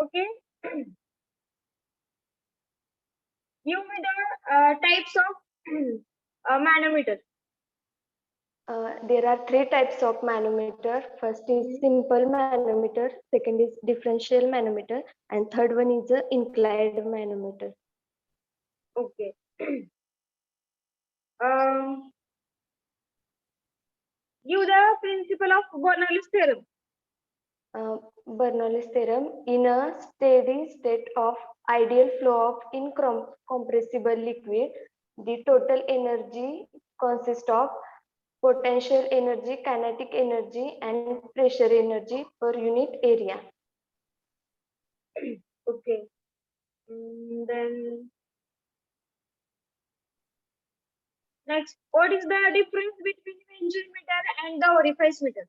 Okay. Give me the types of manometer. There are three types of manometer. First is simple manometer, second is differential manometer, and third one is the inclined manometer. Okay. um, Give the principle of Bernoulli's theorem. Bernoulli's theorem: in a steady state of ideal flow of incompressible liquid, the total energy consists of potential energy, kinetic energy, and pressure energy per unit area. Okay. Then next, what is the difference between Venturi meter and the orifice meter?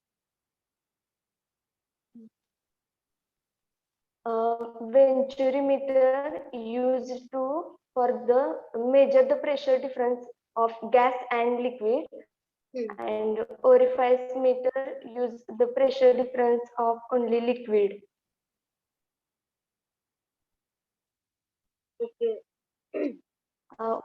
Venturi meter used to for the measure the pressure difference of gas and liquid, and orifice meter use the pressure difference of only liquid. Okay. Uh,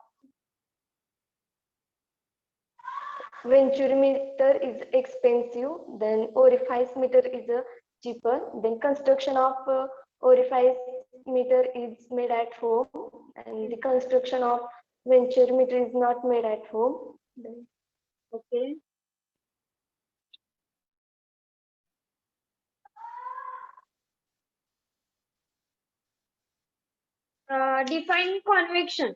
Venturi meter is expensive, then orifice meter is cheaper. Then construction of orifice meter is made at home, and the construction of Venturi meter is not made at home. Then, Okay. Define convection.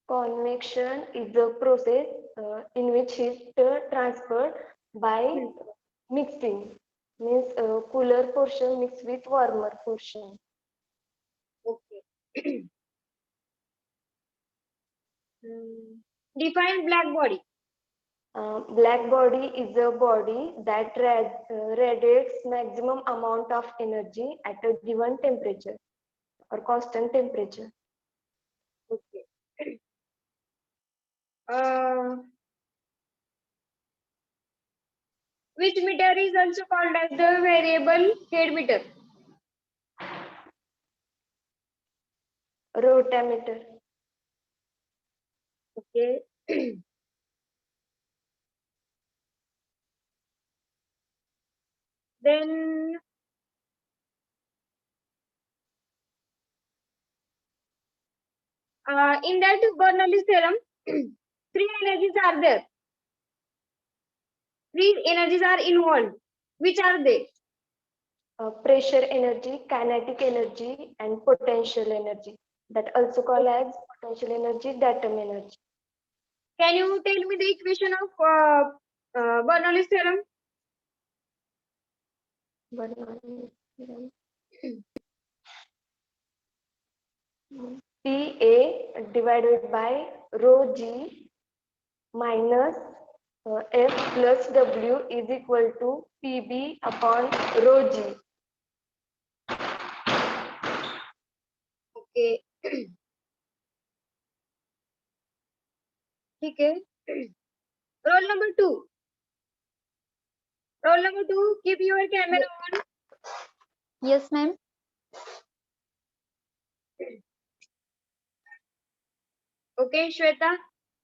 convection is a process in which heat transferred by mixing, means cooler portion mixed with warmer portion. Okay. Define black body. Black body is a body that radiates maximum amount of energy at a given temperature or constant temperature. Okay. Uh, which meter is also called as the variable head meter? Rotameter. Okay. Then in that Bernoulli's theorem, three energies are there. Three energies are involved. Which are they? Pressure energy, kinetic energy, and potential energy. That also called as potential energy, datum energy. Can you tell me the equation of Bernoulli's theorem? Bernoulli's theorem. PA divided by rho G minus F plus W is equal to PB upon rho G. Okay. Okay. Roll number two. Roll number two, keep your camera on. Yes, ma'am. Okay, Shweta.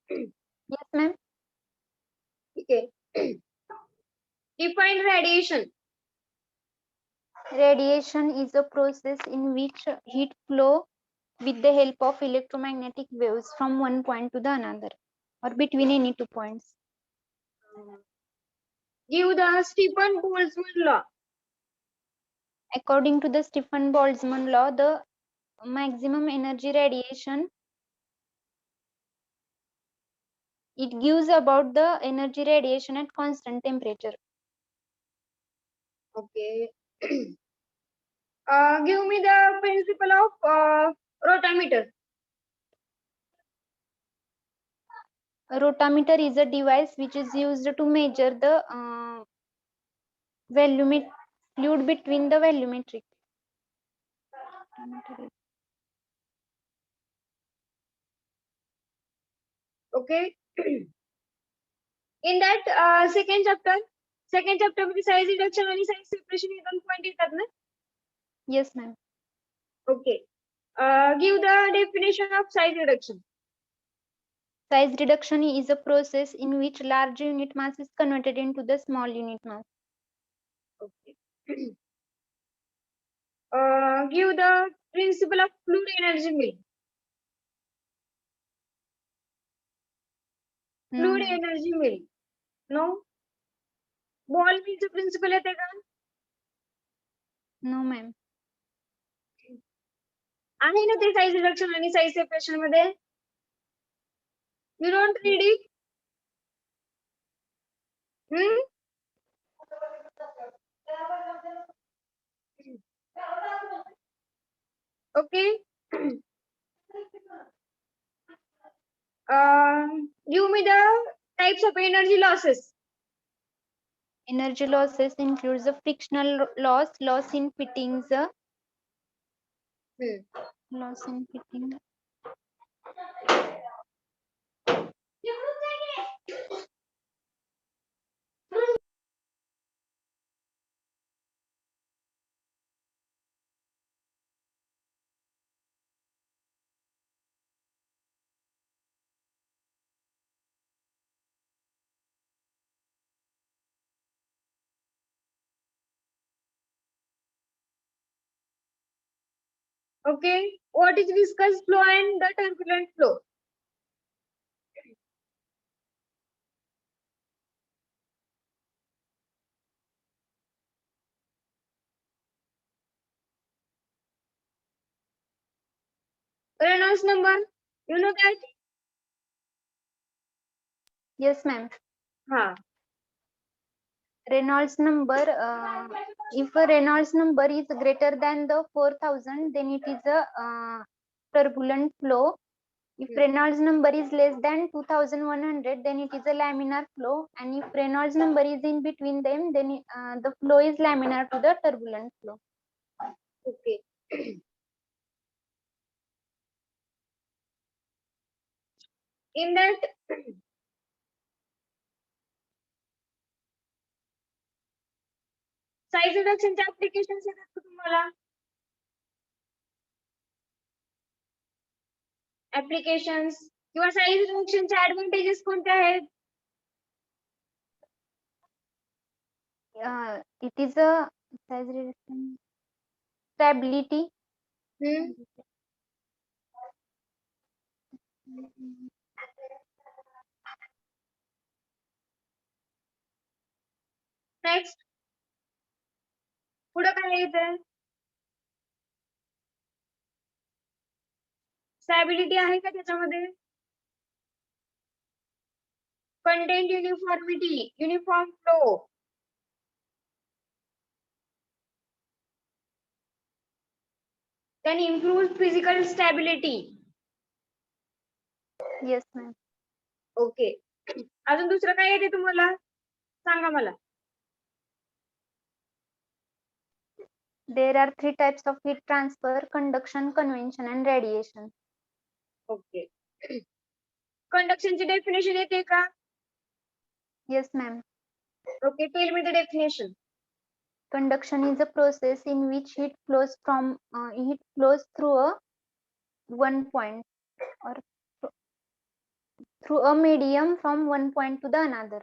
Yes, ma'am. Okay. Define radiation. Radiation is a process in which heat flow with the help of electromagnetic waves from one point to the another or between any 2 points. Give the Stephen Boltzmann law. According to the Stephen Boltzmann law, the maximum energy radiation, it gives about the energy radiation at constant temperature. Okay. Give me the principle of rotameter. A rotameter is a device which is used to measure the fluid between the volumetric. Okay. In that second chapter मध्ये size reduction आणि size separation हे दोन point येतात ना? Yes, ma'am. Okay. Give the definition of size reduction. Size reduction is a process in which large unit mass is converted into the small unit mass. Okay. Give the principle of fluid energy mill. No, Fluid ma'am. energy mill. No. Ball मिलचं principle येते का? No, ma'am. आहे ना ते size reduction आणि size separation मध्ये. You don't read it. Okay. Give me the types of energy losses. Energy losses includes the frictional loss, loss in fittings, loss in fitting. Okay. What is viscous flow and the turbulent flow? Reynolds number. You know that? Yes, ma'am. Ha. Reynolds number, if a Reynolds number is greater than the 4000, then it is a turbulent flow. If Reynolds number is less than 2100, then it is a laminar flow. And if Reynolds number is in between them, then the flow is laminar to the turbulent flow. Okay. In that, size reduction चे applications येतात का तुम्हाला? Applications किंवा size reduction चे advantages कोणते आहेत? It is a size reduction, stability, Next. पुढे काय येते? Stability आहे का त्याच्यामध्ये? Content uniformity, uniform flow. Then improves physical stability. yes, ma'am. Okay. अजून दुसरं काय येते तुम्हाला? सांगा मला. There are 3 types of heat transfer: conduction, convection, and radiation. Okay. Conduction ची definition येते का? Yes, ma'am. Okay, tell me the definition. Conduction is a process in which heat flows through a one point or through a medium from one point to the another.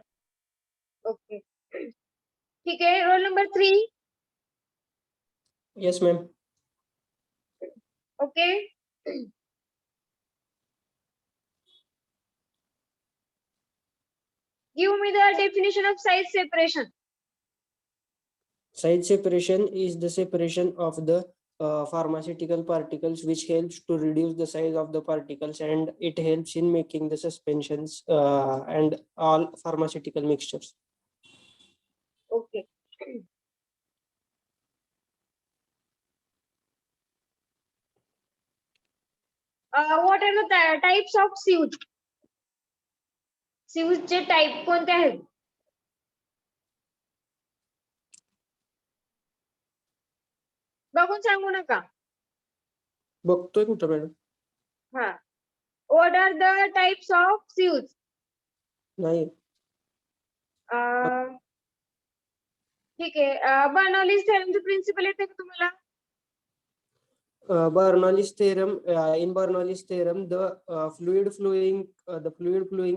Okay. ठीक आहे. Roll number 3. Yes, ma'am. Okay. Give me the definition of size separation. Size separation is the separation of the pharmaceutical particles, which helps to reduce the size of the particles, and it helps in making the suspensions and all pharmaceutical mixtures. Okay. What are the types of sieves? Sieves चे type कोणते आहेत? बघून सांगू नका. बघतोय कुठं madam? हा. What are the types of sieves? नाही. ठीक आहे. बर्नौलीज थेरमचे प्रिन्सिपल येते का तुम्हाला? Bernoulli's theorem. In Bernoulli's theorem, the fluid flowing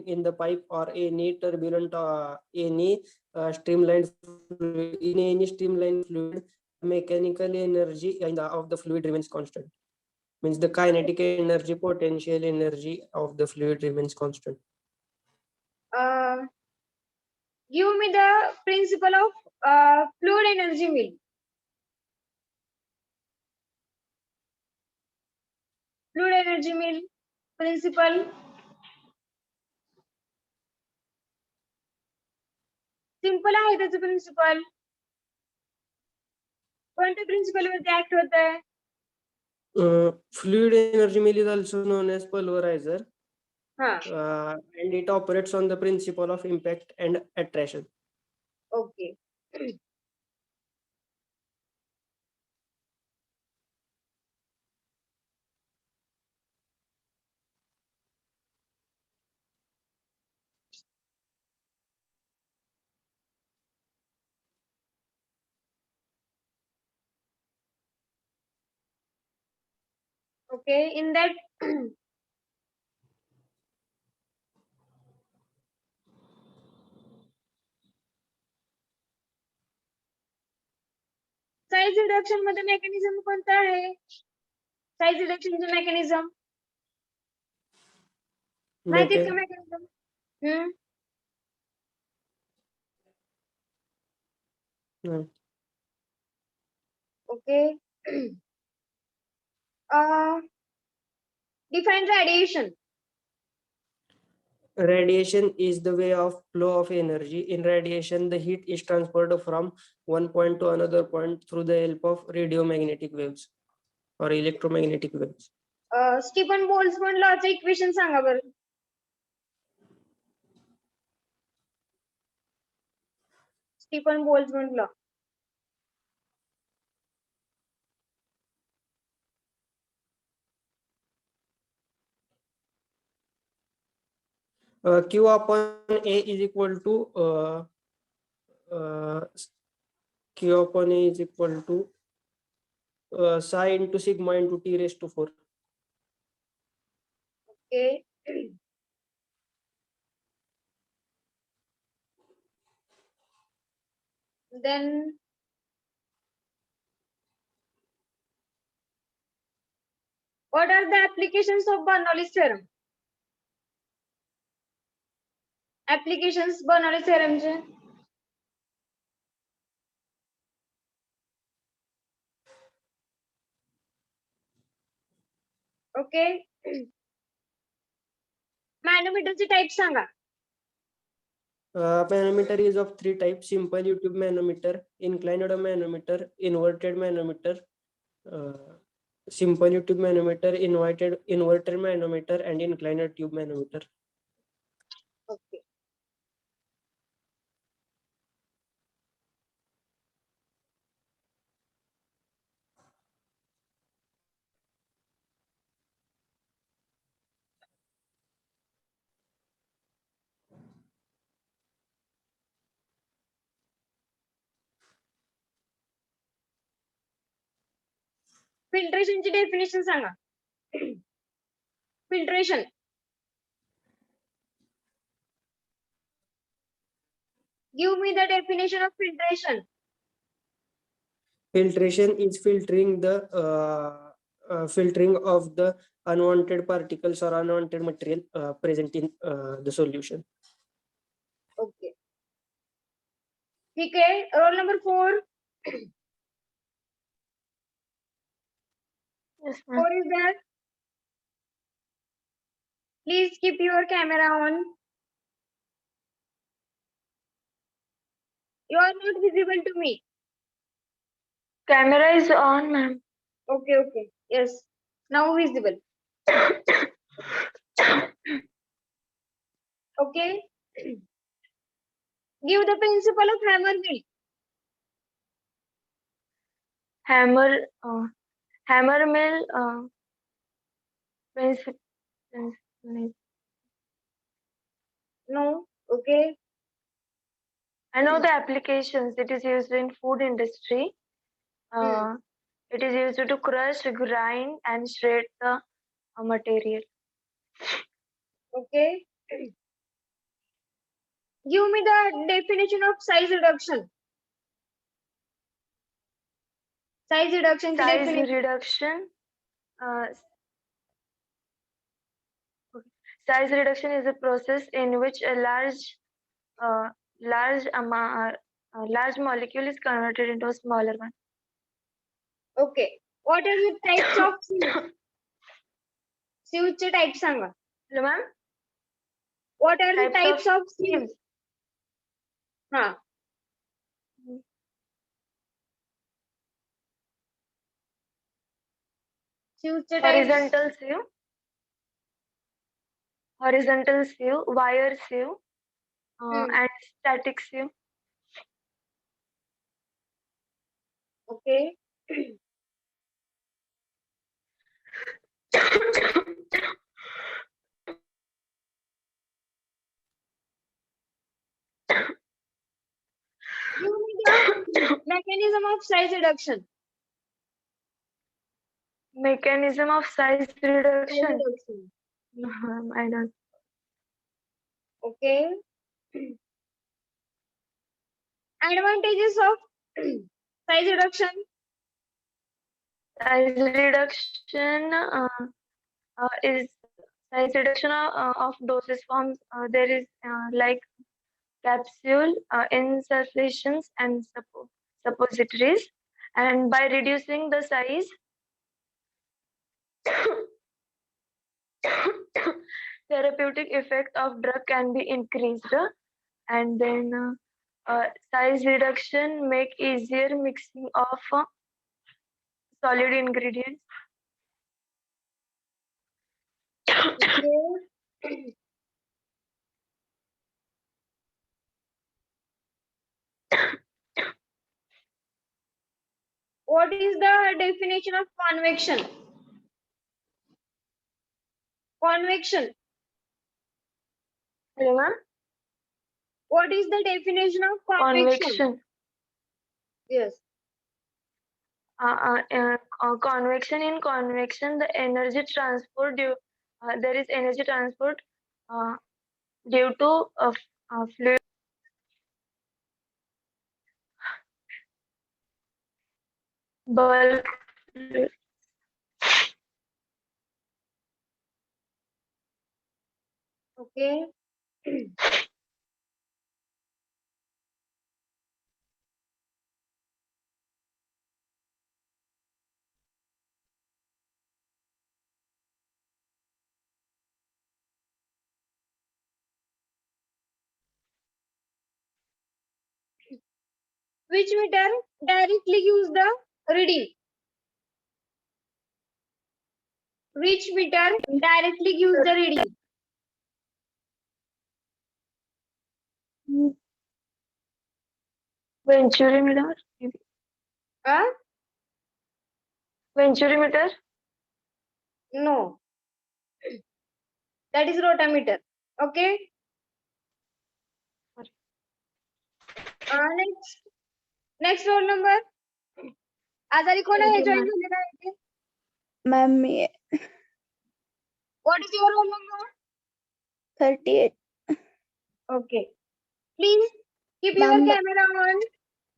in the pipe or any turbulent, streamlined fluid, in any streamlined fluid, mechanical energy of the fluid remains constant. Means the kinetic energy, potential energy of the fluid remains constant. Give me the principle of fluid energy mill. Fluid energy mill principle. Simple आहे त्याचं principal. कोणत्या principal वरती act होत आहे? Fluid energy mill is also known as pulverizer, हा and it operates on the principle of impact and attraction. Okay. Okay, in that size reduction मध्ये mechanism कोणता आहे? साइज रिडक्शनचे मेकॅनिझम माहिती आहे का mechanism? Okay. Define radiation. Radiation is the way of flow of energy. In radiation, the heat is transferred from one point to another point through the help of radiomagnetic waves or electromagnetic waves. Stefan Boltzmann लॉचं equation सांगा बरं. Stefan Boltzmann law. Q upon A is equal to Q upon A is equal to psi into sigma into T raised to 4. Okay. Then what are the applications of Bernoulli's theorem? Applications Bernoulli's theorem चे. Okay. मॅनोमीटरचे type सांगा. Manometer is of 3 types: simple tube manometer, inclined manometer, inverted manometer. Simple tube manometer, inverted manometer, and inclined tube manometer. Okay. फिल्ट्रेशनची definition सांगा. Filtration. Give me the definition of filtration. Filtration is filtering of the unwanted particles or unwanted material present in the solution. Okay. ठीक आहे. Roll number 4. Yes, 4 is there. Please keep your camera on. You are not visible to me. Camera is on, ma'am. Okay, okay. Yes. Now visible. Okay. Give the principle of hammer mill. Hammer mill principle. No. Okay. I know the applications. It is used in food industry. It is used to crush, grind, and shred the material. Okay. Give me the definition of size reduction. Size reduction. Size reduction. Size reduction is a process in which a uh, large large molecule is converted into a smaller one. Okay. What are the types of sieves? Sieves चे types Sanga. Hello, ma'am. What are the types of sieves? sieves. हाँ. Sieves चे types. Horizontal sieve, wire sieve, and static sieve. Okay. Give me the mechanism of size reduction. Mechanism of size Size reduction. reduction. I don't. Okay. Advantages of size reduction. Size reduction is size reduction of dosage forms. There is like capsule, insufficiencies, and suppositories. And by reducing the size, therapeutic effect of drug can be increased. And then size reduction make easier mixing of solid ingredients. Okay. What is the definition of convection? Convection. Hello, ma'am. What is the definition of convection? Convection. Yes. Convection. In convection, the energy transport there is energy transport due to fluid. Bulk fluid. Okay. Which meter directly gives the reading? Which meter directly gives the reading? Venturimeter. Huh? Venturimeter. No. That is rotameter. Okay. Next roll number. आजारी कोण आहे Thank you, join ma'am. झालेला आहे? Ma'am, me What is your roll number? 38. Okay. Please keep your Ma'am, camera on.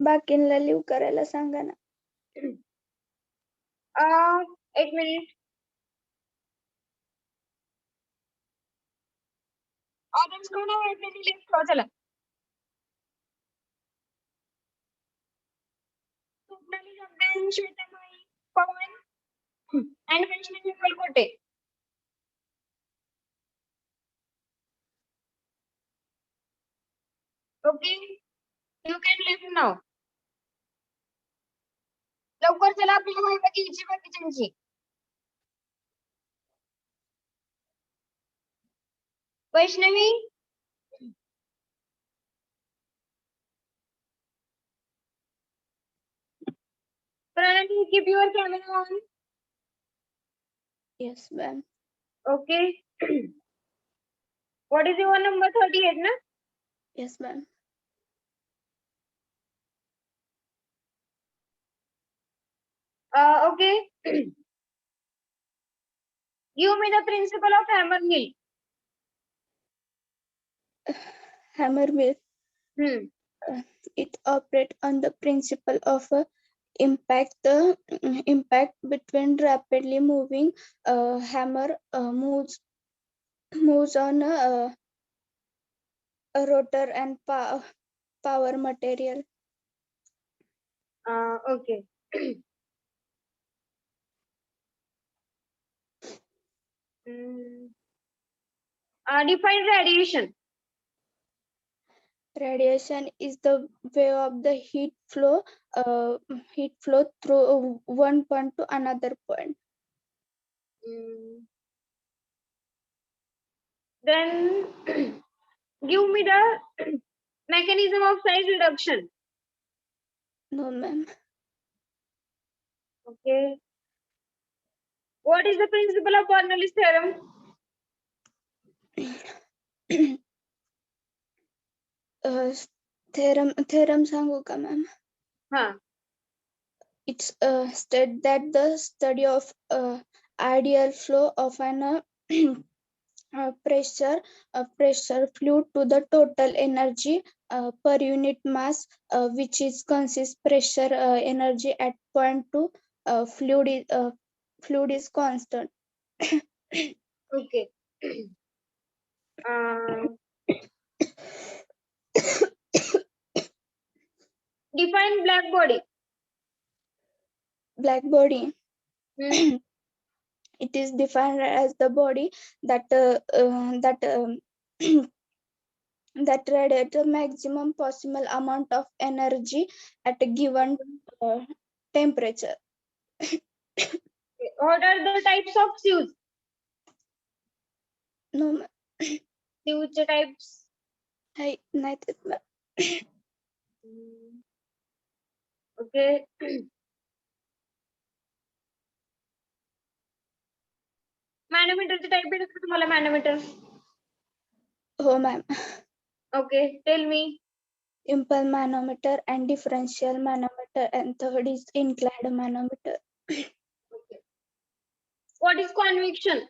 बाकींना leave करायला सांगा ना. 8 minutes. Others कोण आहे त्यांनी लिफ्ट करा चला. स्वप्नाली जगदान, श्वेताबाई, पवन and Vaishnavi Malkote. Okay. You can leave now. लवकर चला आपल्याला माहिती घ्यायची बाकीच्यांची. Vaishnavi. Pranati, keep your camera on. Yes, ma'am. Okay. What is your number 38 na? Yes, ma'am. Okay. Give me the principle of hammer mill. Hammer mill. Hmm. It operates on the principle of impact between rapidly moving hammer moves on a rotor and power material. Okay. Hmm. Define radiation. Radiation is the way of the heat flow through one point to another point. Hmm. Then give me the mechanism of size reduction. No, ma'am. Okay. What is the principle of Bernoulli's theorem? Theorem सांगू का ma'am? Huh. It's state that the study of ideal flow of an pressure fluid to the total energy per unit mass, which is consists pressure energy at point two. Fluid is constant. Okay. Define black body. Black body. Hmm. It is defined as the body that that radiates the maximum possible amount of energy at a given temperature. What are the types of sieves? No, ma'am. Sieve types. नाही नाही देत, ma'am. Okay. मॅनोमीटरचे type भेटत का तुम्हाला मॅनोमीटर? हो ma'am. Okay. Tell me. Impulse manometer and differential manometer, and third is inclined manometer. Okay. What is convection?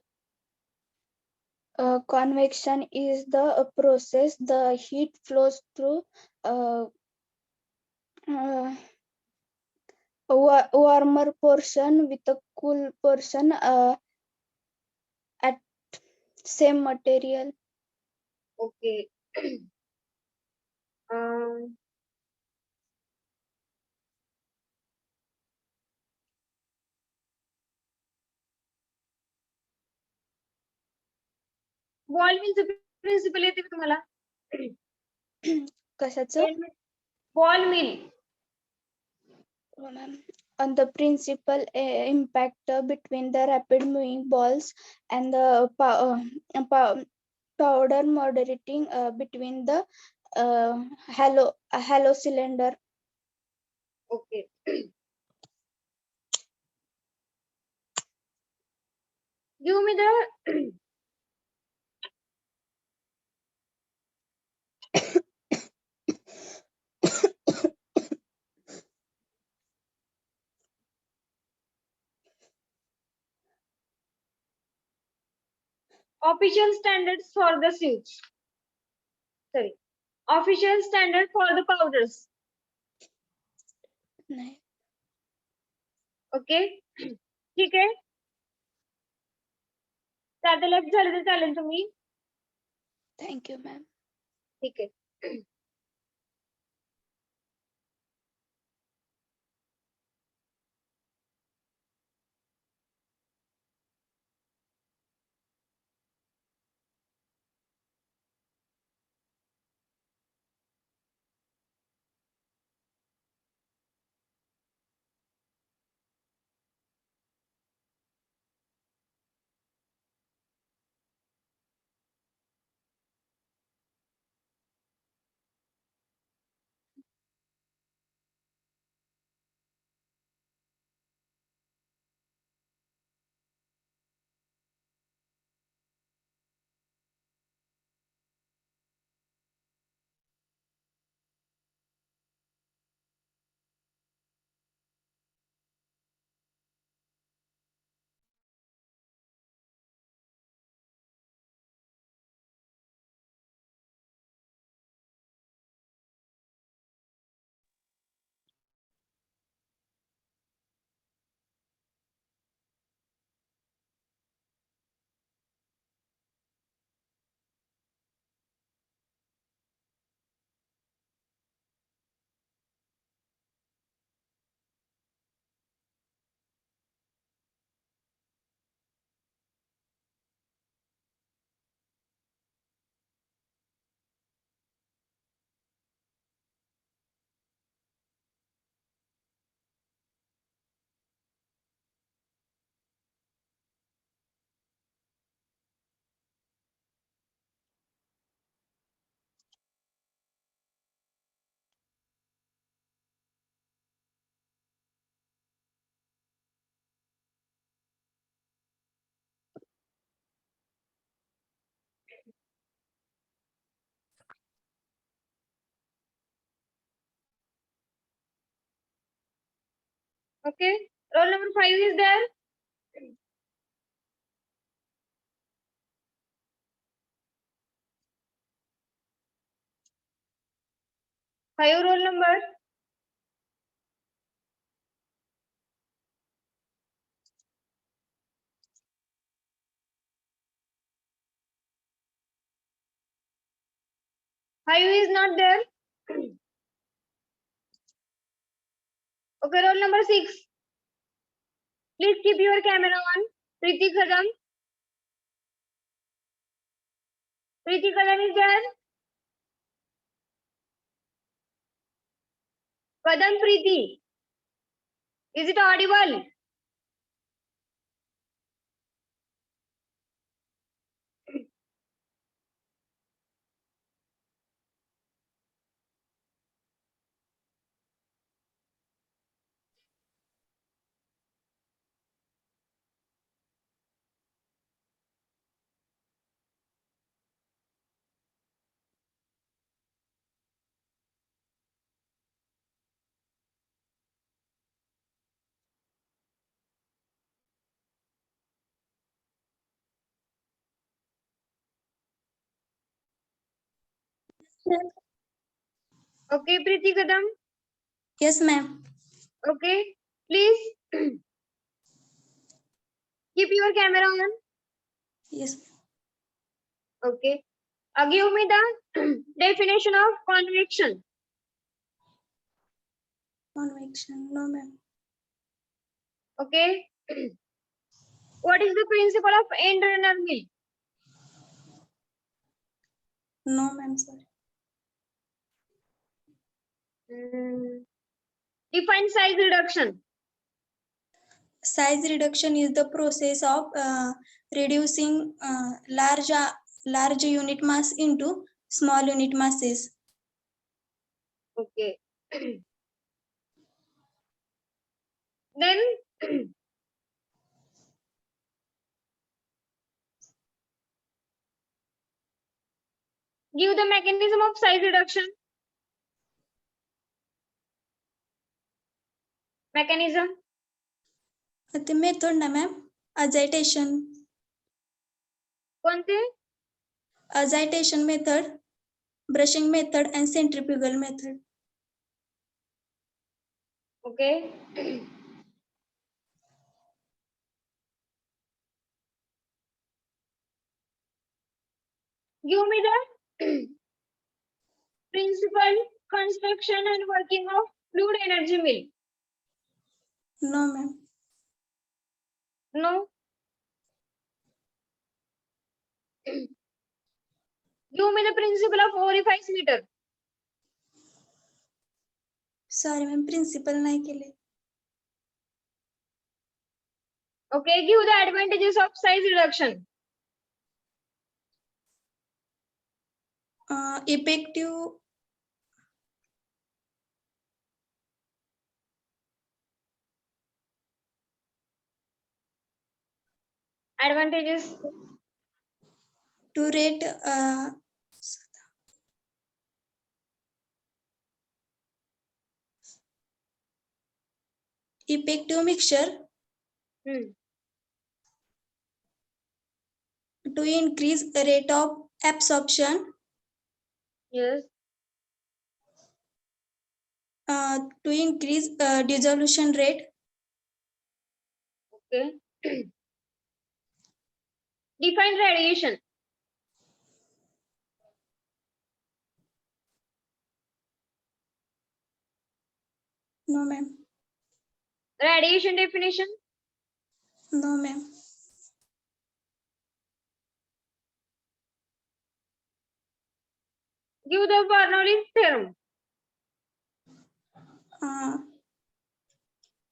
Convection is the process the heat flows through a warmer portion with a cool portion at same material. Okay. um, Ball means principle येते का तुम्हाला? कशाचं? Ball mill. हो ma'am. On the principal impact between the rapid moving balls and the powder moderating between the hollow cylinder. Okay. Give me the official standards for the sieves. Sorry. Official standard for the powders. नाही. Okay. ठीक आहे. साधं left झालं तर चालेल तुम्ही. Thank you ma'am. ठीक आहे. Okay. Roll number 5 is there. Five roll number. Five is not there. Okay, roll number 6. Please keep your camera on. Preeti Kadam. Preeti Kadam is there. Kadam Preeti. Is it audible? Okay, Preeti Kadam. Yes, ma'am. Okay. Please keep your camera on. Yes. Okay. Give me the definition of convection. Convection. No, ma'am. Okay. What is the principle of end runner mill? No, ma'am. Sorry. Define size reduction. Size reduction is the process of reducing large unit mass into small unit masses. Okay. Then give the mechanism of size reduction. Mechanism. The method na ma'am, कोणते? agitation method, brushing method and centrifugal method. Okay. Give me the principle, construction and working of fluid energy mill. No, ma'am. No. Give me the principle of orifice meter. Sorry, ma'am. Principle नाही केले. Okay. Give the advantages of size reduction. Effective. Advantages. To rate effective mixture to increase the rate of absorption, Yes. to increase dissolution rate, Okay. Define radiation. no ma'am, Radiation definition. no ma'am, Give the Bernoulli's theorem.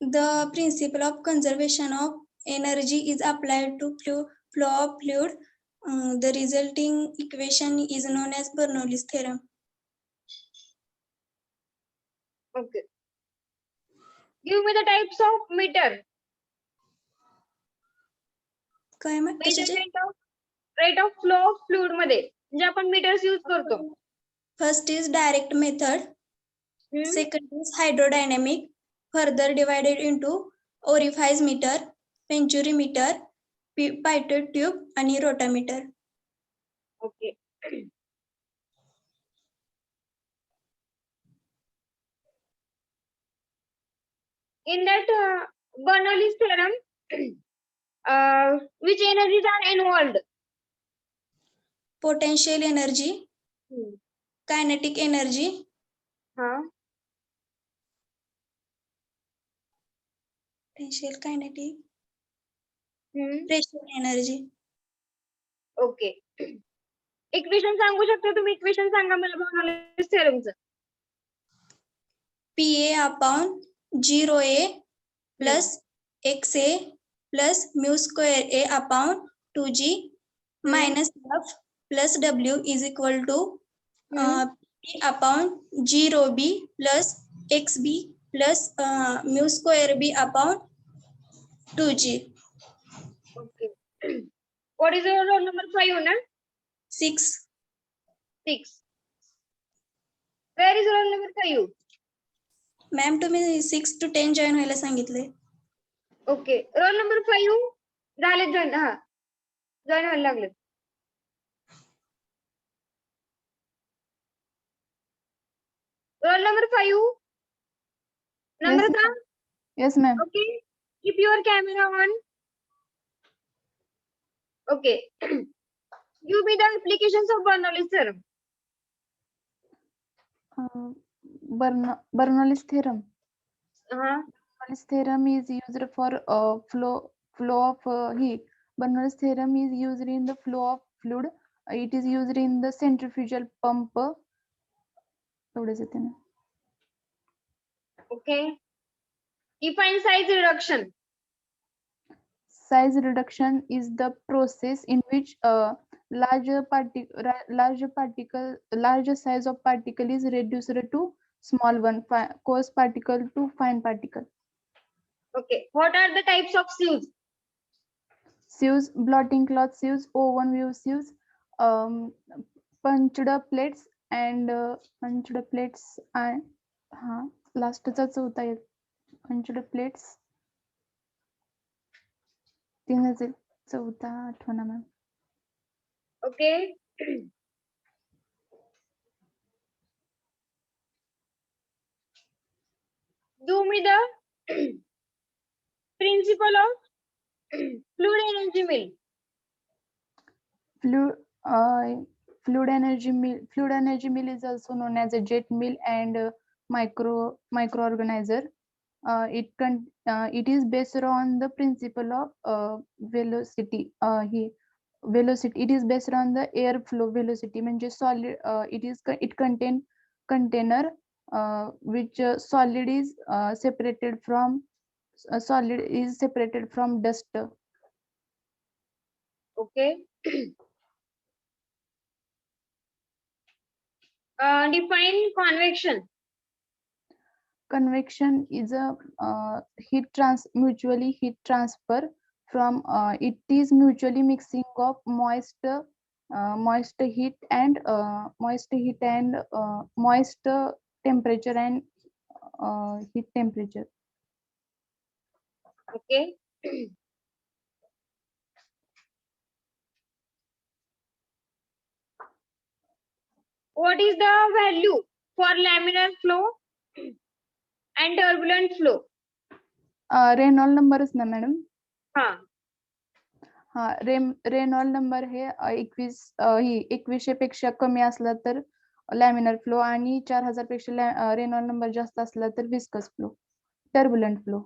the principle of conservation of energy is applied to flow of fluid. The resulting equation is known as Bernoulli's theorem. Okay. Give me the types of meter. काय ma'am कशाचे? Rate of flow of fluid मध्ये जे आपण meters use करतो. First is direct method, second is hydrodynamic, further divided into orifice meter, venturi meter, pipette tube आणि rotameter. Okay. In that Bernoulli's theorem, which energies are involved? Potential energy, kinetic energy, potential kinetic, pressure energy. Okay. Equation सांगू शकता तुम्ही? Equation सांगा मला Bernoulli's थेरमचं. PA upon 0A plus XA plus mu square A upon 2G minus F plus W is equal to P upon 0B plus XB plus mu square B upon 2G. Okay. What is your roll number 5 na? 6. 6. Where is roll number 5? Ma'am तुम्ही 6 to 10 join व्हायला सांगितले. Okay. Roll number 5 झाले join. हा, join व्हायला लागले. Roll number 5 Namrata? Yes, ma'am. Okay. Keep your camera on. Okay. Give me the applications of Bernoulli's theorem. Bernoulli's theorem. Uh-huh. Bernoulli's theorem is used for flow of heat. Bernoulli's theorem is used in the flow of fluid. It is used in the centrifugal pump. Okay. Define size reduction. Size reduction is the process in which larger size of particle is reduced to small one, coarse particle to fine particle. Okay. What are the types of sieves? Sieves, blotting cloth sieves, oven view sieves, punched plates and last punched plates. चौथा आठवणा ma'am. Okay. Do me the principle of fluid energy mill. Fluid energy mill is also known as a jet mill and microorganizer. It is based on the principle of velocity. Velocity. It is based on the airflow velocity. म्हणजे solid. It contain container which solid is separated from dust. Okay. Define convection. Convection is a mutually heat transfer from it is mutually mixing of moist heat and moist temperature and heat temperature. Okay. What is the value for laminar flow and turbulent flow? Reynold नंबरच ना madam. हा. Reynold number हे 2100 पेक्षा कमी असला तर laminar flow आणि 4000 पेक्षा Reynold number जास्त असला तर viscous flow, turbulent flow.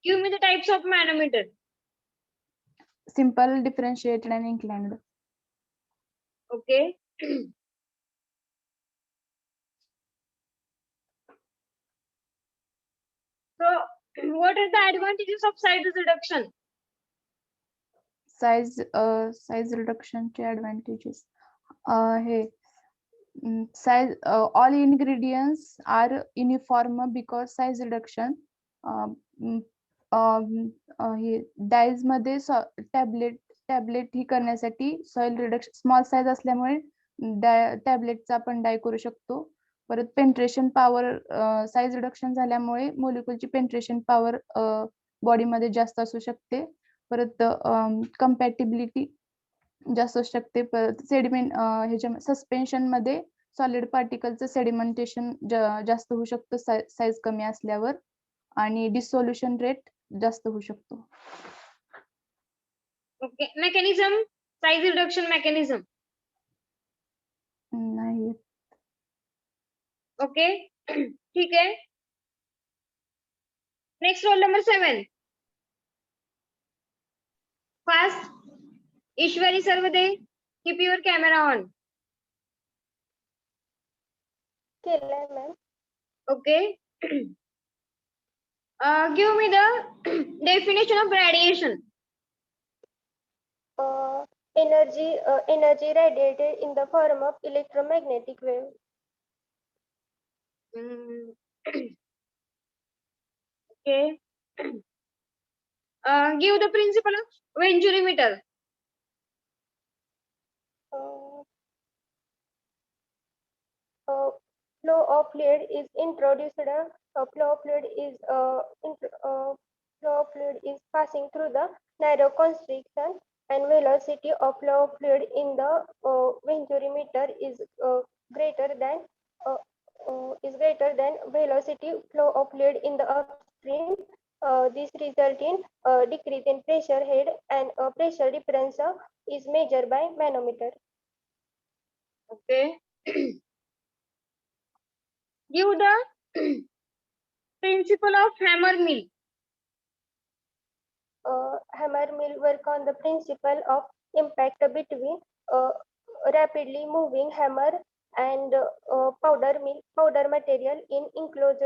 Give me the types of manometer. Simple, differentiated and inclined. Okay. So, what are the advantages of size reduction? Size reduction चे advantages. Size all ingredients are uniform because size reduction. Dies मध्ये tablet ही करण्यासाठी soil reduction small size असल्यामुळे टॅबलेटचा आपण di करू शकतो. परत penetration power size reduction झाल्यामुळे मोलिक्युलची penetration power बॉडीमध्ये जास्त असू शकते. परत कम्पॅटिबिलिटी जास्त असू शकते. परत सेडिमेंट ह्याच्या सस्पेन्शन मध्ये सॉलिड पार्टिकलचं सेडिमेंटेशन जास्त होऊ शकतं साईज कमी असल्यावर, आणि डिसोल्युशन रेट जास्त होऊ शकतो. Okay, mechanism, size reduction mechanism. नाही. ओके, ठीक आहे. Next roll number 7. Fast. Ishwari Sarvade, keep your camera on. केलंय ma'am. Okay. Give me the definition of radiation. Energy radiated in the form of electromagnetic wave. Okay. Give the principle of venturimeter. Flow of fluid is introduced. Flow of fluid is passing through the narrow constriction, and velocity of flow of fluid in the venturimeter is greater than velocity flow of fluid in the upstream. This result in decrease in pressure head, and pressure difference is measured by manometer. Okay. Give the principle of hammer mill. Hammer mill work on the principle of impact between rapidly moving hammer and powder material in enclosed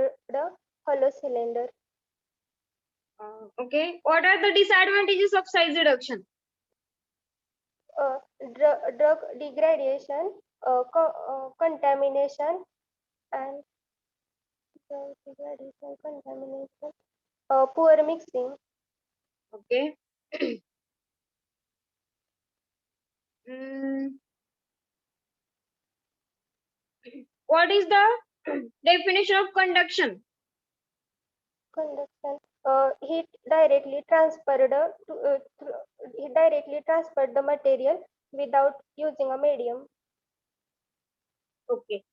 hollow cylinder. Okay. What are the disadvantages of size reduction? Drug degradation, contamination, and poor mixing. Okay. What is the definition of conduction? Conduction. Heat directly transferred the material without using a medium. Okay.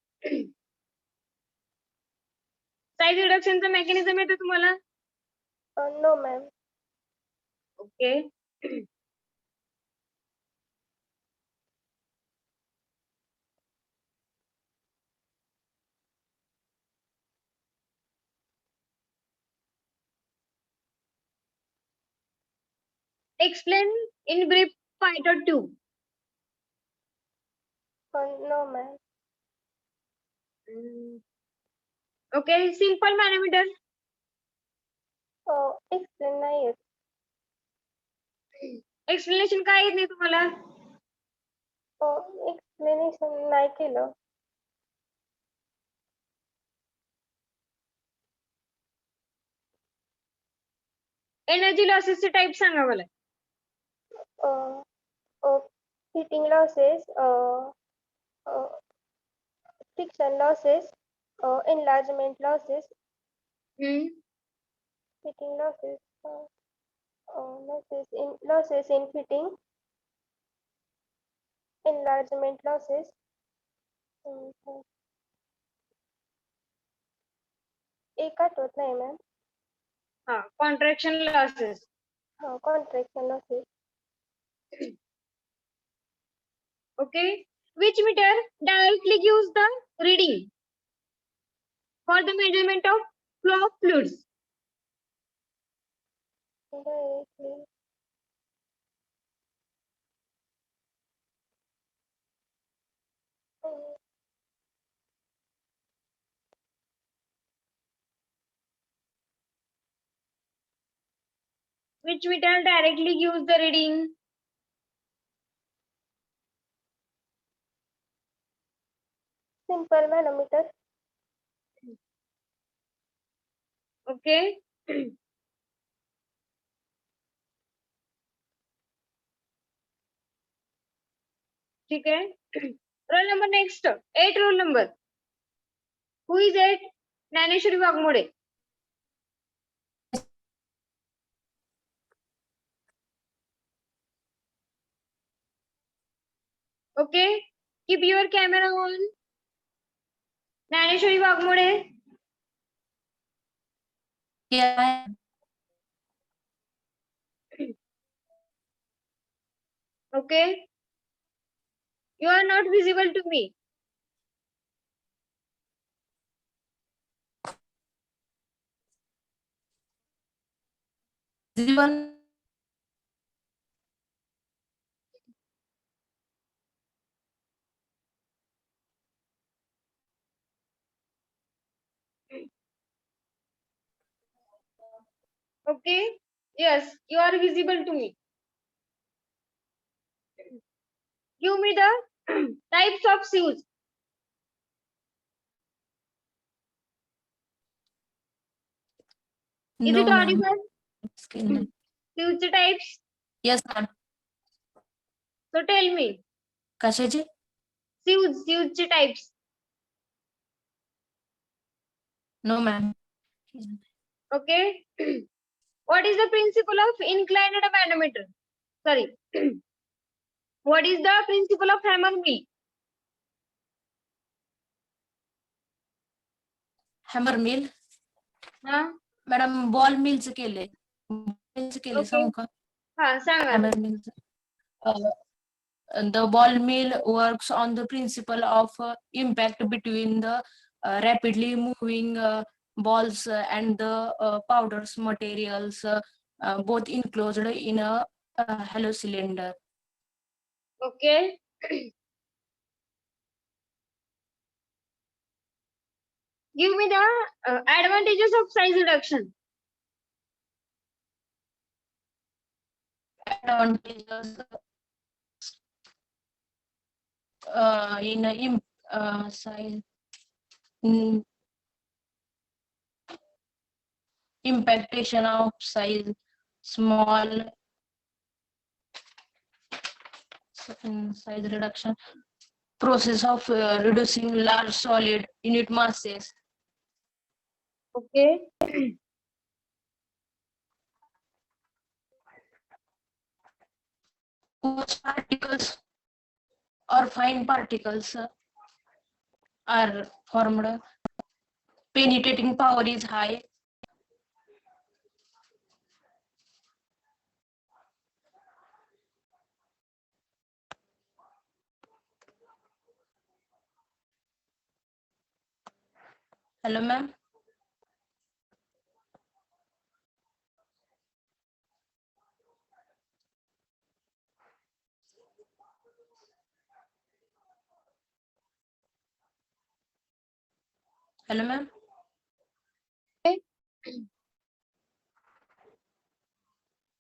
Size reduction चा mechanism येतो तुम्हाला? No, ma'am. Okay. Explain in brief Python 2. No, ma'am. Okay, simple manometer. Explain नाही येत. Explanation काय येत नाही तुम्हाला? Explanation नाही केलं. Energy losses चे type सांगा मला. Heating losses, friction losses, enlargement losses, heating losses, losses in fitting, enlargement losses. एक आठवत नाही ma'am. Contraction losses. Contraction losses. Okay. Which meter directly gives the reading for the measurement of flow of fluids? Directly. Which meter directly gives the reading? Simple manometer. Okay. ठीक है. Roll number next. 8 roll number. Who is it? Naneshwari Wagmode. Okay. Keep your camera on. Naneshwari Wagmode. Yeah, Okay. You are not visible to me. visible. Okay. Yes, you are visible to me. Give me the types of shoes. Is it No, ma'am. audible? Screen. Shoes types. Yes, ma'am. So tell me. कशाचे? Shoes types. No, ma'am. Okay. What is the principle of inclined manometer? Sorry. What is the principle of hammer mill? Hammer mill. Huh? Madam ball मिलचं केलंय. मिलचं केलंय Okay. सांगू का? हा सांगा. Hammer mill. The ball mill works on the principle of impact between the rapidly moving balls and the powders materials, both enclosed in a hollow cylinder. Okay. Give me the advantages of size reduction. Advantages in size. Impactation of size, small size reduction, process of reducing large solid unit masses, Okay. coarse particles or fine particles are formed, penetrating power is high, hello ma'am. Hello ma'am.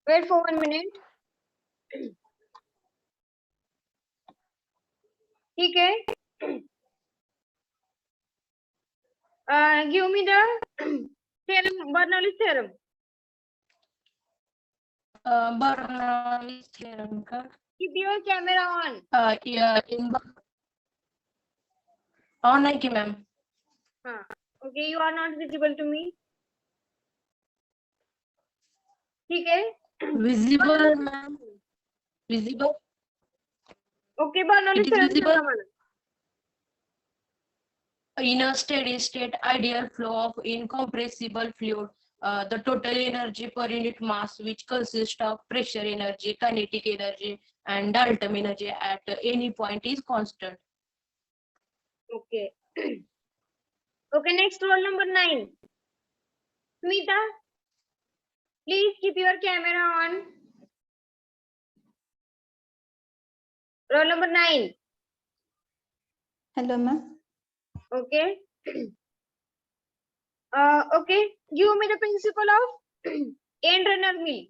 Wait for 1 minute. ठीक है. Give me the theorem, Bernoulli's theorem. Bernoulli's theorem का? Keep your camera on. Yeah, on है कि ma'am? Okay, you are not visible to me. ठीक है. Visible ma'am. Visible. Okay, Bernoulli's It is theorem visible. सांगा मला. In a steady state ideal flow of incompressible fluid, the total energy per unit mass, which consists of pressure energy, kinetic energy, and Dalton energy at any point, is constant. Okay. Okay, next roll number 9. Smita, please keep your camera on. Roll number 9. Hello, ma'am. Okay. Okay, give me the principle of end runner mill.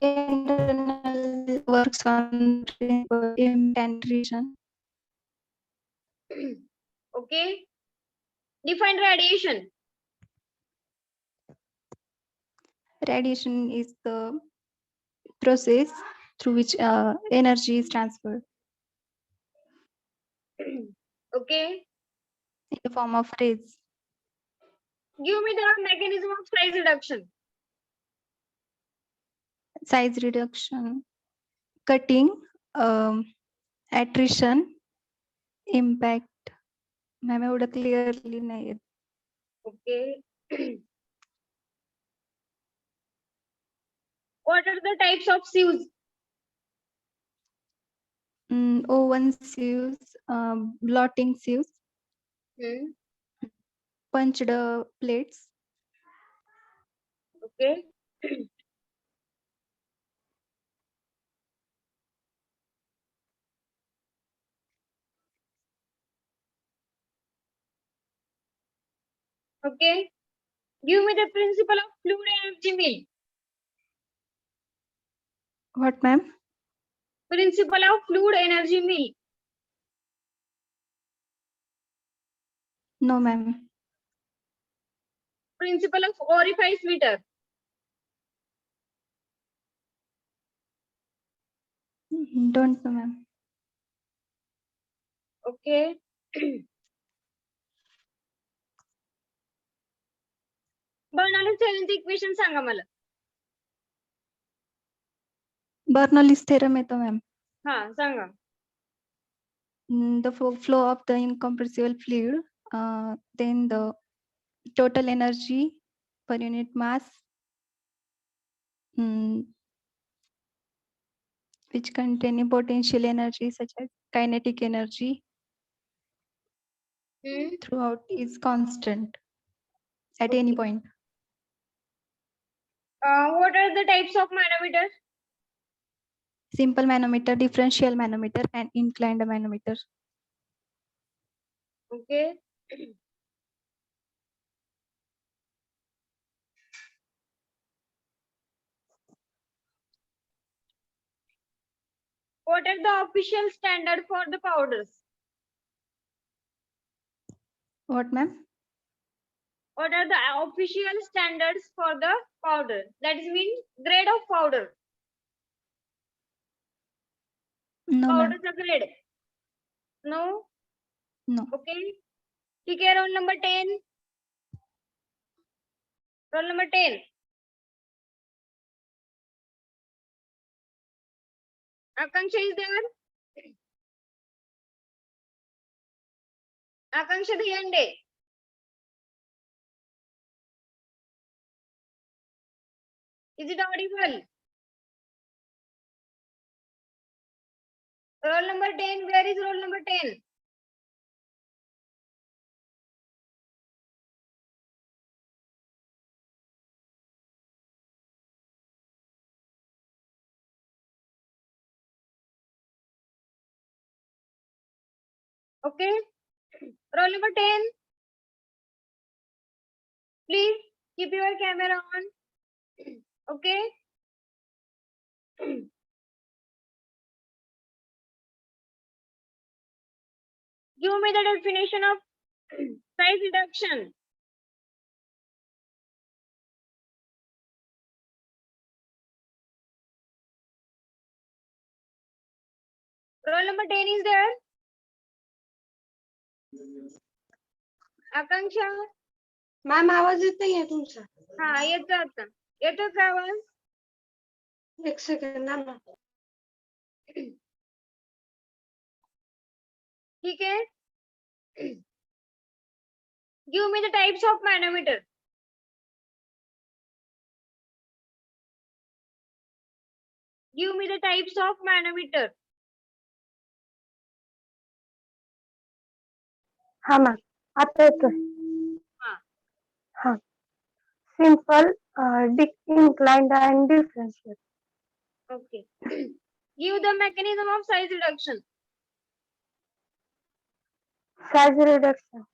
Internal works on implantation. Okay. Define radiation. Radiation is the process through which energy is transferred. Okay. in the form of rays. Give me the mechanism of size reduction. Size reduction, cutting, attrition, impact. Ma'am एवढं clearly नाही येत. Okay. What are the types of sieves? O1 sieves, blotting sieves, Hmm. punched plates, Okay. Okay. Give me the principle of fluid energy mill. what ma'am? Principle of fluid energy mill. No ma'am. Principle of orifice meter. Don't know ma'am. Okay. Bernoulli's seventh equation सांगा मला. Bernoulli's theorem येतो ma'am. हा सांगा. The flow of the incompressible fluid, then the total energy per unit mass, which contain potential energy such as kinetic energy throughout is constant at any Okay. point. What are the types of manometer? Simple manometer, differential manometer, and inclined manometer. Okay. What are the official standard for the powders? What ma'am? What are the official standards for the powder? That is mean grade of powder. No ma'am. Powder grade. No. No. Okay. ठीक है. Roll number 10. Roll number 10. Akanksha is there? Akanksha Dhiyande. Is it audible? Roll number 10. Where is roll number 10? Okay. Roll number 10. Please keep your camera on. Okay. Give me the definition of size reduction. Roll number 10 is there? Akanksha? Ma'am आवाज येत नाहीये तुमचा. हा येतो आता. येतो का आवाज? एक सेकंड ना. ठीक है. Give me the types of manometer. Give me the types of manometer. हा मॅम आता येतोय. हा. हा simple, inclined and differential. Okay. Give the mechanism of size reduction. Size reduction.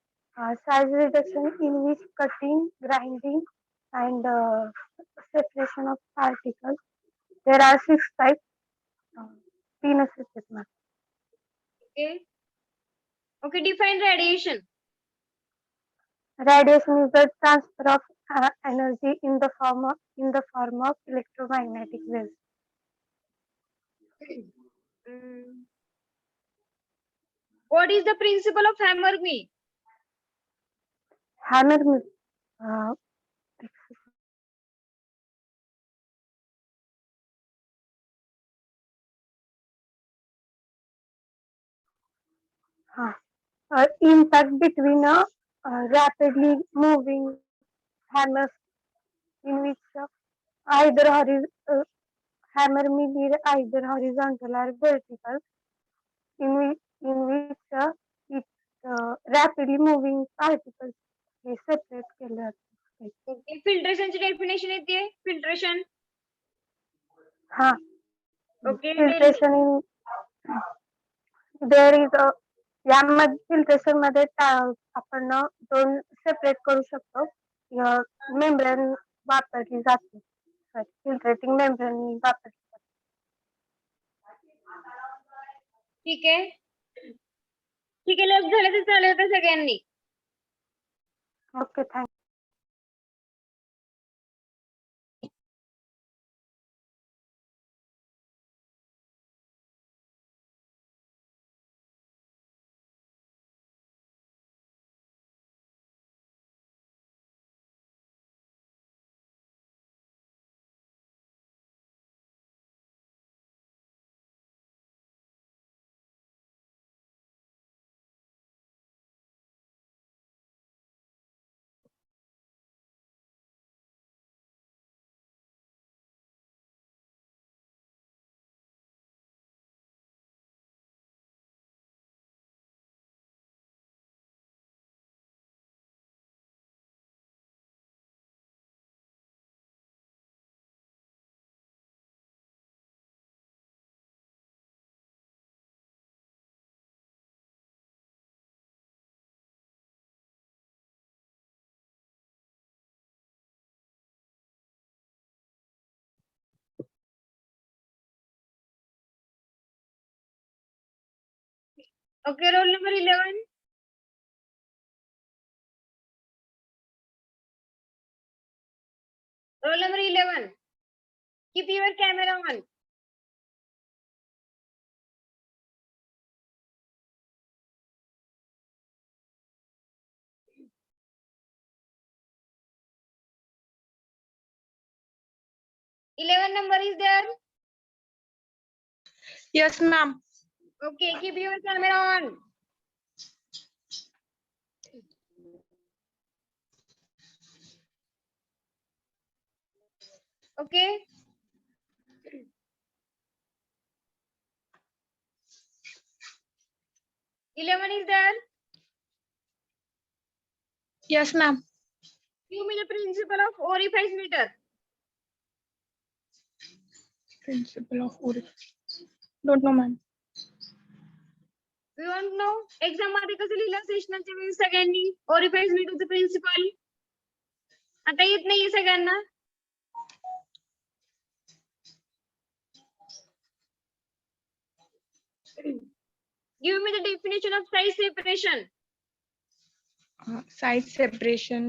Size reduction in which cutting, grinding, and separation of particles. There are 6 types. 3 असेच आहेत ma'am. Okay. Okay. Define radiation. Radiation is the transfer of energy in the form of electromagnetic waves. What is the principle of hammer mill? Hammer mill. Uh, Impact between a rapidly moving hammers in which either hammer mill is either horizontal or vertical, in which it rapidly moving particles हे separate केलं जातं. Okay. फिल्ट्रेशनची definition येते filtration. हा Okay. filtration in there is a यामध्ये filtration मध्ये आपण दोन सेपरेट करू शकतो. मेम्ब्रेन वापरली जाते. फिल्ट्रेटिंग मेम्ब्रेन वापरली जाते. ठीक आहे. ठीक आहे. लस झालं तर चालेल का सगळ्यांनी? Okay thank you. Okay. Roll number 11. Roll number 11. Keep your camera on. Number is there. Yes, ma'am. Okay. Keep your camera on. Okay. Is there. Yes, ma'am. Give me the principle of orifice meter. Principle of orifice. Don't know, ma'am. We want know exam मध्ये कसं लिहिलं सेशनलच्या वेळी सगळ्यांनी orifice meterचं principal. आता येत नाहीये सगळ्यांना. Give me the definition of size separation. Size separation.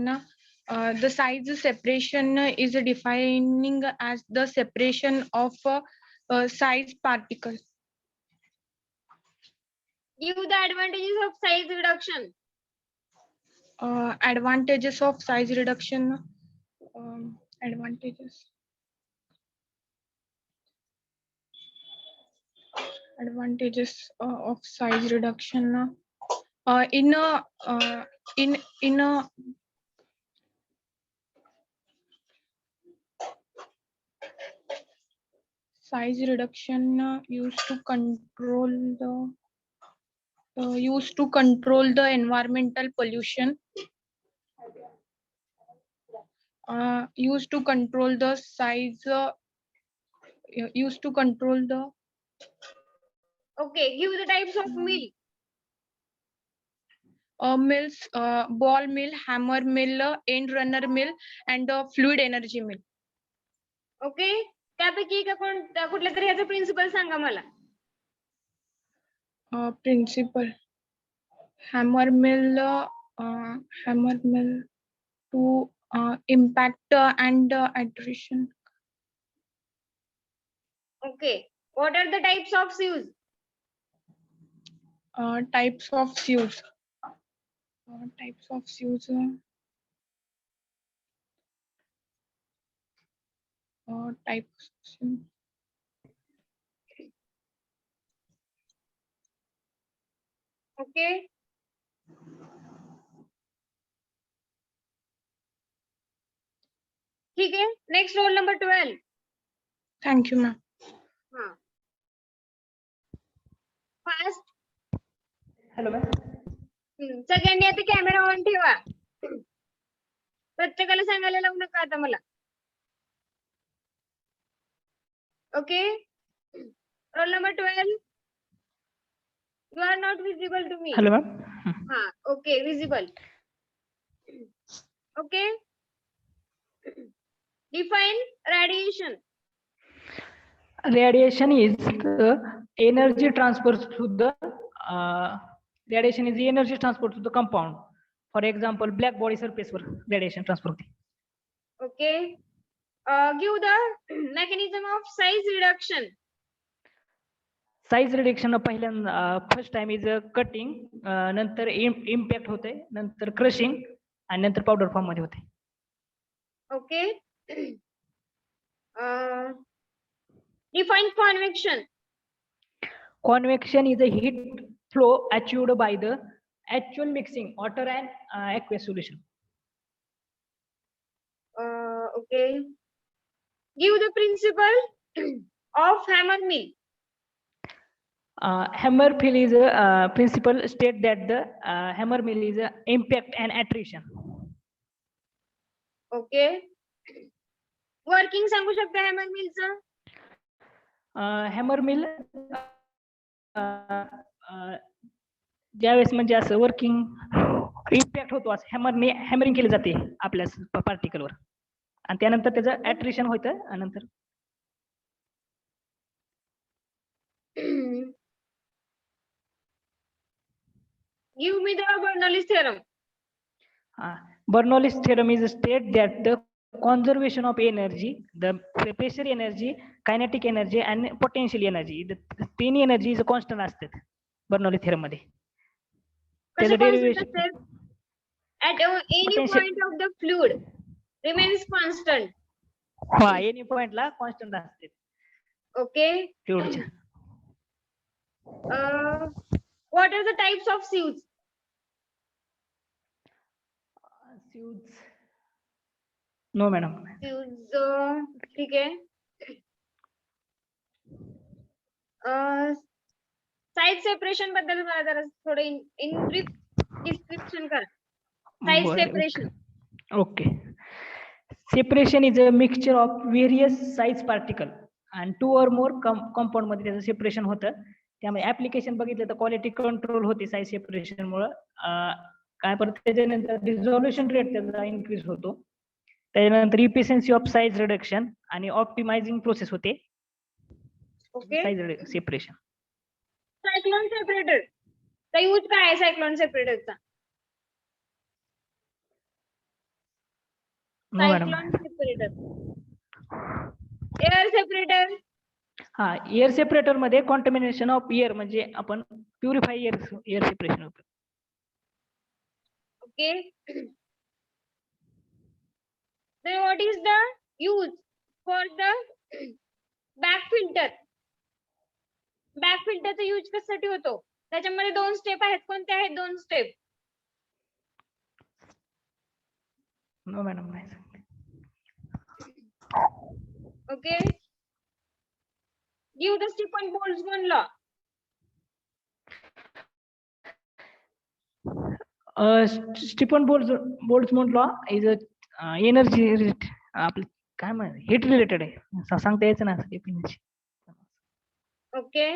The size separation is defining as the separation of size particle. Give the advantages of size reduction. Advantages of size reduction. Advantages. Advantages of size reduction. In a size reduction used to control the environmental pollution. Used to control the size. Used to control the. Okay. Give the types of mill. Mills, ball mill, hammer mill, end runner mill, and fluid energy mill. Okay. त्यापैकी एका कुठल्या तरी ह्याचा principal सांगा मला. Principle. Hammer mill to impact and attrition. Okay. What are the types of sieves? Types of fuels. Types of fuels. Types. Okay. ठीक है. Next roll number 12. Thank you, ma'am. हाँ. Fast. Hello ma'am. सगळ्यांनी आता camera on ठेवा. प्रत्येकाला सांगायला लावू नका आता मला. Okay. Roll number 12. You are not visible to me. Hello ma'am. हाँ, okay, visible. Okay. Define radiation. Radiation is the energy transfer to the radiation is the energy transfer to the compound. For example, black body surface were radiation transfer होते. Okay. Give the mechanism of size reduction. Size reduction पहिल्यांदा first time is cutting, नंतर impact होते, नंतर crushing आणि नंतर powder form मध्ये होते. Okay. Define convection. Convection is a heat flow achieved by the actual mixing water and aqueous solution. Okay. Give the principle of hammer mill. Hammer mill is a principle state that the hammer mill is a impact and attrition. Okay. Working सांगू शकता hammer mill चं? Hammer mill ज्यावेळेस म्हणजे असं working impact होतो असं hammering केली जाते आपल्या पार्टिकलवर आणि त्यानंतर त्याचं ऍट्रिशन होतं आणि नंतर Give me the Bernoulli's theorem. Bernoulli's theorem is a state that the conservation of energy, the pressure energy, kinetic energy and potential energy, the तीन energy is constant असतात Bernoulli theorem मध्ये. कसं constant असते? At any point of the fluid remains constant. हा, any point ला constant असते. Okay. Fluid च्या. What are the types of sieves? Sieves. No, madam. Sieves, ठीक है. Size separation बद्दल मला जरा थोडं in brief description कर. Size separation. Okay. Separation is a mixture of various size particle and two or more compound मध्ये त्याचं separation होतं. त्यामुळे ऍप्लिकेशन बघितलं तर क्वालिटी कंट्रोल होते साईज सेपरेशन मुळे. काय परत त्याच्यानंतर रिझॉल्युशन रेट त्याचा इन्क्रीज होतो. त्याच्यानंतर इफिशियन्सी ऑफ साईज रिडक्शन आणि ऑप्टिमायझिंग प्रोसेस होते. Okay. Size separation. Cyclone separator चा यूज काय आहे? सायक्लोन सेपरेटरचा सायक्लोन सेपरेटर. Air separator. हा, एअर सेपरेटर मध्ये कॉन्टॅमिनेशन ऑफ एअर म्हणजे आपण प्युरिफाय एअर सेपरेशन होतं. ओके. Then what is the use for the back filter? Back फिल्टरचा यूज कशासाठी होतो? त्याच्यामध्ये दोन स्टेप आहेत. कोणते आहेत दोन स्टेप? नो मॅडम नाही. Okay. Give the Stefan Boltzmann law. Stefan Boltzmann law is a energy आपलं काय म्हणतात हीट रिलेटेड आहे. सांगता यायचं ना. ओके.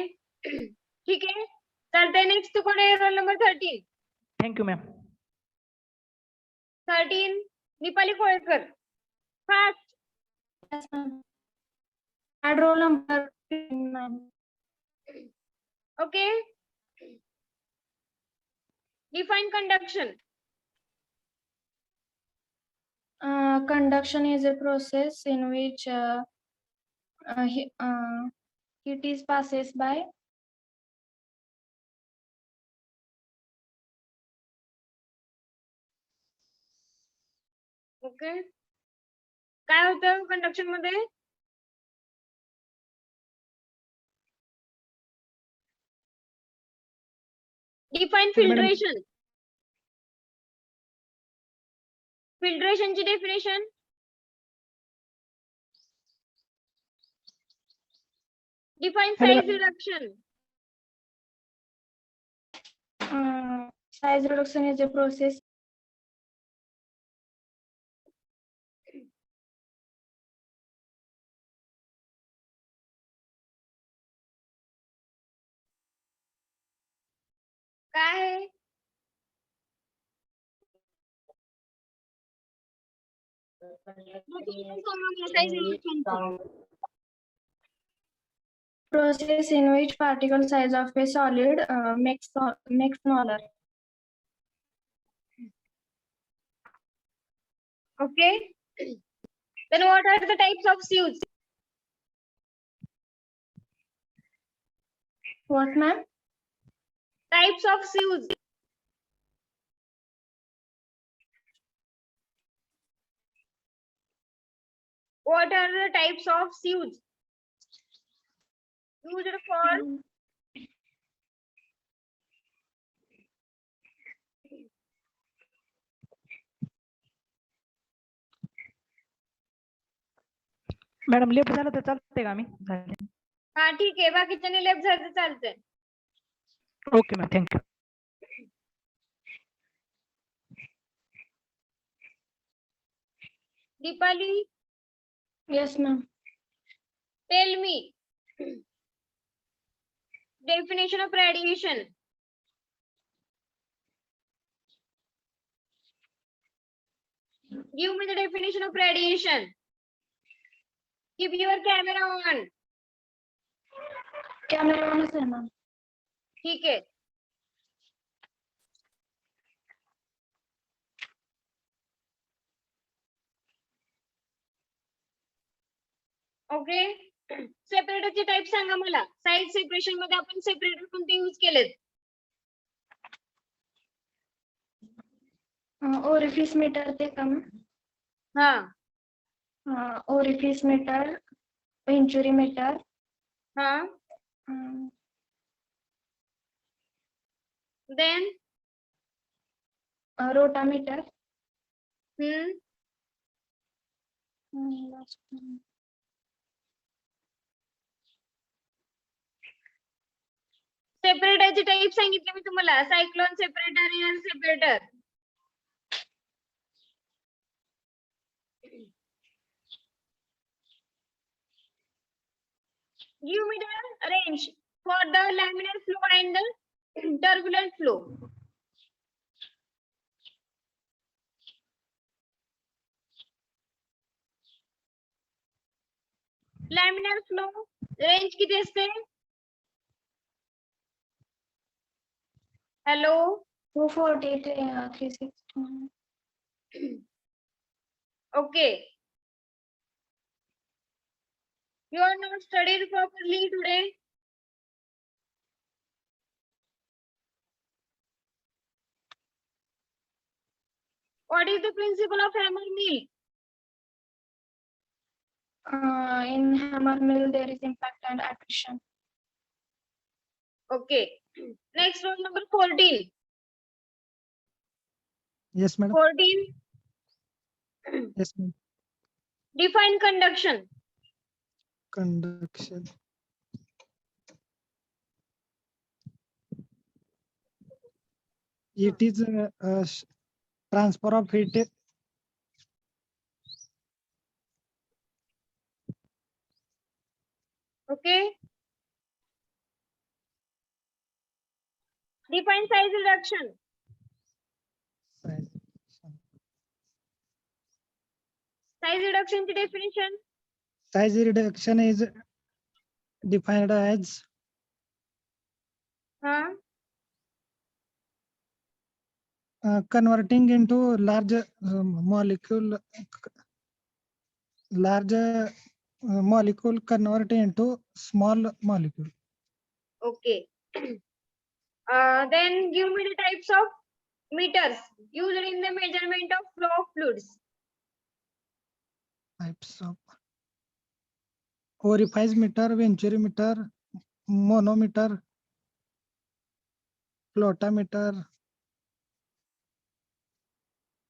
ठीक आहे. चालतंय. नेक्स्ट कोण आहे? Roll number 13. Thank you ma'am. 13 Nipali Kolekar. Fast. Roll number 9. Okay. Define conduction. Conduction is a process in which heat is passes by okay, काय होतं कंडक्शन मध्ये? Define madam filtration. फिल्ट्रेशनची definition. Define size reduction. Size reduction is a process काय आहे? Size reduction. process in which particle size of a solid makes smaller. Okay. Then what are the types of sieves? What, ma'am? Types of sieves. What are the types of sieves used for madam left झालं तर चालतंय का आम्ही? हा ठीक आहे, बाकीच्याने left झालं तर चालतंय. Okay ma'am, thank you. Deepali, Yes, ma'am. tell me definition of radiation. Give me the definition of radiation. Keep your camera on. Camera on is ma'am. ठीक है. ओके, सेपरेटरचे टाइप सांगा मला. साइज सेपरेशन मध्ये आपण सेपरेटर कोणते use केलेत? Orifice meter ते का ma'am? हा. Orifice meter, venturi meter, हा. Then rotameter. Last one. सेपरेटरचे टाइप सांगितले मी तुम्हाला. Cyclone separator, air separator. Give me the range for the laminar flow and the turbulent flow. Laminar flow range किती असते? Hello, 240 to 360. okay. You are not studied properly today. What is the principle of hammer mill? In hammer mill there is impact and attrition. Okay. Next roll number 14. Yes, madam. 14. Yes, ma'am. Define conduction. Conduction. It is a transfer of heat. Okay. Define size reduction. Size reduction की definition. Size reduction is defined as converting into large molecule convert into small molecule. Okay. Then give me the types of meters used in the measurement of flow of fluids. Types of orifice meter, venturimeter, manometer, flotometer.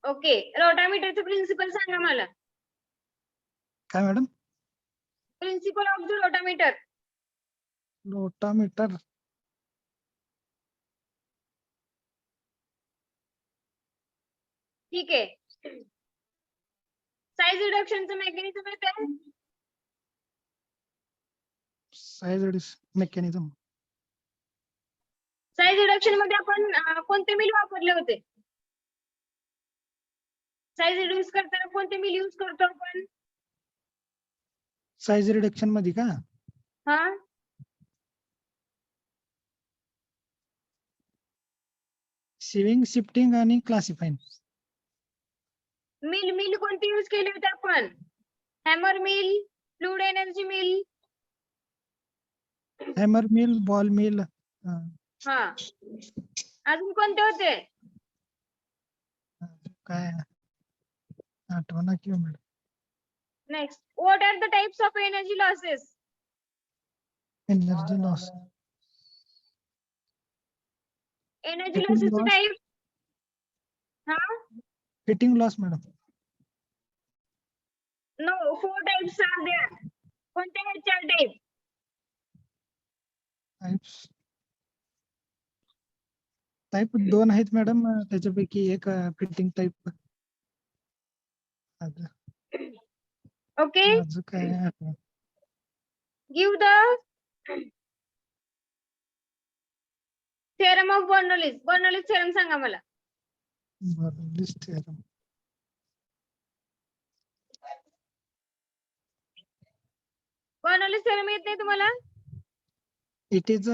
Okay, रोटामीटरचं principle सांगा मला. काय madam? Principle of the rotameter. Rotameter. ठीक आहे. Size रिडक्शनचं mechanism येते. Size mechanism. Size reduction मध्ये आपण कोणते मिल वापरले होते? साईज रिड्यूस करताना कोणते मिल यूज करतो आपण? साइज रिडक्शन मध्ये का? हा, सिविंग, शिफ्टिंग आणि क्लासिफाईंग. मिल कोणते यूज केले होते आपण? Hammer mill, fluid energy mill. Hammer mill, ball mill. हा, अजून कोणते होते? काय आठवना की madam. Next, what are the types of energy losses? Energy loss. Energy Heating लॉसेसचे loss. टाइप. हा, heating loss madam. No, 4 types are there. कोणते आहेत 4 टाइप? टाइप 2 आहेत मॅडम, त्याच्यापैकी एक फिटिंग टाइप. ओके, अजून काय आठवण. Give the theorem of Bernoulli's. Bernoulli's theorem सांगा मला. Bernoulli's theorem. बर्नौलीज थेरम येत नाही तुम्हाला? It is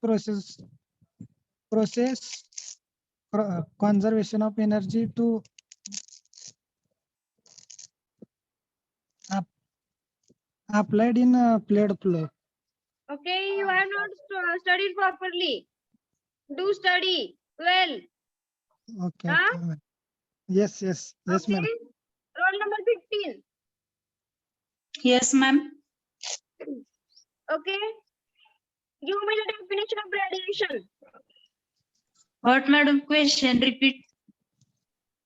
process conservation of energy to applied in fluid flow. Okay, you have not studied properly. Do study well. Okay, Huh? okay. Yes, Okay. madam. Roll number 15. Yes, ma'am. Okay. Give me the definition of radiation. What, madam? Question, repeat.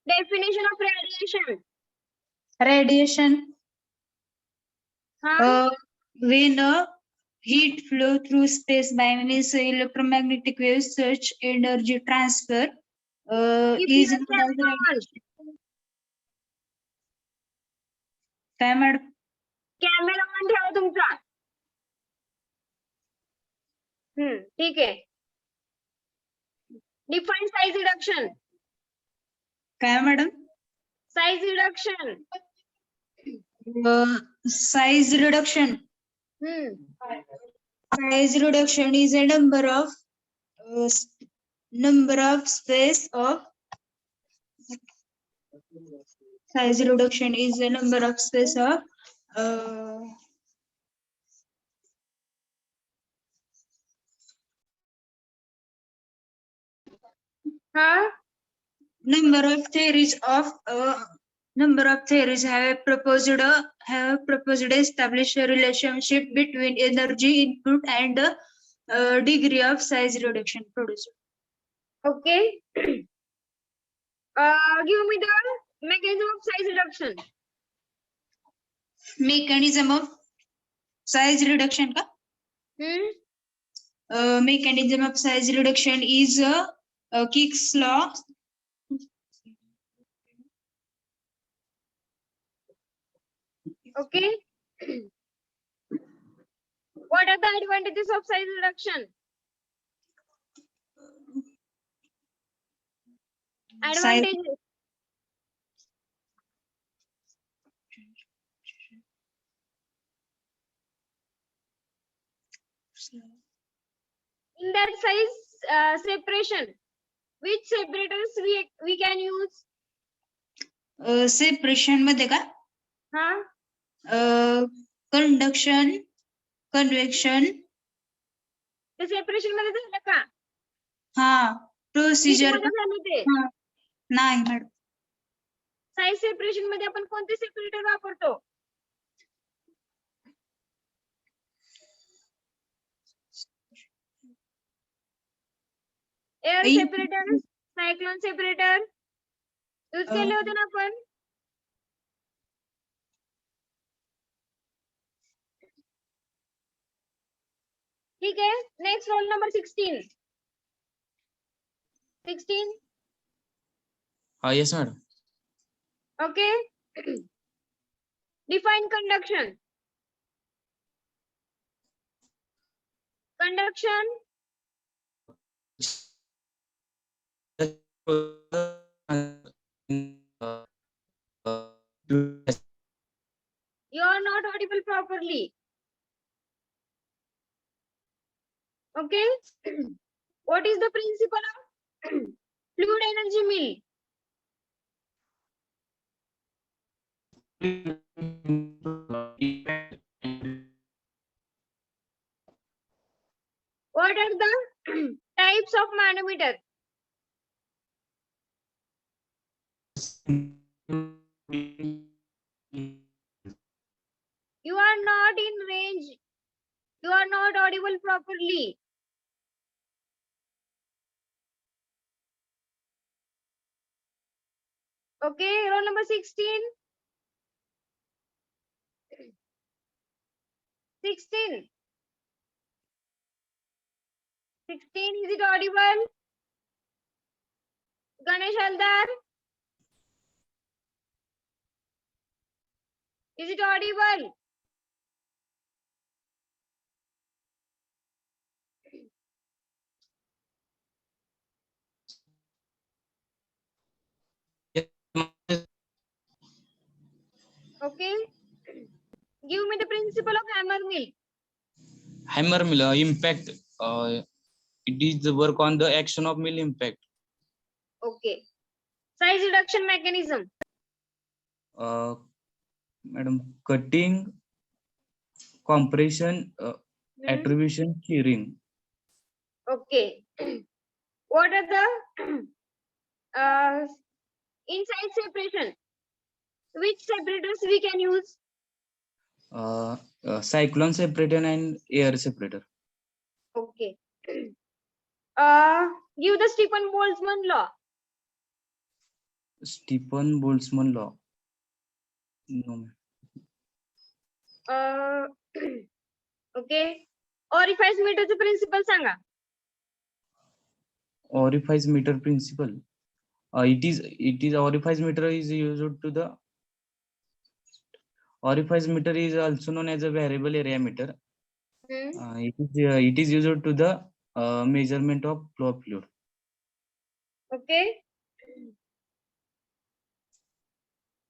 Definition of radiation. Radiation. Huh? When a heat flow through space by means of electromagnetic waves, such energy transfer Keep is your known as camera on. radiation. काय madam? Camera on ठेवा तुमचा. ठीक आहे. Define size reduction. काय madam? Size reduction. Size reduction. Size reduction is a number of space of size reduction is a number of space of number of theories have proposed establish a relationship between energy input and degree of size reduction produced. Okay. Give me the mechanism of size reduction. Mechanism of size reduction ka? Mechanism of size reduction is Kick's law. Okay. What are the advantages of size reduction? Advantages. In that size separation, which separators we can use? Separation मध्ये का? Conduction, convection. ते separation मध्ये झालं का? हा, procedure. झालं ते? नाही मॅडम. साईज सेपरेशन मध्ये आपण कोणते सेपरेटर वापरतो? Air separator, cyclone separator use केले होते ना आपण. ठीक आहे. Next roll number 16. 16. Yes, madam. Okay. Define conduction. Conduction. You are not audible properly. Okay. What is the principle of fluid energy mill? What are the types of manometer? You are not in range. You are not audible properly. Okay, roll number 16. 16. 16, is it audible? Ganesh Haldar? Is it audible? Okay. Give me the principle of hammer mill. Hammer mill impact. It is the work on the action of mill impact. Okay. Size reduction mechanism. Madam, cutting, compression, attribution, shearing. Okay. What are the inside separation? Which separators we can use? Cyclone separator and air separator. Okay. Give the Stephen Boltzmann law. Stephen Boltzmann law. No. Okay. Orifice meterचं principle Sanga. Orifice meter principle. It is orifice meter is used to the orifice meter is also known as a variable area meter. It is used to the measurement of flow of fluid. Okay.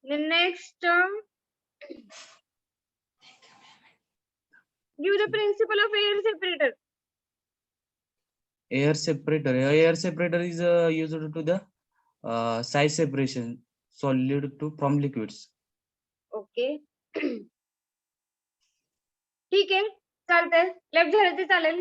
The next give the principle of air separator. Air separator is used to the size separation solid from liquids. Okay. ठीक आहे, चालतंय. Left झालं ते चालेल.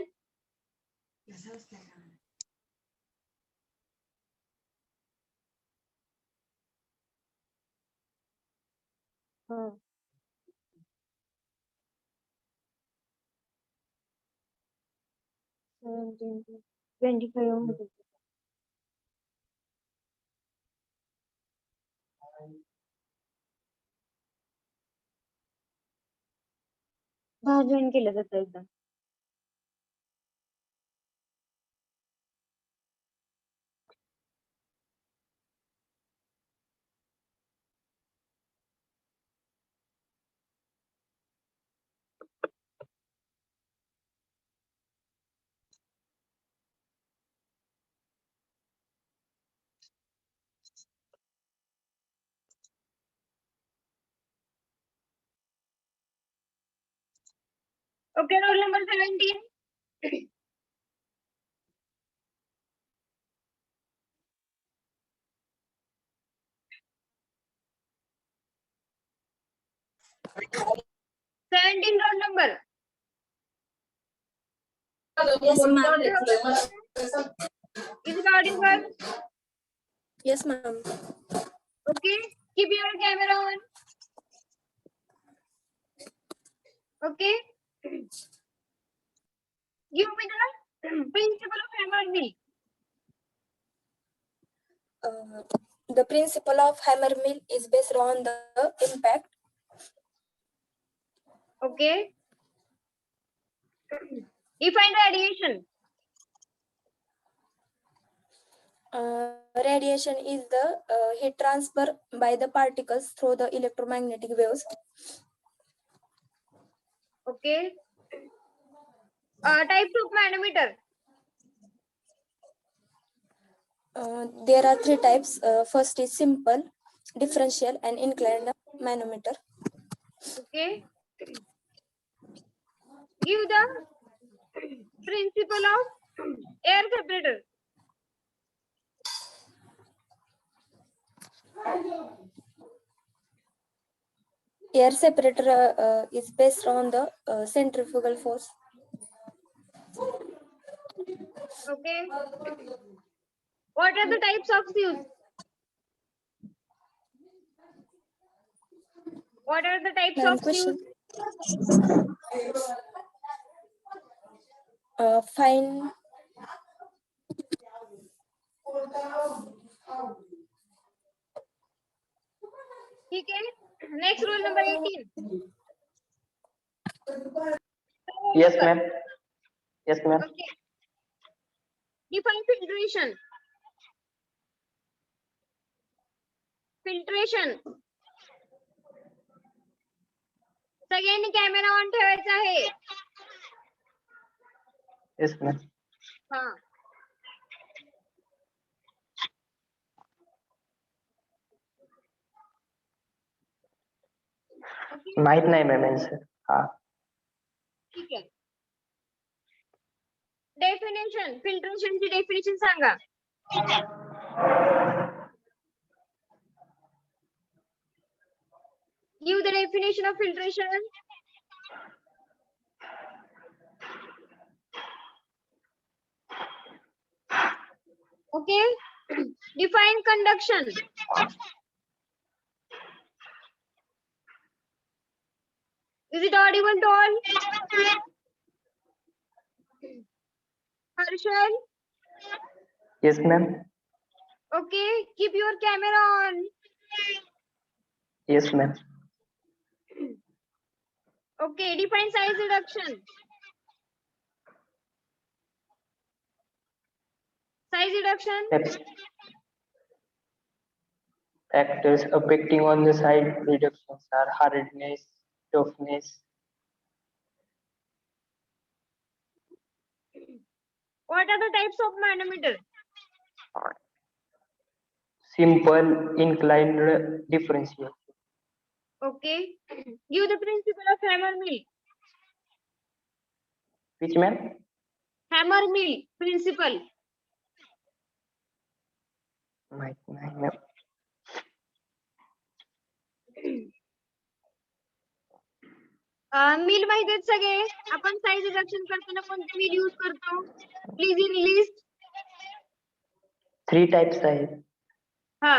Join केलं जातं एकदम. Okay, roll number 17. Roll number. Is it audible? Yes, ma'am. Okay. Keep your camera on. Okay. Give me the principle of hammer mill. The principle of hammer mill is based on the impact. Okay. Define radiation. Radiation is the heat transfer by the particles through the electromagnetic waves. Okay. Types of manometer. There are three types. First is simple, differential, and inclined manometer. Okay. Give the principle of air separator. Air separator is based on the centrifugal force. Okay. What are the types of fuse? What are the types of Question. fuse? Fine. ठीक है. Next rule number 18. Yes, ma'am. Yes, ma'am. Okay. Define filtration. Filtration. सगळ्यांनी camera on ठेवायचा आहे. Yes, ma'am. हा. माहित नाही ma'am answer. हा. ठीक आहे. डेफिनेशन. फिल्ट्रेशनची डेफिनेशन सांगा. Give the definition of filtration. Okay. Define conduction. Is it audible to all? Harshal? Yes, ma'am. Okay. Keep your camera on. Yes, ma'am. Okay. Define size reduction. Size reduction. Factors affecting on the side reductions are hardness, toughness. What are the types of manometer? Simple, inclined, differential. Okay. Give the principle of hammer mill. Which, ma'am? Hammer mill principle. माहित नाही ma'am. मिल माहित आहेत सगळे. आपण size reduction करताना कोणते मिल use करतो? Please in list. 3 types आहेत. हा.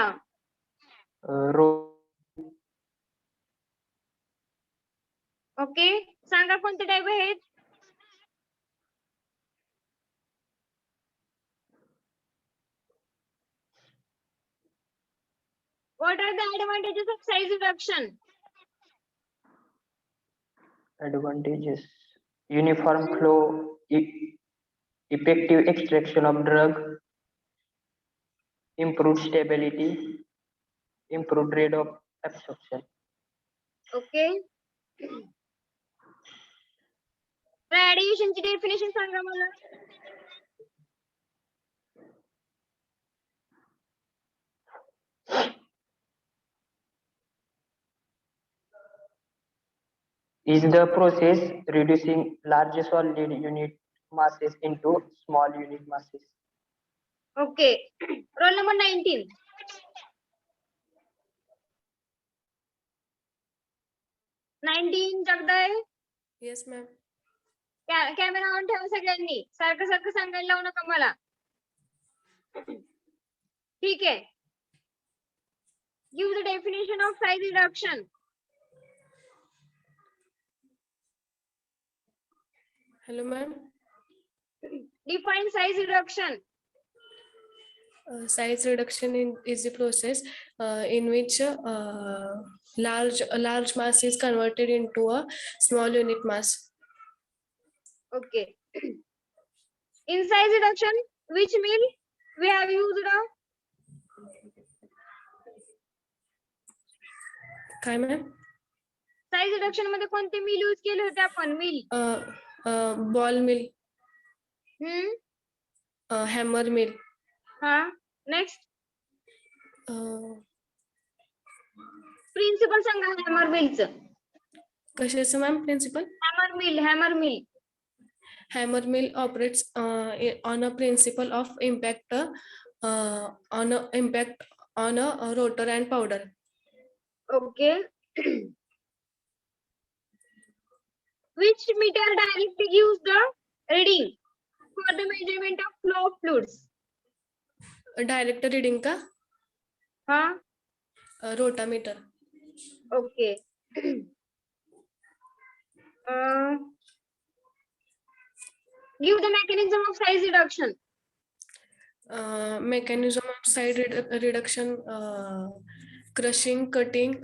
रो. ओके. सांगा कोणते टाइप आहेत? What are the advantages of size reduction? Advantages: uniform flow, effective extraction of drug, improved stability, improved rate of absorption. Okay. Radiation ची definition सांगा मला. Is the process reducing large solid unit masses into small unit masses. Okay. Roll number 19. Jagday. Yes, ma'am. Camera on ठेवा सगळ्यांनी. सारखं सारखं सांगायला लावू नका मला. ठीक आहे. Give the definition of size reduction. Hello, ma'am. Define size reduction. Size reduction is a process in which a large mass is converted into a small unit mass. Okay. In size reduction, which meal we have used? काय ma'am? Size reduction मध्ये कोणते मिल use केले होते आपण मिल? Ball मिल, हम्म, hammer मिल. हा, next principal सांगा hammer मिलचं. कशाचं ma'am principal? Hammer mill, hammer mill. Hammer mill operates on a principle of impact on a rotor and powder. Okay. Which meter directly gives the reading for the measurement of flow of fluids? Direct reading का? हाँ. Rotameter. Okay. Give the mechanism of size reduction. Mechanism of size reduction, crushing, cutting,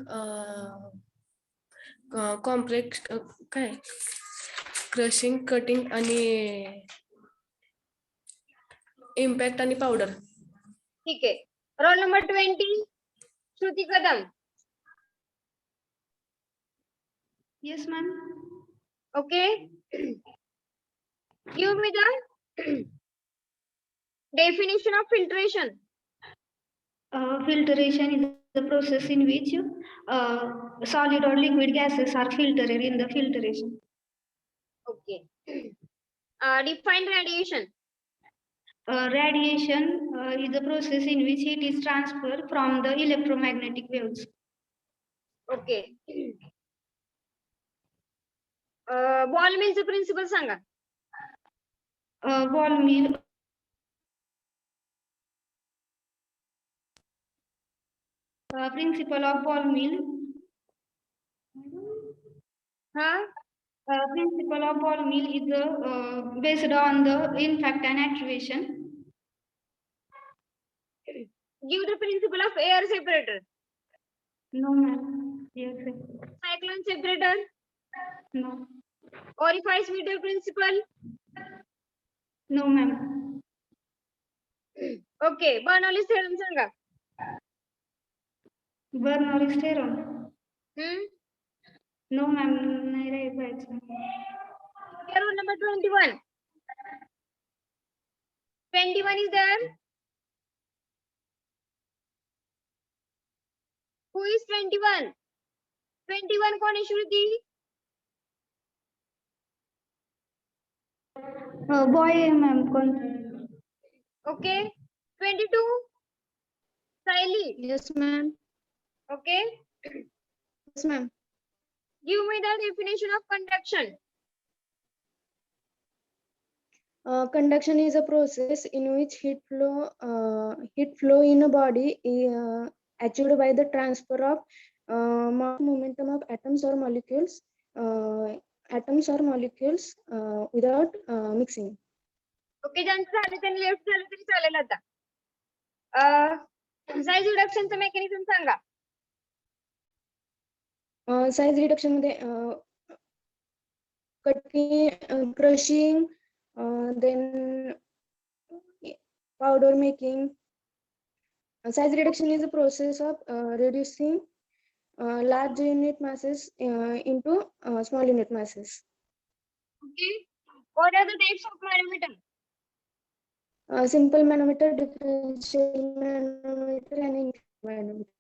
complex काय crushing, cutting आणि impact आणि powder. ठीक है. Roll number 20. Shruti Kadam. Yes, ma'am. Okay. Give me the definition of filtration. Filtration is the process in which solid or liquid gases are filtered in the filtration. Okay. Define radiation. Radiation is the process in which heat is transferred from the electromagnetic waves. Okay. Ball millचं principle सांगा. Ball mill principle of ball mill. Principle of ball mill is based on the impact and actuation. Give the principle of air separator. No, ma'am. Yes, sir. Cyclone separator. No. Orifice meter principle. No, ma'am. Okay. Bernoulli's theorem Sanga. Bernoulli's theorem. No, ma'am. नाही रे पाहिजे. Rule number 21. 21 is there. Who is 21? 21 कौन है श्रुति? Boy, ma'am. Okay. 22. Saili. Yes, ma'am. Okay. Yes, ma'am. Give me the definition of conduction. Conduction is a process in which heat flow in a body achieved by the transfer of momentum of atoms or molecules without mixing. Okay, ज्यांचं झालं त्यांनी left झालं तरी चालेल आता. Size रिडक्शनचं mechanism सांगा. Size reduction मध्ये cutting, crushing, then powder making. Size reduction is a process of reducing large unit masses into small unit masses. Okay. What are the types of manometer? Simple manometer, differential manometer, and inclined manometer.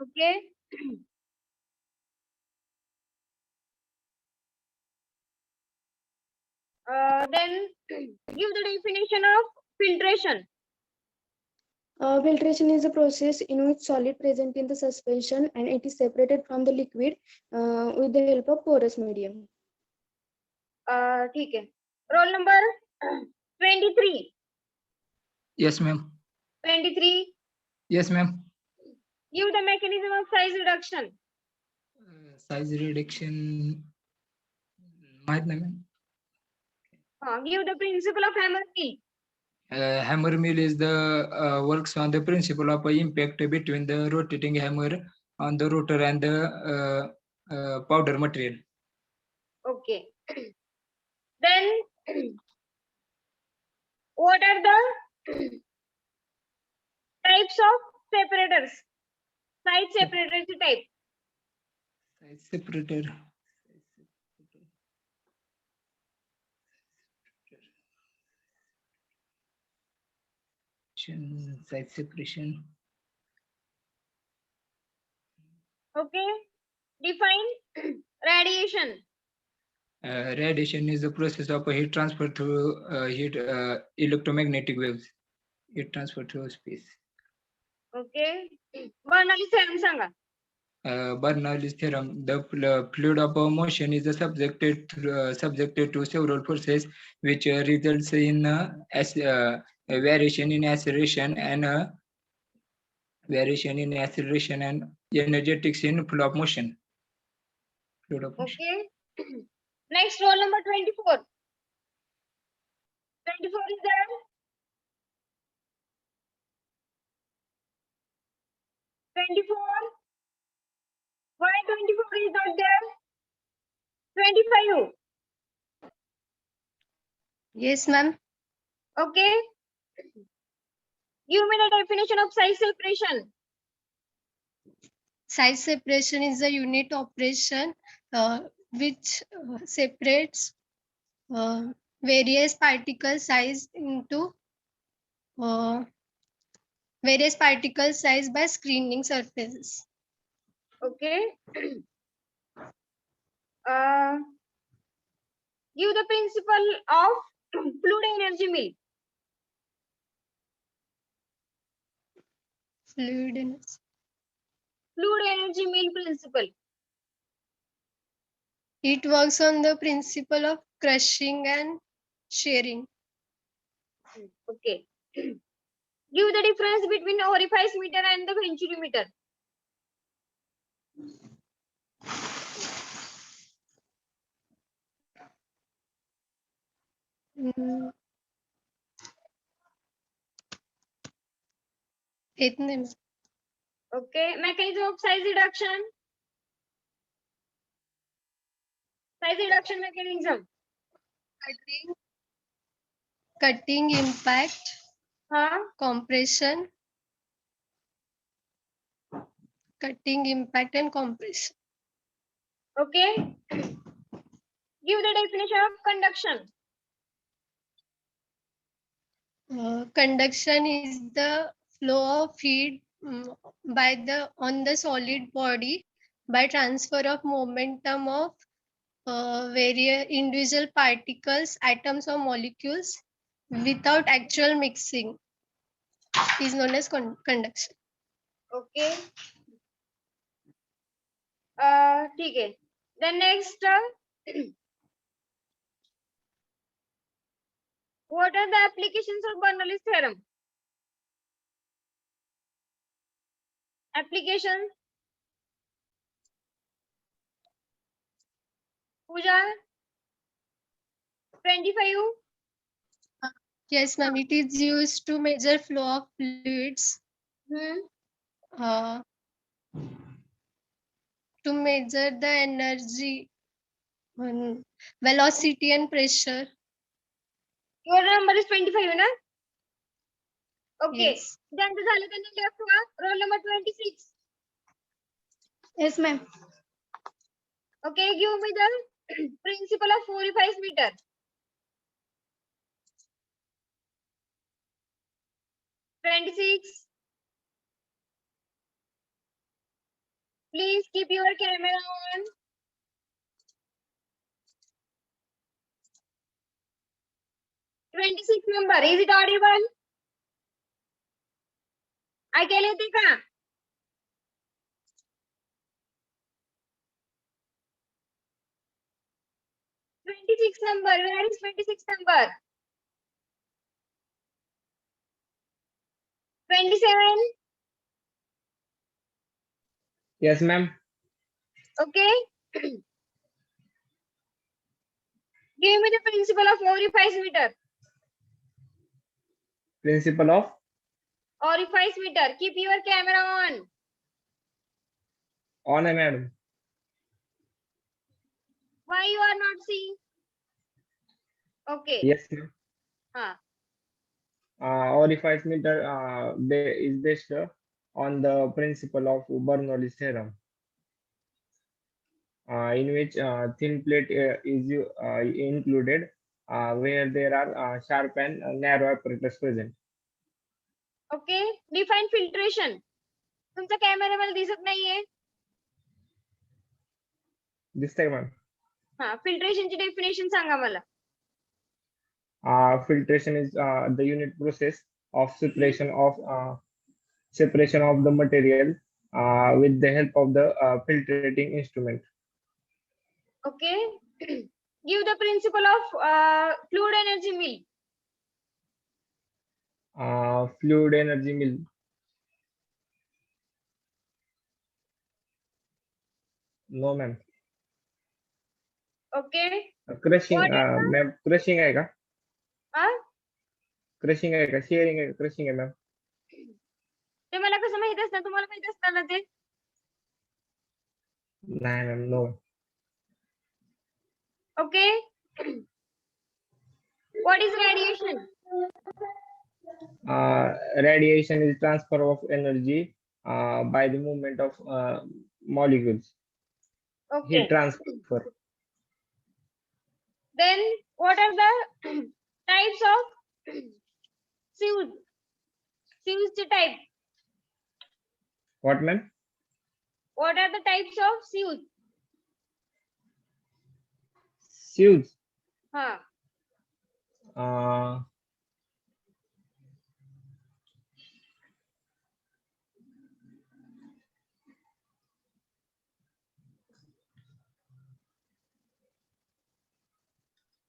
Okay. Then give the definition of filtration. Filtration is a process in which solid present in the suspension and it is separated from the liquid with the help of porous medium. ठीक है. Roll number 23. Yes, ma'am. 23. Yes, ma'am. Give the mechanism of size reduction. Size reduction माहित नाही ma'am. Give the principle of hammer mill. Hammer mill is the works on the principle of impact between the rotating hammer on the rotor and the powder material. Okay. Then what are the types of separators? Side separators type. Size separator. Size separation. Okay. Define radiation. Radiation is the process of heat transfer through electromagnetic waves. Heat transfer through space. Okay. Bernoulli's theorem sanga. Bernoulli's theorem: the fluid of motion is subjected to several forces, which results in a variation in acceleration and energetics in flow of motion. Okay. Next, roll number 24. 24 is there. Why 24 is not there? 25. Yes, ma'am. Okay. Give me the definition of size separation. Size separation is a unit operation which separates various particle size into various particle size by screening surfaces. Okay. Give the principle of fluid energy mill. Fluid energy mill principle. It works on the principle of crushing and shearing. Okay. Give the difference between orifice meter and the venturi meter. Okay. Mechanism of size reduction. Size reduction mechanism. Cutting, impact, compression. Cutting, impact, and compression. Okay. Give the definition of conduction. Conduction is the flow of heat on the solid body by transfer of momentum of various individual particles, atoms, or molecules without actual mixing is known as conduction. Okay. ठीक है. Then next, what are the applications of Bernoulli's theorem? Applications. Pooja. 25. Yes, ma'am. It is used to measure flow of fluids. To measure the energy, velocity, and pressure. Your number is 25, na? Okay. Yes. Then the left roll number 26. Yes, ma'am. Okay, give me the principle of orifice meter. Please keep your camera on. Number, is it audible? ऐकायला येते का? number, where is 26 number? 27. Yes, ma'am. Okay. Give me the principle of orifice meter. Principle of Orifice meter. Keep your camera on. a madam. Why you are not seeing? Okay. Yes, ma'am. Orifice meter is based on the principle of Bernoulli's theorem, in which thin plate is included where there are sharp and narrow apparatus present. Okay. Define filtration. तुमचा camera मला दिसत नाहीये. दिसतंय ma'am. फिल्ट्रेशनची definition सांगा मला. Filtration is the unit process of separation of the material with the help of the filtrating instrument. Okay. Give the principle of fluid energy mill. Fluid energy mill. No, ma'am. Okay. Crushing, ma'am. Crushing आहे का? Crushing आहे का? Shearing आहे, crushing आहे, ma'am. ते मला कसं माहित असतं? तुम्हाला माहित असतं ना ते? नाही, ma'am. No. Okay. What is radiation? Radiation is transfer of energy by the movement of molecules. Okay. Heat transfer. Then what are the types of fuse? Fuse type. What, ma'am? What are the types of fuse? Fuse.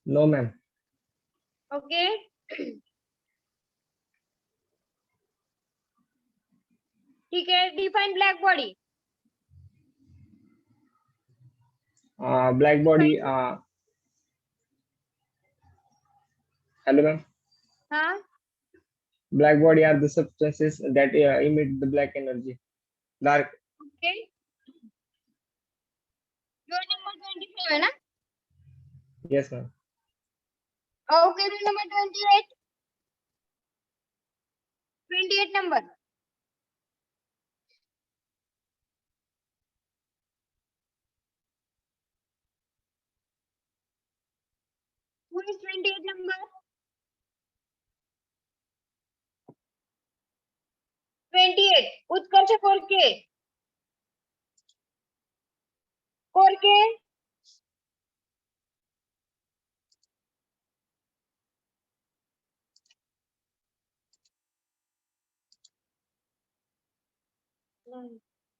No, ma'am. Okay. ठीक है. Define black body. Black body. Hello, ma'am. Black body are the substances that emit the black energy. Dark. Okay. Your number 27, na? Yes, ma'am. Okay, roll number 28. 28 number. Who is 28 number? 28. Utkarsh Korke. Korke.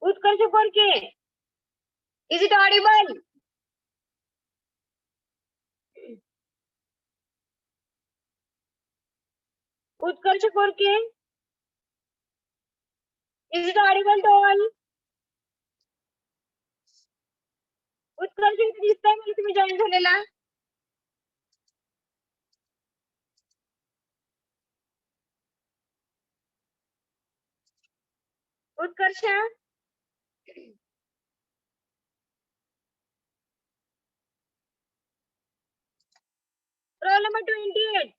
Utkarsh Korke. Is it audible? Utkarsh Korke. Is it audible to all? उत्कर्ष इथे दिसतंय मला तुम्ही join झालेला. उत्कर्ष. Roll number 28.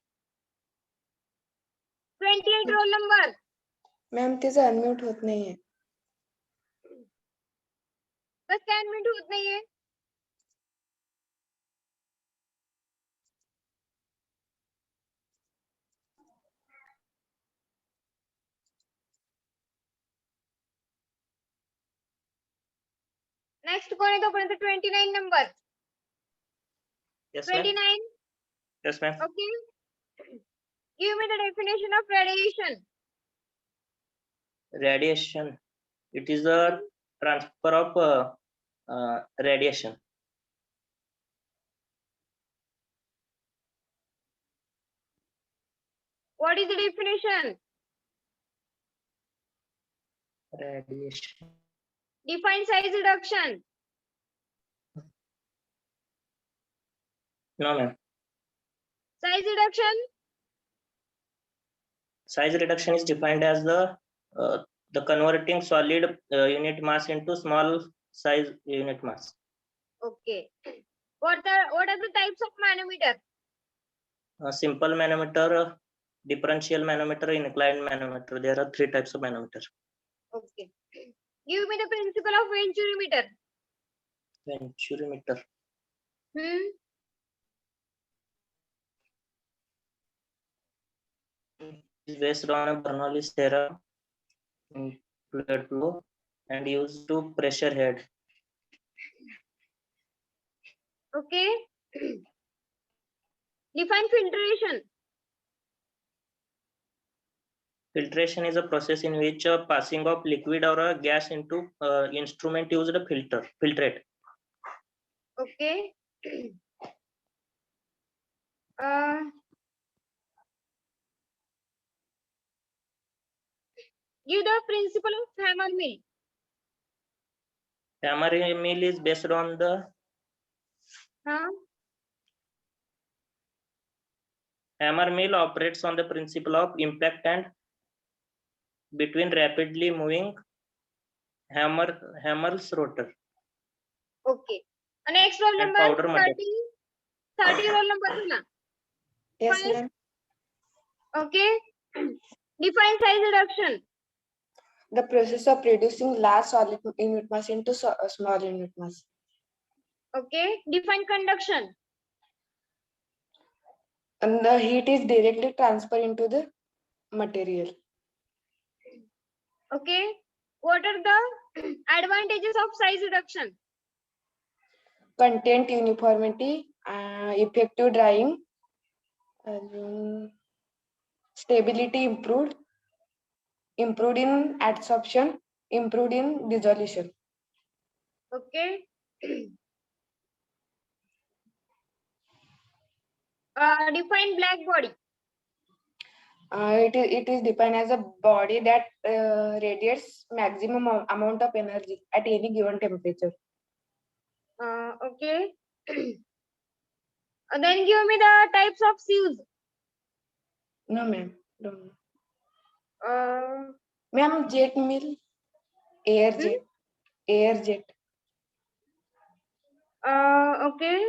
28 roll number. Ma'am तिचं unmute होत नाहीये. बस 10 minute होत नाहीये. नेक्स्ट कोण आहे तोपर्यंत 29 number. Yes, 29. Yes, ma'am. Okay. Give me the definition of radiation. Radiation. It is the transfer of radiation. What is the definition? Radiation. Define size reduction. No, ma'am. Size reduction. Size reduction is defined as the converting solid unit mass into small size unit mass. Okay. What are the types of manometer? Simple manometer, differential manometer, inclined manometer. There are 3 types of manometer. Okay. Give me the principle of venturimeter. Venturimeter. Is based on a Bernoulli's theorem in fluid flow and used to pressure head. Okay. Define filtration. Filtration is a process in which passing of liquid or a gas into instrument used a filtrate. Okay. Give the principle of hammer mill. Hammer mill is based on the hammer mill operates on the principle of impact and between rapidly moving hammer's rotor. Okay. Next roll And number powder 30 roll number tuna. Yes, ma'am. Okay. Define size reduction. The process of reducing large solid unit mass into small unit mass. Okay. Define conduction. And the heat is directly transferred into the material. Okay. What are the advantages of size reduction? Content uniformity, effective drying, stability improved in adsorption, improved in dissolution. Okay. Define black body. It is defined as a body that radiates maximum amount of energy at any given temperature. Okay. Then give me the types of sieves. No, ma'am. Don't know. Ma'am, jet mill, air jet. Okay.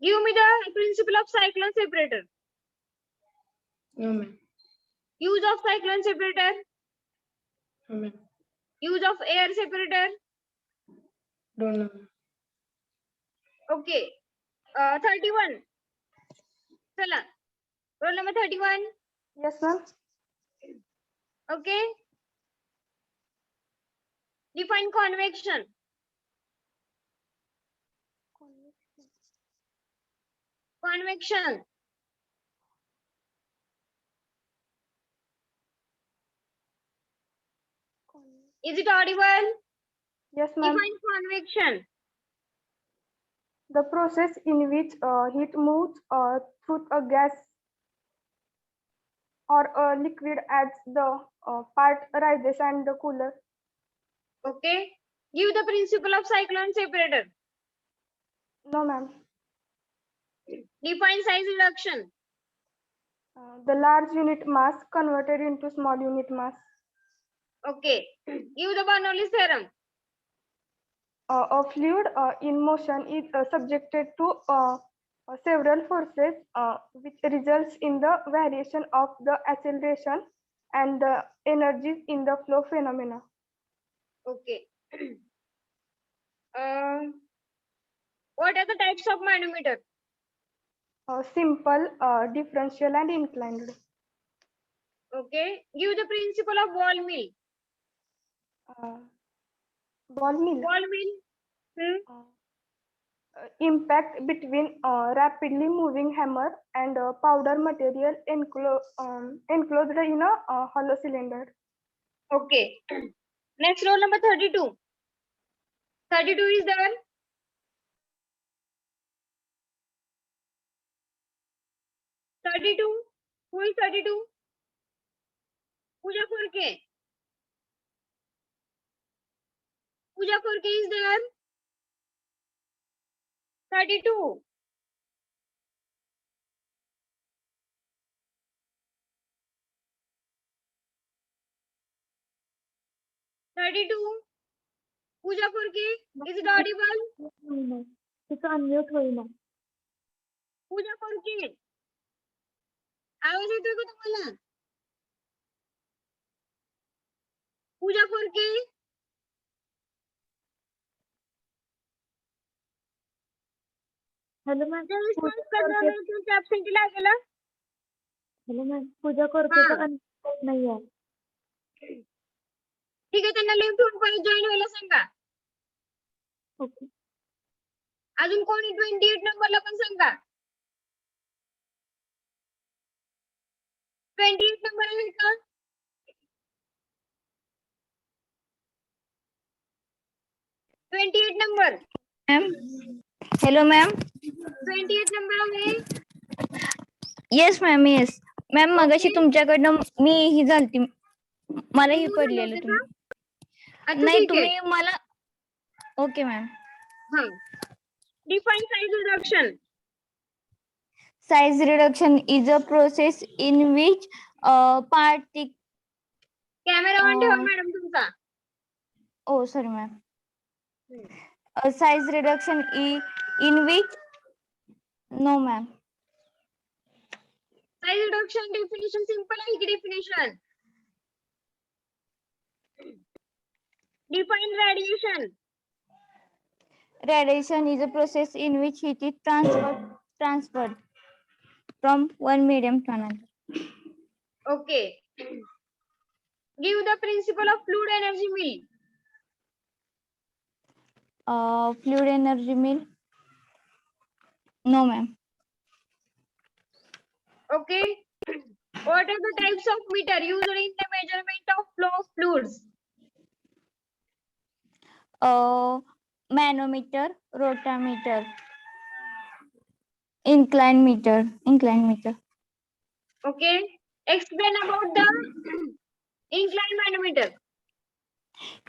Give me the principle of cyclone separator. No, ma'am. Use of cyclone separator. No, ma'am. Use of air separator. Don't know. Okay. 31. Chala. Roll number 31. Yes, ma'am. Okay. Define convection. Convection. Is it audible? Yes, ma'am. Define convection. The process in which heat moves through a gas or a liquid as the part rises and the cooler. Okay. Give the principle of cyclone separator. No, ma'am. Define size reduction. The large unit mass converted into small unit mass. Okay. Give the Bernoulli's theorem. A fluid in motion is subjected to several forces which results in the variation of the acceleration and the energies in the flow phenomena. Okay. What are the types of manometer? Simple, differential, and inclined. Okay. Give the principle of ball mill. Ball mill. Ball mill. Impact between rapidly moving hammer and powder material enclosed in a hollow cylinder. Okay. Next roll number 32. 32 is there. 32. Who is 32? Puja Kurke. 4K is there? 32. Pooja 4K, is it audible? It's unmute होईना. Pooja 4K. आवाज येतोय का तुम्हाला? पूजा 4K. Hello ma'am. Response करणार नाही तुमच्या ऍब्सेंटी लागेल. Hello ma'am. पूजा करते तर अनम्यूट नाहीये. ठीक आहे, त्यांना लिंक ठेवून परत जॉईन व्हायला सांगा. ओके. अजून कोणी 28 नंबरला पण सांगा. 28 नंबर आहे का? Number. Ma'am. Hello ma'am. 28 number आहे. Yes ma'am, yes ma'am. मगाशी तुमच्याकडनं मी ही झालती, मला ही पडलेलं तुम्ही नाही, तुम्ही मला. Okay ma'am. हां. Define size reduction. Size reduction is a process in which particle. Camera on ठेवा मॅडम तुमचा. Oh, sorry ma'am. Size reduction in which. No ma'am. Size reduction definition simple आहे की definition. Define radiation. Radiation is a process in which heat is transferred from one medium to another. Okay. Give the principle of fluid energy mill. Fluid energy mill. No ma'am. Okay. What are the types of meter used in the measurement of flow of fluids? Manometer, rotameter, incline meter. Okay. Explain about the incline manometer.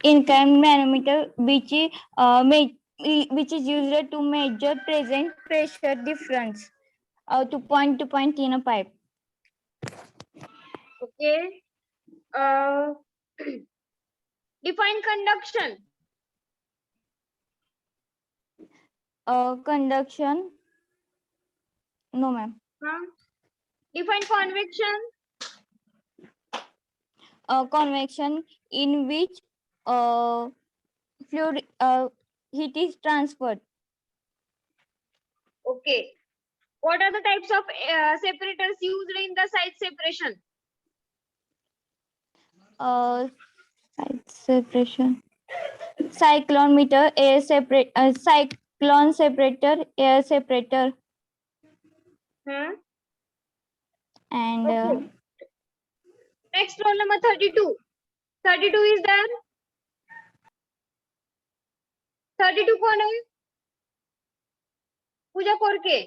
Incline manometer, which is used to measure present pressure difference to point in a pipe. Okay. Define conduction. Conduction. No ma'am. Define convection. Convection, in which fluid heat is transferred. Okay. What are the types of separators used in the size separation? Side separation. Cyclometer, air separate. Cyclone separator, air separator. And okay. Next roll number 32. 32 is there. 32 कौन है? Puja Korke.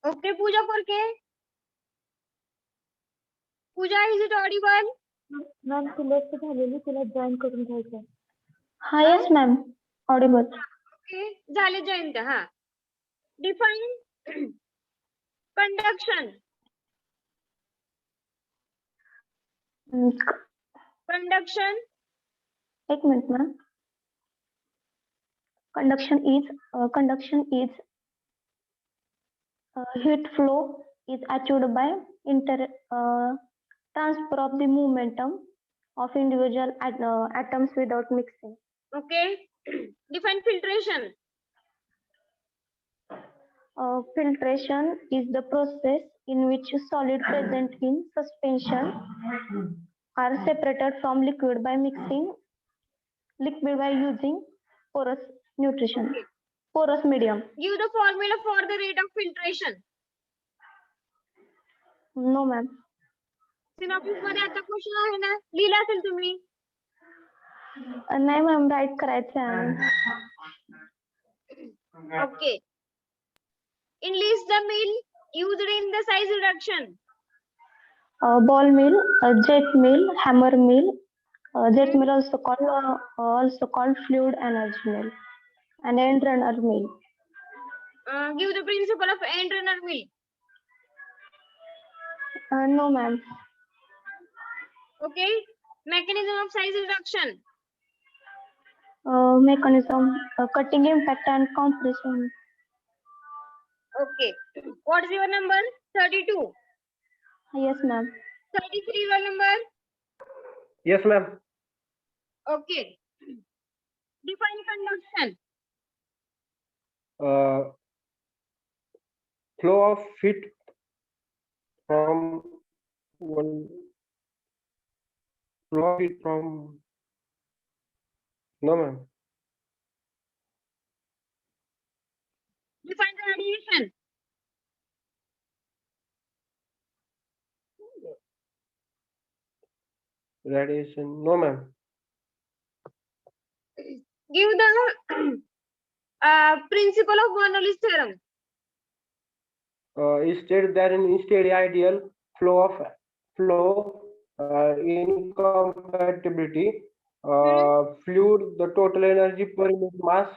Okay, Puja Korke. Puja, is it audible? Ma'am select झालेली, तिला join करून घ्यायचं. हा, yes ma'am, audible. Okay, झाले join का? हा. Define conduction. कंडक्शन. एक minute ma'am. Conduction is heat flow is achieved by transfer of the momentum of individual atoms without mixing. Okay. Define filtration. Filtration is the process in which solid present in suspension are separated from liquid by using porous medium. Give the formula for the rate of filtration. No ma'am. Synopsis मध्ये आता question आहे ना, लिहिला असेल तुम्ही. नाही ma'am, right करायचं आहे. Okay. Enlist the mill used in the size reduction. Ball mill, jet mill, hammer mill. Jet mill also called fluid energy mill, and end runner mill. Give the principle of end runner mill. No, ma'am. Okay. Mechanism of size reduction. Mechanism, cutting impact and compression. Okay. What is your number? 32. Yes, ma'am. 33 your number. Yes, ma'am. Okay. Define conduction. Flow of heat from one flow of heat from no, ma'am. Define the radiation. Radiation, no, ma'am. Give the principle of Bernoulli's theorem. It states that in steady ideal flow incompatibility fluid the total energy per unit mass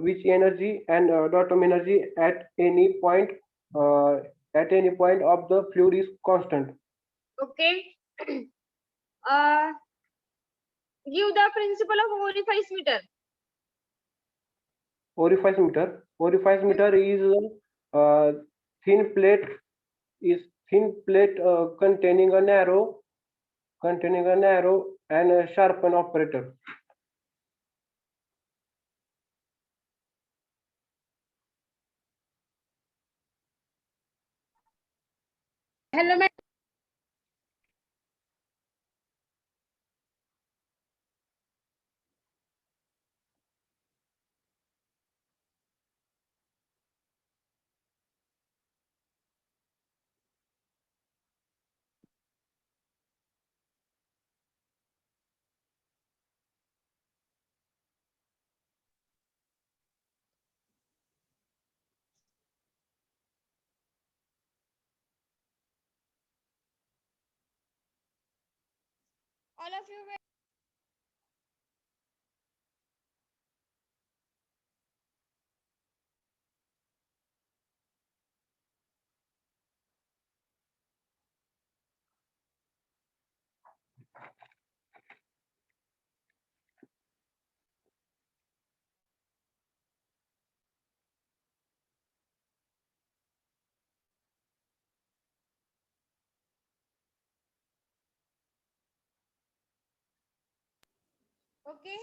which energy and atom energy uh, at any point of the fluid is constant. Okay. Give the principle of orifice meter. Orifice meter is uh, thin plate containing a narrow and a sharpened operator. Hello, ma'am. All of you were okay.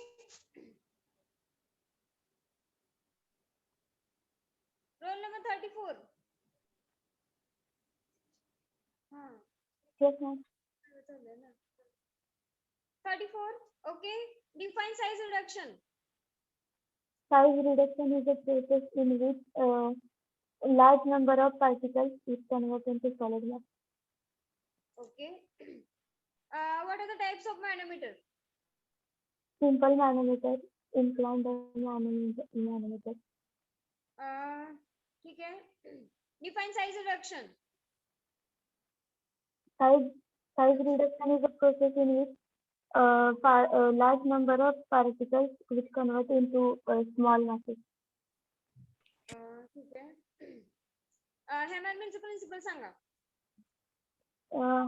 Roll number 34. Yes, ma'am. 34. Okay. Define size reduction. Size reduction is a process in which a large number of particles is converted into solid mass. Okay. What are the types of manometer? Simple manometer, inclined manometer. ठीक है. Define size reduction. Size reduction is a process in which a large number of particles which convert into small masses. ठीक है. Hammer mill principle Sanga.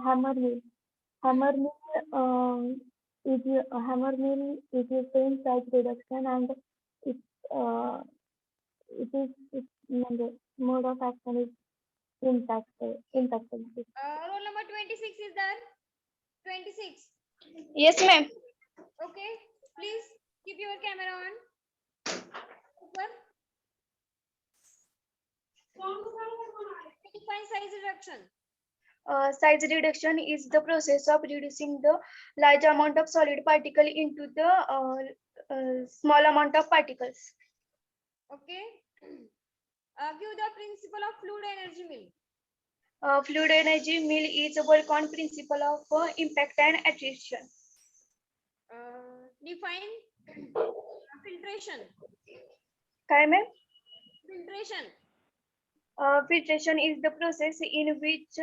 Hammer mill. Hammer mill is the same size reduction and its mode of action is impact. Roll number 26 is there. 26. Yes, ma'am. Okay. Please keep your camera on. Super. Define size reduction. Size reduction is the process of reducing the large amount of solid particle into the small amount of particles. Okay. Give the principle of fluid energy mill. Fluid energy mill is a work on principle of impact and attrition. Define filtration. काय ma'am? Filtration. Filtration is the process in which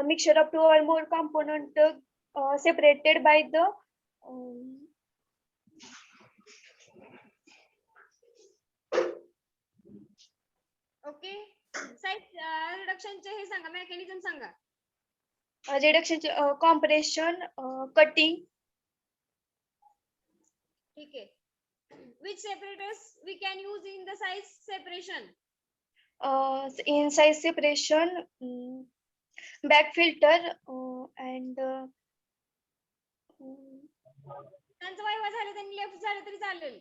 mixture of two or more component separated by the okay size रिडक्शनचे हे सांगा mechanism सांगा reduction compression cutting ठीक आहे which separators we can use in the size separation in size separation back filter and त्यांचं viva झालं त्यांनी left झालं तरी चालेल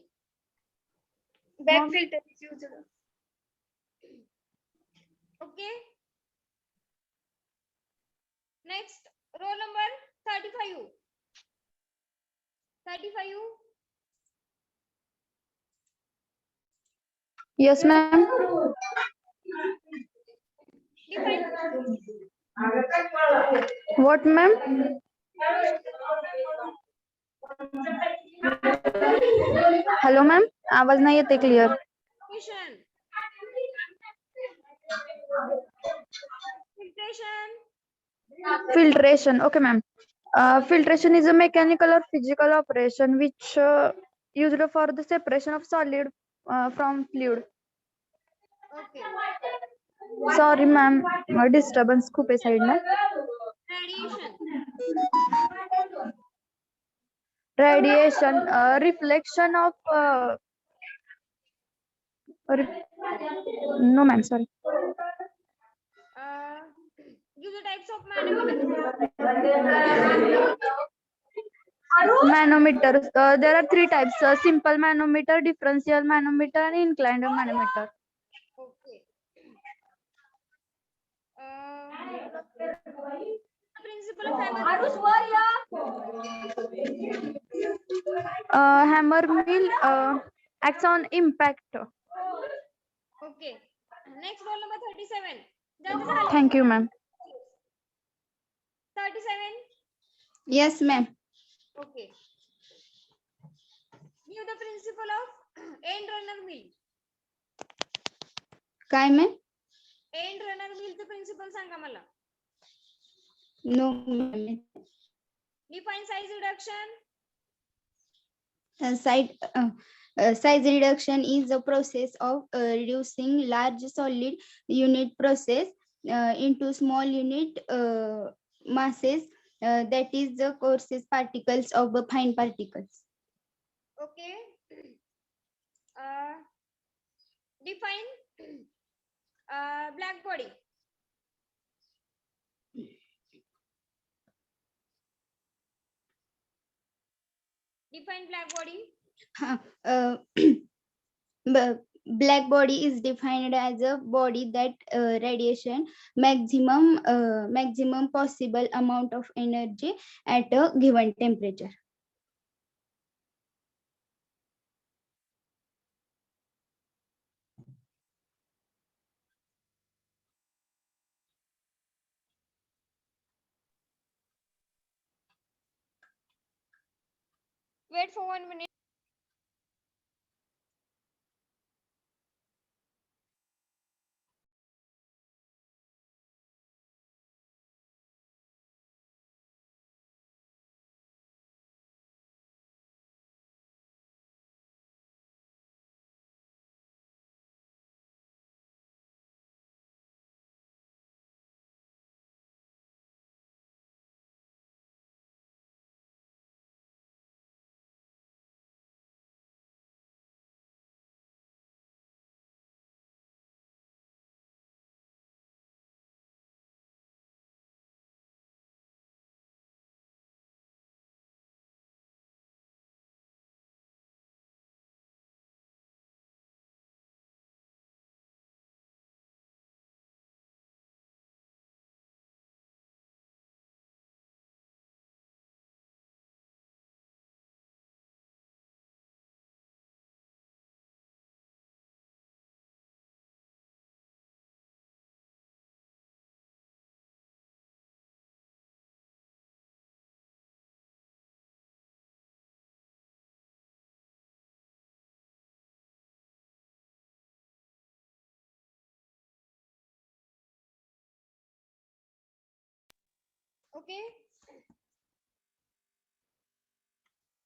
back filter is used okay next roll number 35 Yes, ma'am. define What, ma'am? Hello, ma'am. आवाज नाही येते clear. filtration Filtration. Okay, ma'am. Filtration is a mechanical or physical operation which used for the separation of solid from fluid. okay Sorry, ma'am. Disturbance खूप आहे side La. radiation Radiation, reflection of. No, ma'am. Sorry. give the types of manometers Manometers. There are three types: simple manometer, differential manometer, and inclined manometer. okay principle of Hammer mill acts on impact. okay next roll number 37 ज्यांचं झालं Thank you, ma'am. 37 Yes, ma'am. okay give the principle of end runner mill काय ma'am? end runner mill चे principle सांगा मला No, ma'am. define size reduction Size reduction is the process of reducing large solid unit process into small unit masses. That is the coarse particles of the fine particles. okay define black body define black body Black body is defined as a body that radiation maximum possible amount of energy at a given temperature. wait for 1 minute Okay.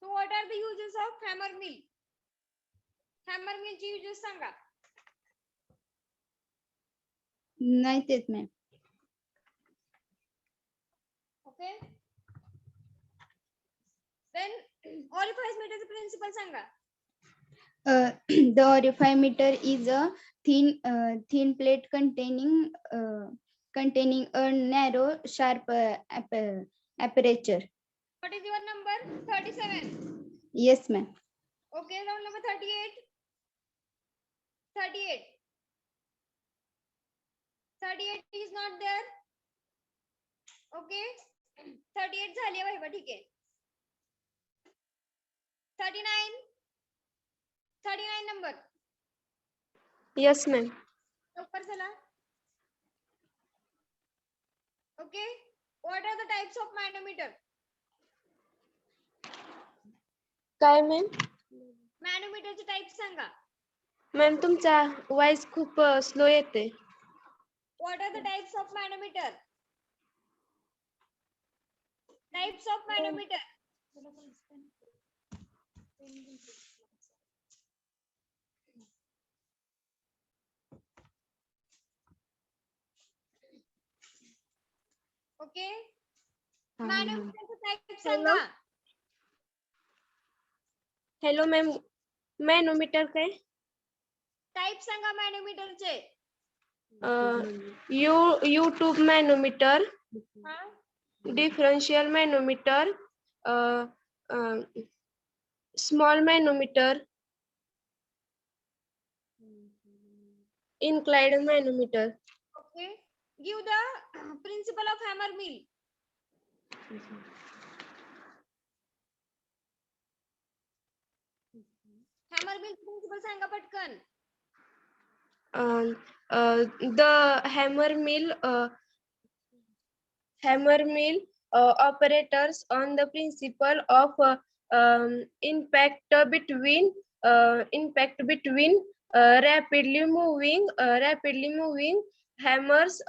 So what are the uses of hammer mill? Hammer mill ची uses सांगा. नाही तेच ma'am. Okay. Then orifice meter principle Sanga. The orifimeter is a thin plate containing a narrow sharp aperture. What is your number? 37. Yes ma'am. Okay, round number 38. 38. 38 is not there. Okay. 38 झाली आहे बघा, ठीक आहे. 39. 39 number. Yes, ma'am. लवकर चला. Okay. What are the types of manometer? काय ma'am? Manometer चे types सांगा. Ma'am तुमचा वॉइस खूप स्लो येते. What are the types of manometer? Types of manometer. Okay. Manometer चे types सांगा. हॅलो मॅम, मॅनोमीटर काय? Types सांगा manometer चे. YouTube मॅनोमीटर, हा? Differential manometer, small manometer, inclined manometer. Okay. Give the principle of hammer mill. Hammer mill principle सांगा पटकन. The hammer mill operators on the principle of impact between rapidly moving hammers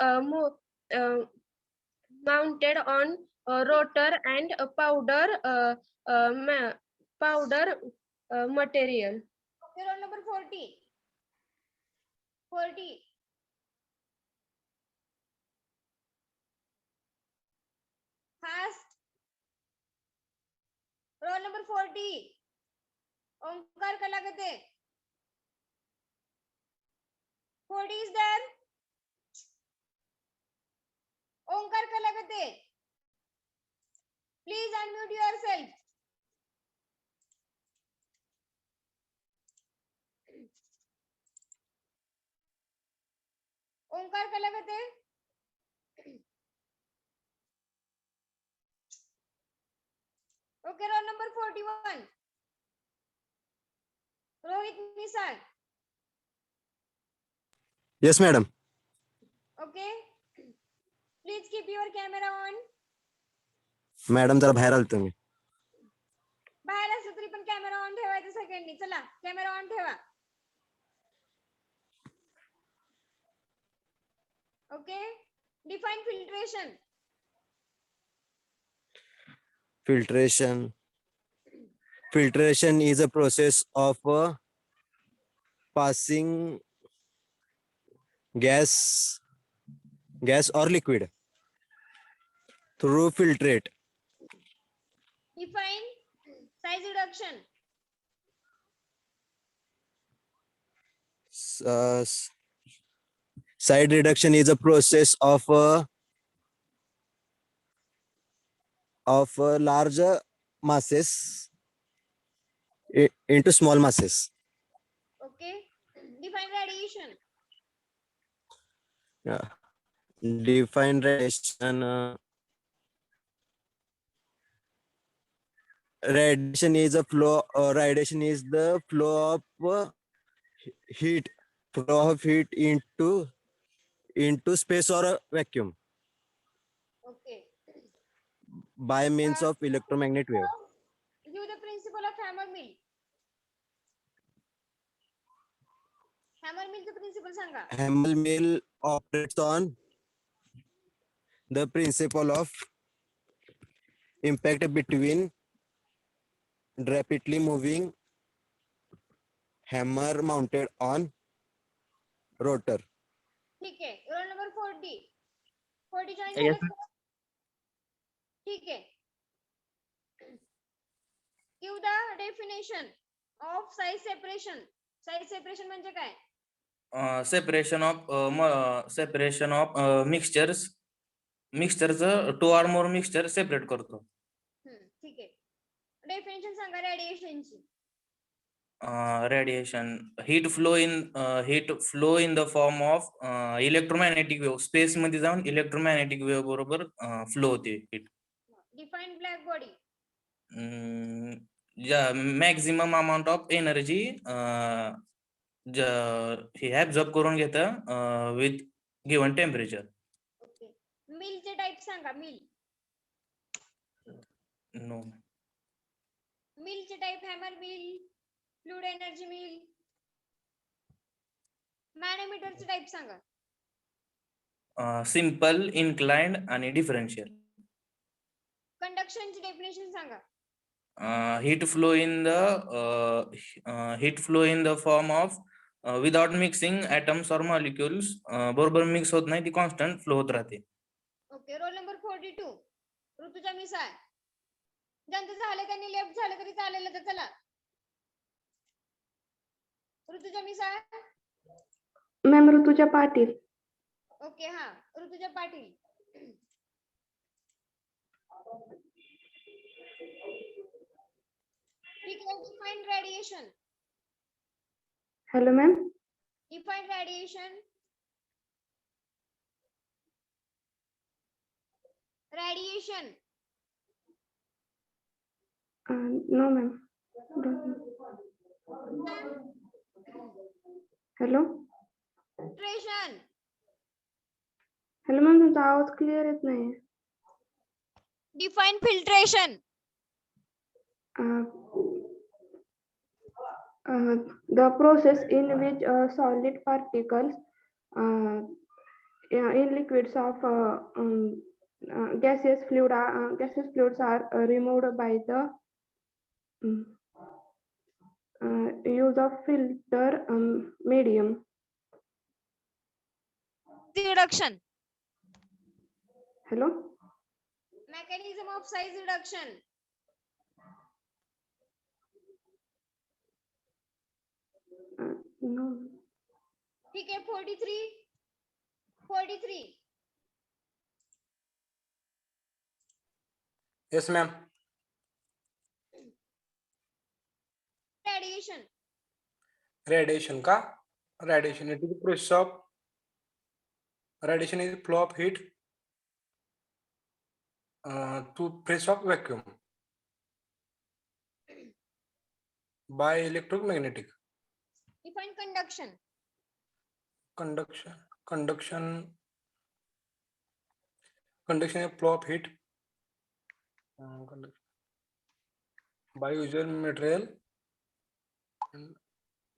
mounted on a rotor and a powder material. Okay, roll number 40. 40. Fast. Roll number 40. Omkar Kalagate. 40 is there. Omkar Kalagate. Please unmute yourself. Omkar Kalagate. Okay, roll number 41. Rohit Nisal. Yes, madam. Okay. Please keep your camera on. Madam जरा बाहेर आलतो मी. बाहेर असलं तरी पण camera on ठेवायचा सगळ्यांनी. चला, कॅमेरा ऑन ठेवा. Okay. Define filtration. Filtration is a process of passing gas or liquid through filtrate. Define size reduction. Side reduction is a process of larger masses into small masses. Okay. Define radiation. Yeah. Define radiation. Radiation is a flow. Radiation is the flow of heat. Flow of heat into space or a vacuum Okay. by means of electromagnetic wave. Give the principle of hammer mill. Hammer mill चं principle Sanga. Hammer mill operates on the principle of impact between rapidly moving hammer mounted on rotor. ठीक आहे. Roll number 40. 40 join Yes, झालं का? ठीक आहे. Give the definition of size separation. Size separation म्हणजे काय? separation of mixtures 2 or more mixture separate करतो. ठीक आहे. Definition Sanga रेडिएशनची. Radiation heat flow in the form of electromagnetic wave. Space मध्ये जाऊन electromagnetic wave बरोबर फ्लो होते heat. Define black body. Maximum amount of energy हे ऍब्झॉर्ब करून घेतं विथ गिव्हन टेम्परेचर. ओके. मिलचे टाइप सांगा. मिल. नो. मिलचे type hammer mill, fluid energy mill. मॅनोमीटरचे टाइप सांगा. सिंपल, इन्क्लाइंड आणि डिफरन्शियल. कंडक्शनची डेफिनेशन सांगा. Heat flow in the form of without mixing atoms or molecules. बरोबर मिक्स होत नाही, ती कॉन्स्टंट फ्लो होत राहते. Okay. Roll number 42. Rutuja Misal. ज्यांचं झालं त्यांनी लेफ्ट झालं तरी चालेल तर चला. ऋतुजा मिसाळ. मॅम ऋतुजा पाटील. ओके. हा ऋतुजा पाटील. ठीक आहे. Define radiation. Hello ma'am. Define radiation. Radiation. No ma'am. Hello. Filtration. Hello ma'am तुमचा आवाज क्लिअर येत नाही. Define filtration. The process in which solid particles in liquids of gaseous fluids are removed by the use of filter medium. Reduction. Hello. Mechanism of size reduction. No. ठीक आहे. 43. Yes, ma'am. Radiation. Radiation का? Radiation it is the process of radiation is the flow of heat to press of vacuum by electromagnetic. Define conduction. Conduction is flow of heat by usual material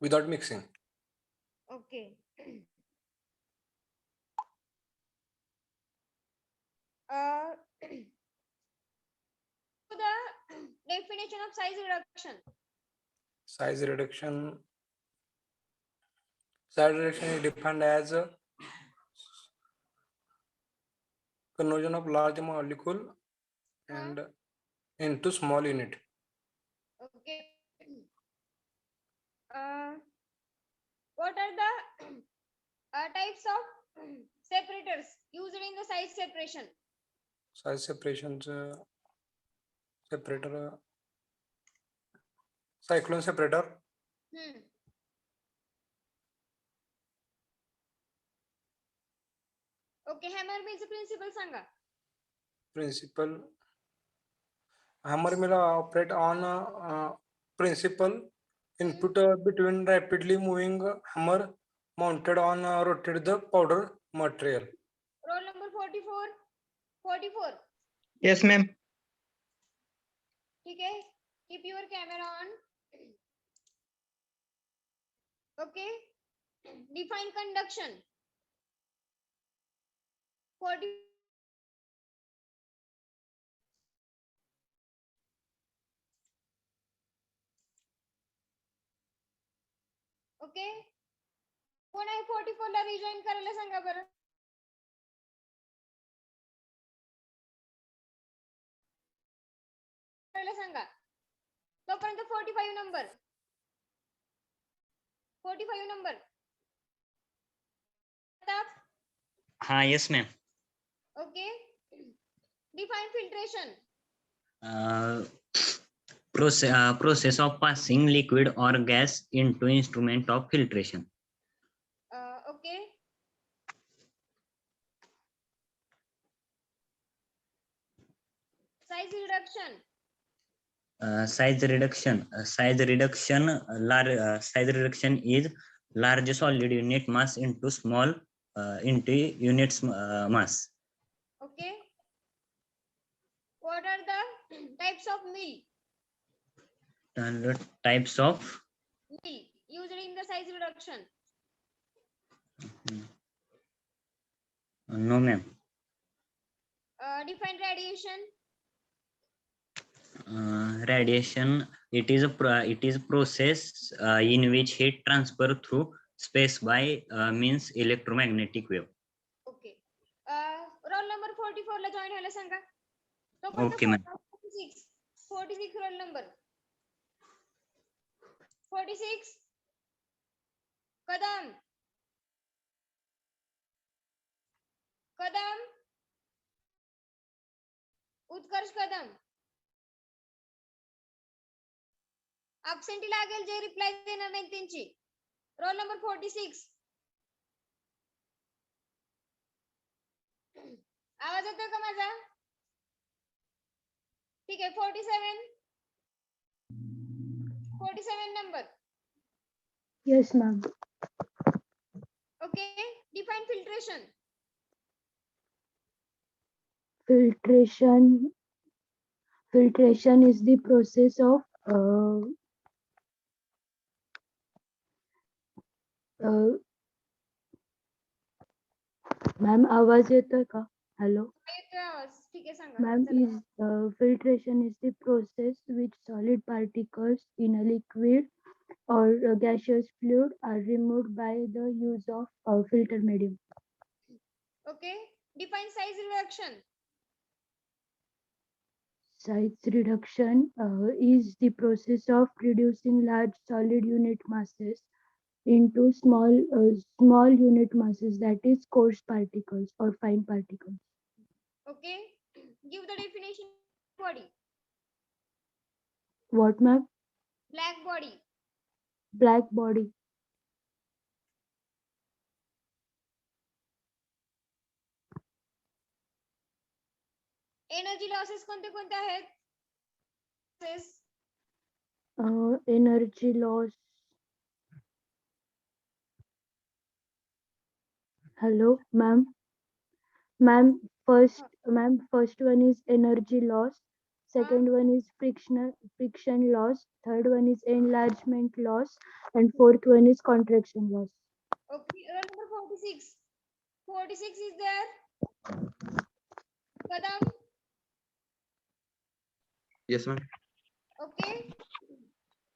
without mixing. Okay. The definition of size reduction. Size reduction is defined as a conversion of large molecule and into small unit. Okay. What are the types of separators used in the size separation? Size separations separator cyclone separator. Okay. Hammer means principle Sanga. Principle. Hammer mill operate on principle input between rapidly moving hammer mounted on rotate the powder material. Roll number 44. 44. Yes, ma'am. ठीक है. Keep your camera on. Okay. Define conduction. 40. Okay कोण आहे 44 ला rejoin करायला सांगा बरं. करायला सांगा तोपर्यंत 45 number 45 number Yes, ma'am. Okay define filtration. Process of passing liquid or gas into instrument of filtration. Okay size reduction. Size reduction. Size reduction is large solid unit mass into small into units mass. Okay. What are the types of mill? And the types of Mill used in the size reduction. no, ma'am. Define radiation. Radiation. It is a process in which heat transfer through space by means electromagnetic wave. Okay. Roll number 44 La join व्हायला सांगा. Okay, ma'am. 46 roll number. 46 कदम उत्कर्ष कदम. absentee लागेल जे reply देणार नाही त्यांची. Roll number 46. आवाज येतोय का माझा? ठीक आहे 47 number. Yes, ma'am. Okay define filtration. Filtration is the process of ma'am आवाज येतोय का? Hello. येतोय आवाज. ठीक आहे सांगा. Ma'am, filtration is the process which solid particles in a liquid or a gaseous fluid are removed by the use of a filter medium. Okay. Define size reduction. Size reduction is the process of reducing large solid unit masses into small unit masses, that is coarse particles or fine particles. Okay. Give the definition of body. What, ma'am? Black body. Black body. Energy losses कोणते कोणते आहेत? Energy loss. Hello, ma'am. Ma'am, first one is energy loss. Second one is friction loss. Third one is enlargement loss, and fourth one is contraction loss. Okay, roll number 46. 46 is there. Kadam. Yes, ma'am. Okay.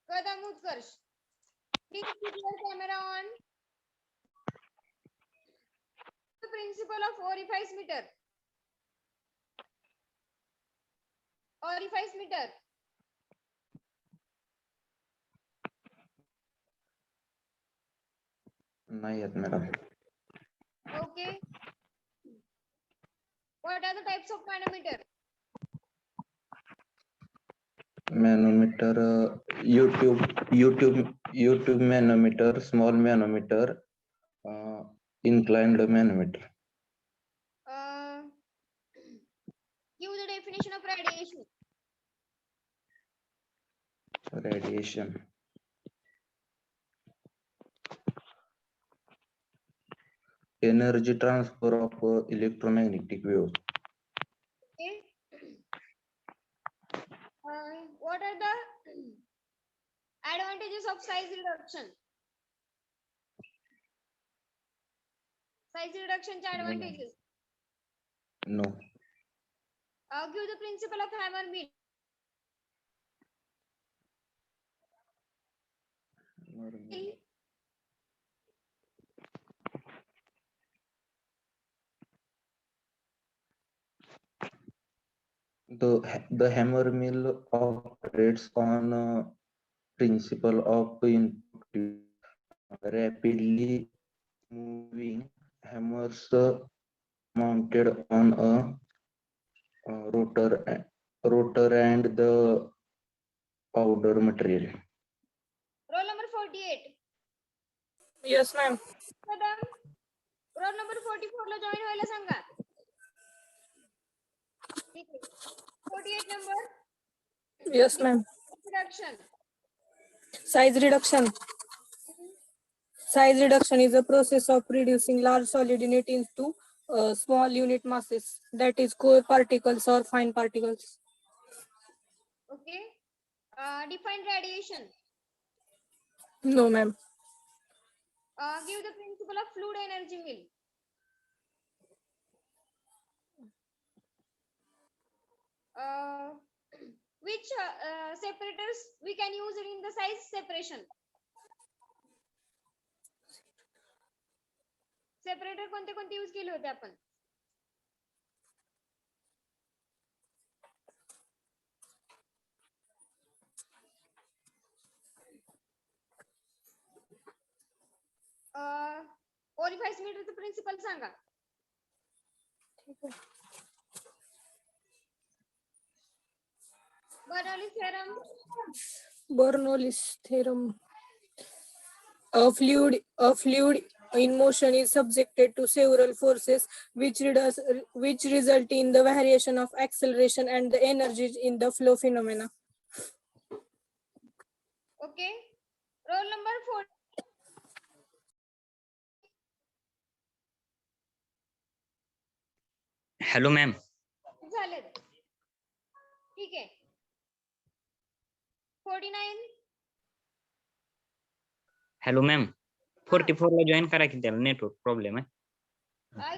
Kadam Utkarsh. Please keep your camera on. The principle of orifice meter. Orifice meter. Not yet, madam. Okay. What are the types of manometer? Manometer, YouTube manometer, small manometer, inclined manometer. Give the definition of radiation. Radiation. Energy transfer of electromagnetic wave. Okay. What are the advantages of size reduction? Size reduction advantages. No. Give the principle of hammer mill. The hammer mill operates on a principle of input rapidly moving hammers mounted on a rotor and the powder material. Roll number 48. Yes, ma'am. Kadam roll number 44 La join व्हायला सांगा. ठीक आहे. 48 number Yes, ma'am. introduction. Size reduction. Size reduction is a process of reducing large solid unit into small unit masses, that is core particles or fine particles. Okay. Define radiation. No, ma'am. Give the principle of fluid energy mill. Which separators we can use it in the size separation? Separator कोणते कोणते use केले होते आपण? Orifice मीटरचं principle सांगा. Bernoulli's theorem. A fluid in motion is subjected to several forces which result in the variation of acceleration and the energy in the flow phenomena. Okay. Roll number 4. Hello, ma'am. झाले. ठीक आहे. 49. Hello, ma'am. 44 ला join करा की त्याला network problem आहे.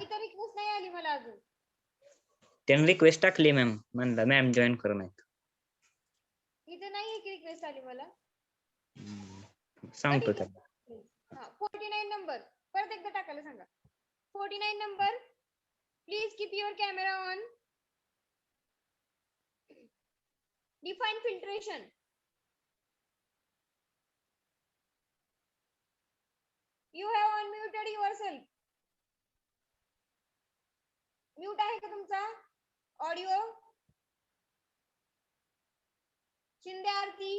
इथं request नाही आली मला अजून. त्यांनी रिक्वेस्ट टाकली मॅम, म्हणलं मॅम जॉईन करू नाहीत. इथं नाही की रिक्वेस्ट आली मला. सांगतो त्याला. 49 नंबर परत एकदा टाकायला सांगा. 49 number please keep your camera on. Define filtration. You have unmuted yourself. Mute आहे का तुमचा audio? Shinde Aarti.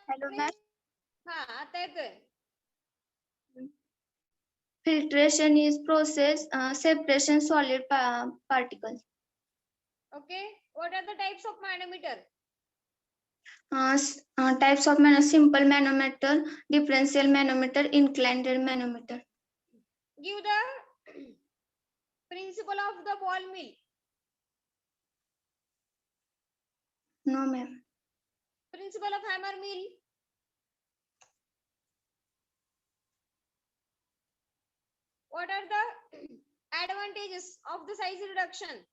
Hello ma'am. हा आता येतोय. Filtration is process separation solid particles. Okay. What are the types of manometer? Types of simple manometer, differential manometer, inclined manometer. Give the principle of the ball mill. No, ma'am. Principle of hammer mill. What are the advantages of the size reduction?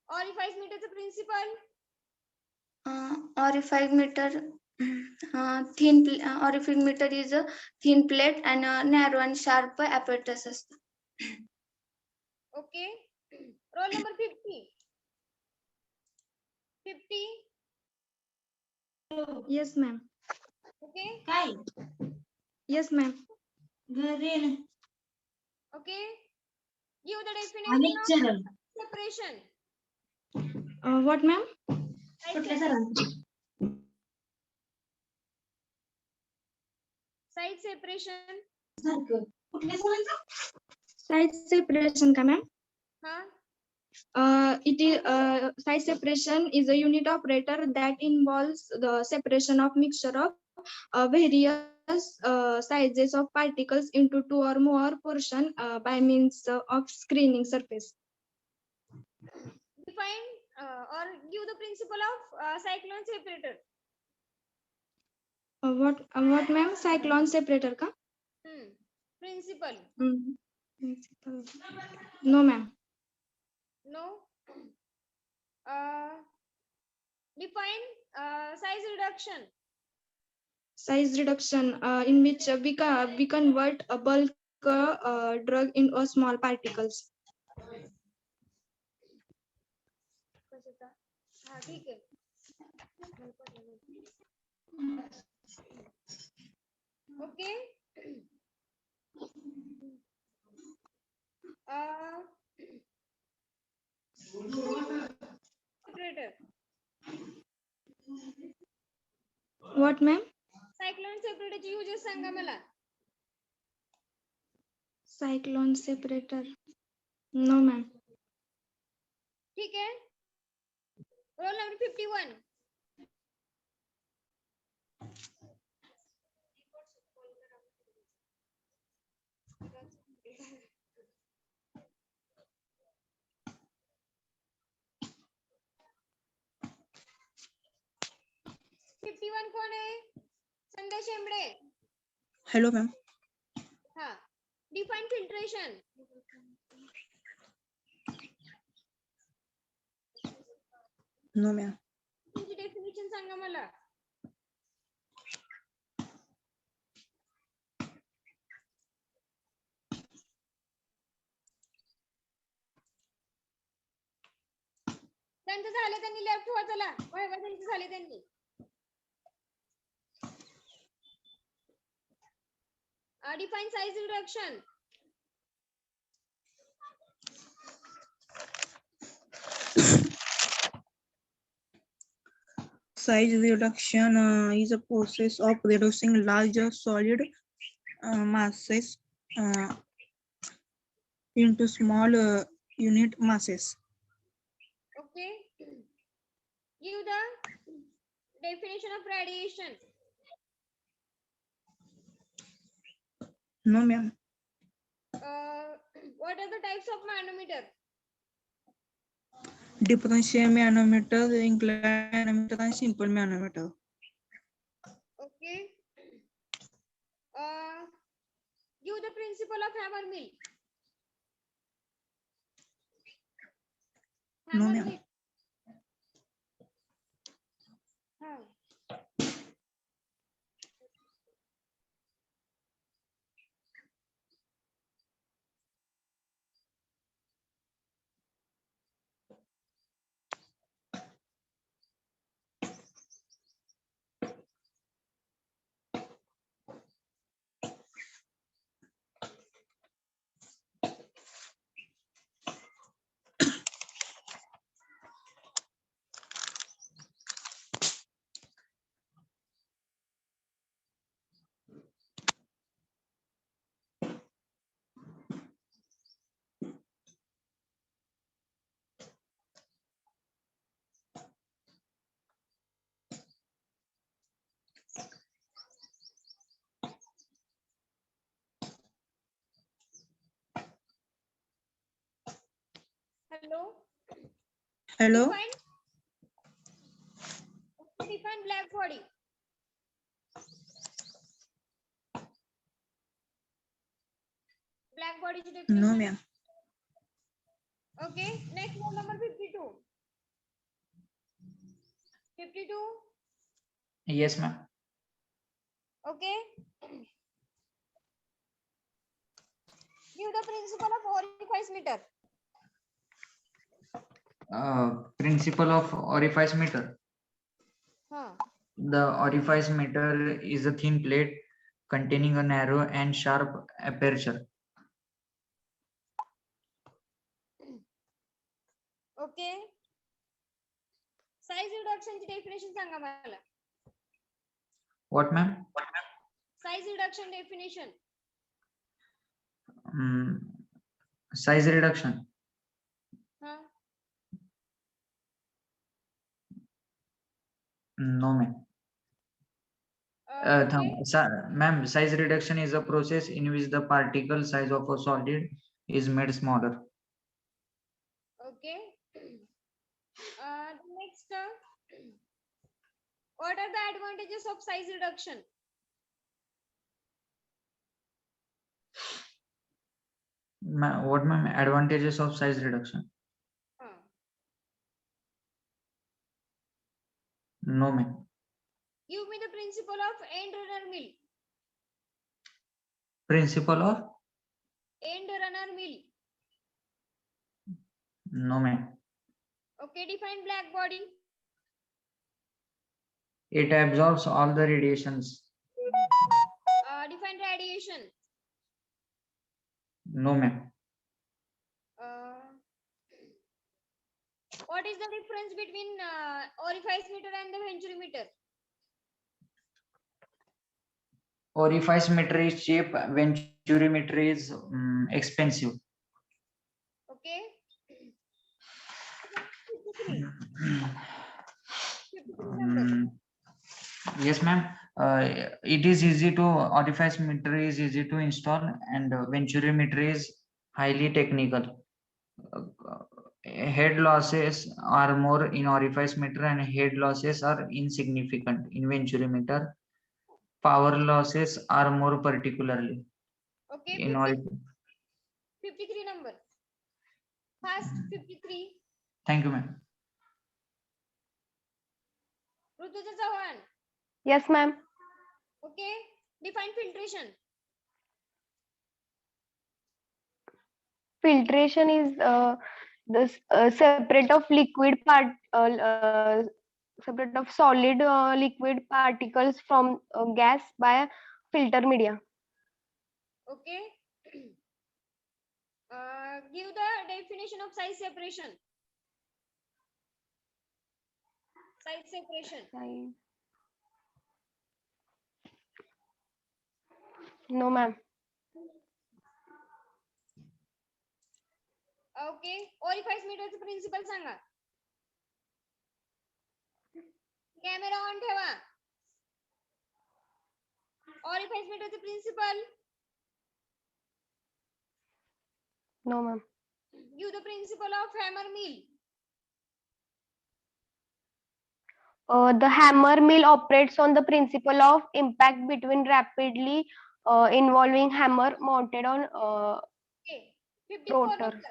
Orifice meter principle. Orifice meter. Orifice meter is a thin plate and a narrow and sharp apparatus. Okay. Roll number 50. 50. Yes, ma'am. Okay. Yes, ma'am. Okay. Give the definition of separation. What, ma'am? Side separation. Size separation, ma'am. Huh? It is size separation is a unit operator that involves the separation of mixture of various sizes of particles into two or more portion by means of screening surface. Define or give the principle of cyclone separator. What, ma'am? Cyclone separator, ka? Principle. Principle. No, ma'am. No. Define size reduction. size reduction in which we convert a bulk drug into a small particles. हा ठीक आहे. Okay. Separator. What, ma'am? Cyclone सेपरेटरचे uses सांगा मला. Cyclone separator. No, ma'am. ठीक आहे. Roll number 51. कोण आहे? संध्या शेंबडे. Hello ma'am. हा. Define filtration. No ma'am. तुमची डेफिनेशन सांगा मला. त्यांचं झाले, त्यांनी लेफ्ट व्हा चला. वैभव त्यांचे झाले त्यांनी. Define size reduction. Size reduction is a process of reducing large solid masses into small unit masses. Okay. Give the definition of radiation. No, ma'am. What are the types of manometer? Differential manometer, inclined manometer, and simple manometer. Okay. Give the principle of hammer mill. No, ma'am. Hello. Hello. Define black body. Black body definition. No, ma'am. Okay. Next one, number 52. 52. Yes, ma'am. Okay. Give the principle of orifice meter. Principle of orifice meter. The orifice meter is a thin plate containing a narrow and sharp aperture. Okay. Size reduction definition सांगा मला. What, ma'am? Size reduction definition. Size reduction. No, ma'am. Ma'am, size reduction is a process in which the particle size of a solid is made smaller. Okay. Next, what are the advantages of size reduction? What, ma'am? Advantages of size reduction? Huh. No, ma'am. Give me the principle of end runner mill. Principle of? End runner mill. No, ma'am. Okay, define black body. It absorbs all the radiations. Define radiation. No, ma'am. What is the difference between orifice meter and the venturi meter? Orifice meter is cheap, venturi meter is expensive. Okay. 53 number. Yes, ma'am. It is easy to, orifice meter is easy to install, and venturi meter is highly technical. Head losses are more in orifice meter and head losses are insignificant in venturi meter. Power losses are more particularly Okay, in 53 number. Fast 53. Thank you, ma'am. Rutuja Chauhan. Yes, ma'am. Okay. Define filtration. Filtration is the separate of liquid part, separate of solid liquid particles from gas by filter media. Okay. Give the definition of size separation. Size separation. No, ma'am. Okay. Orifice meterचं principle सांगा. Camera on ठेवा. Orifice meterचं principle. No, ma'am. Give the principle of hammer mill. The hammer mill operates on the principle of impact between rapidly involving hammer mounted on Okay. 54 rotor. number.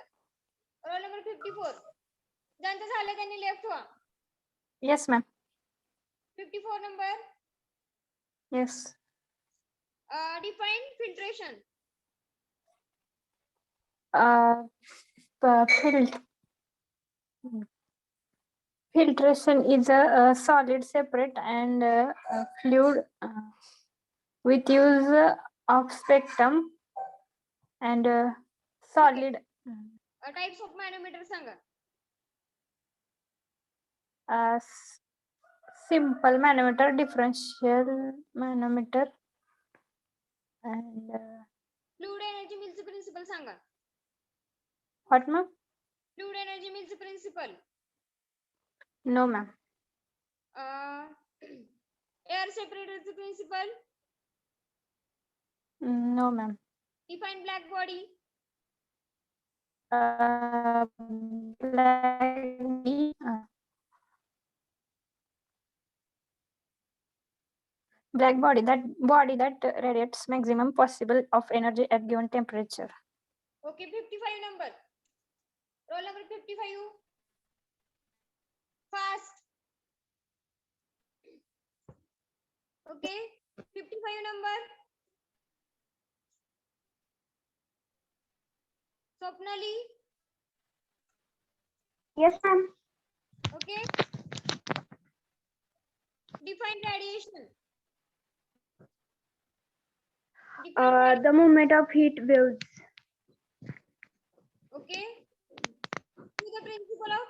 Roll number 54. ज्यांचं झालं त्यांनी left व्हा. Yes, ma'am. 54 number. Yes. Define filtration. Filtration is a solid separate and fluid with use of spectrum and solid Types of manometer सांगा. simple manometer, differential manometer, and Fluid energy millचं principle सांगा. what, ma'am? Fluid energy millचं principle. No, ma'am. Air separatorचं principle. No, ma'am. Define black body. Black body that radiates maximum possible of energy at given temperature. Okay, 55 number. Roll number 55. Fast. Okay, 55 number. Swapnali. Yes, ma'am. Okay. Define radiation. The movement of heat waves. Okay. To the principle of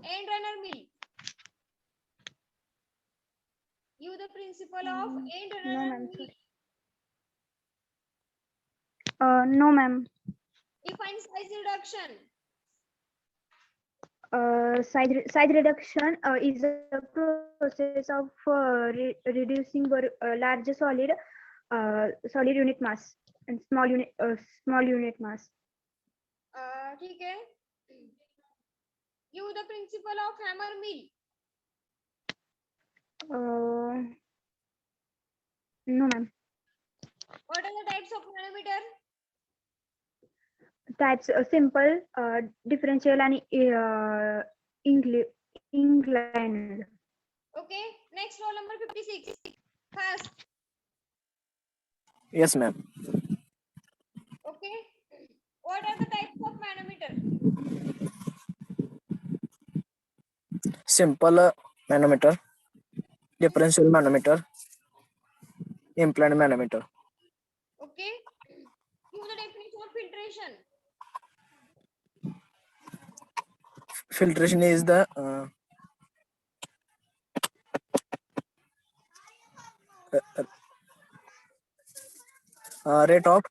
end runner mill. You the principle of end No, runner ma'am. mill. No, ma'am. Define size reduction. Size reduction is a process of reducing large solid unit mass and small unit mass. ठीक है. You the principle of hammer mill. No, ma'am. What are the types of manometer? Types simple, differential, and inclined. Okay, next roll number 56. Fast. Yes, ma'am. Okay, what are the types of manometer? Simple manometer, differential manometer, implant manometer. Okay, give the definition of filtration. Filtration is the rate of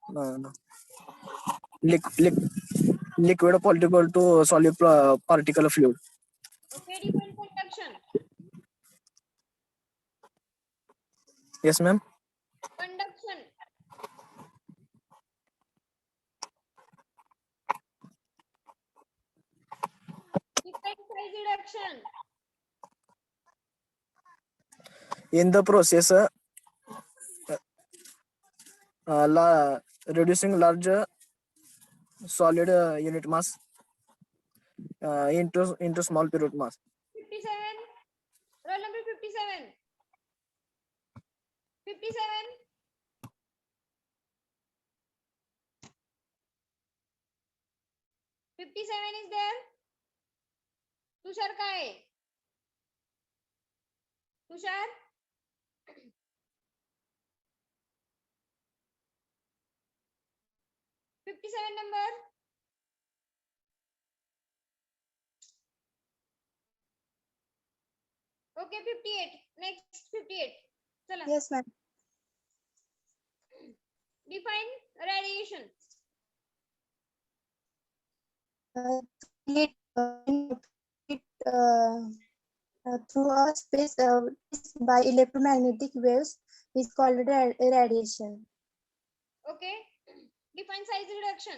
liquid particle to solid particle fluid. Okay, define conduction. Yes, ma'am. Conduction. Define size reduction. In the process, reducing large solid unit mass into small period mass. 57. Roll number 57. 57. 57 is there. Tushar काय आहे? Tushar 57 number. Okay, 58. Next 58. चला. Yes, ma'am. Define radiation. It, through a space by electromagnetic waves is called radiation. Okay. Define size reduction.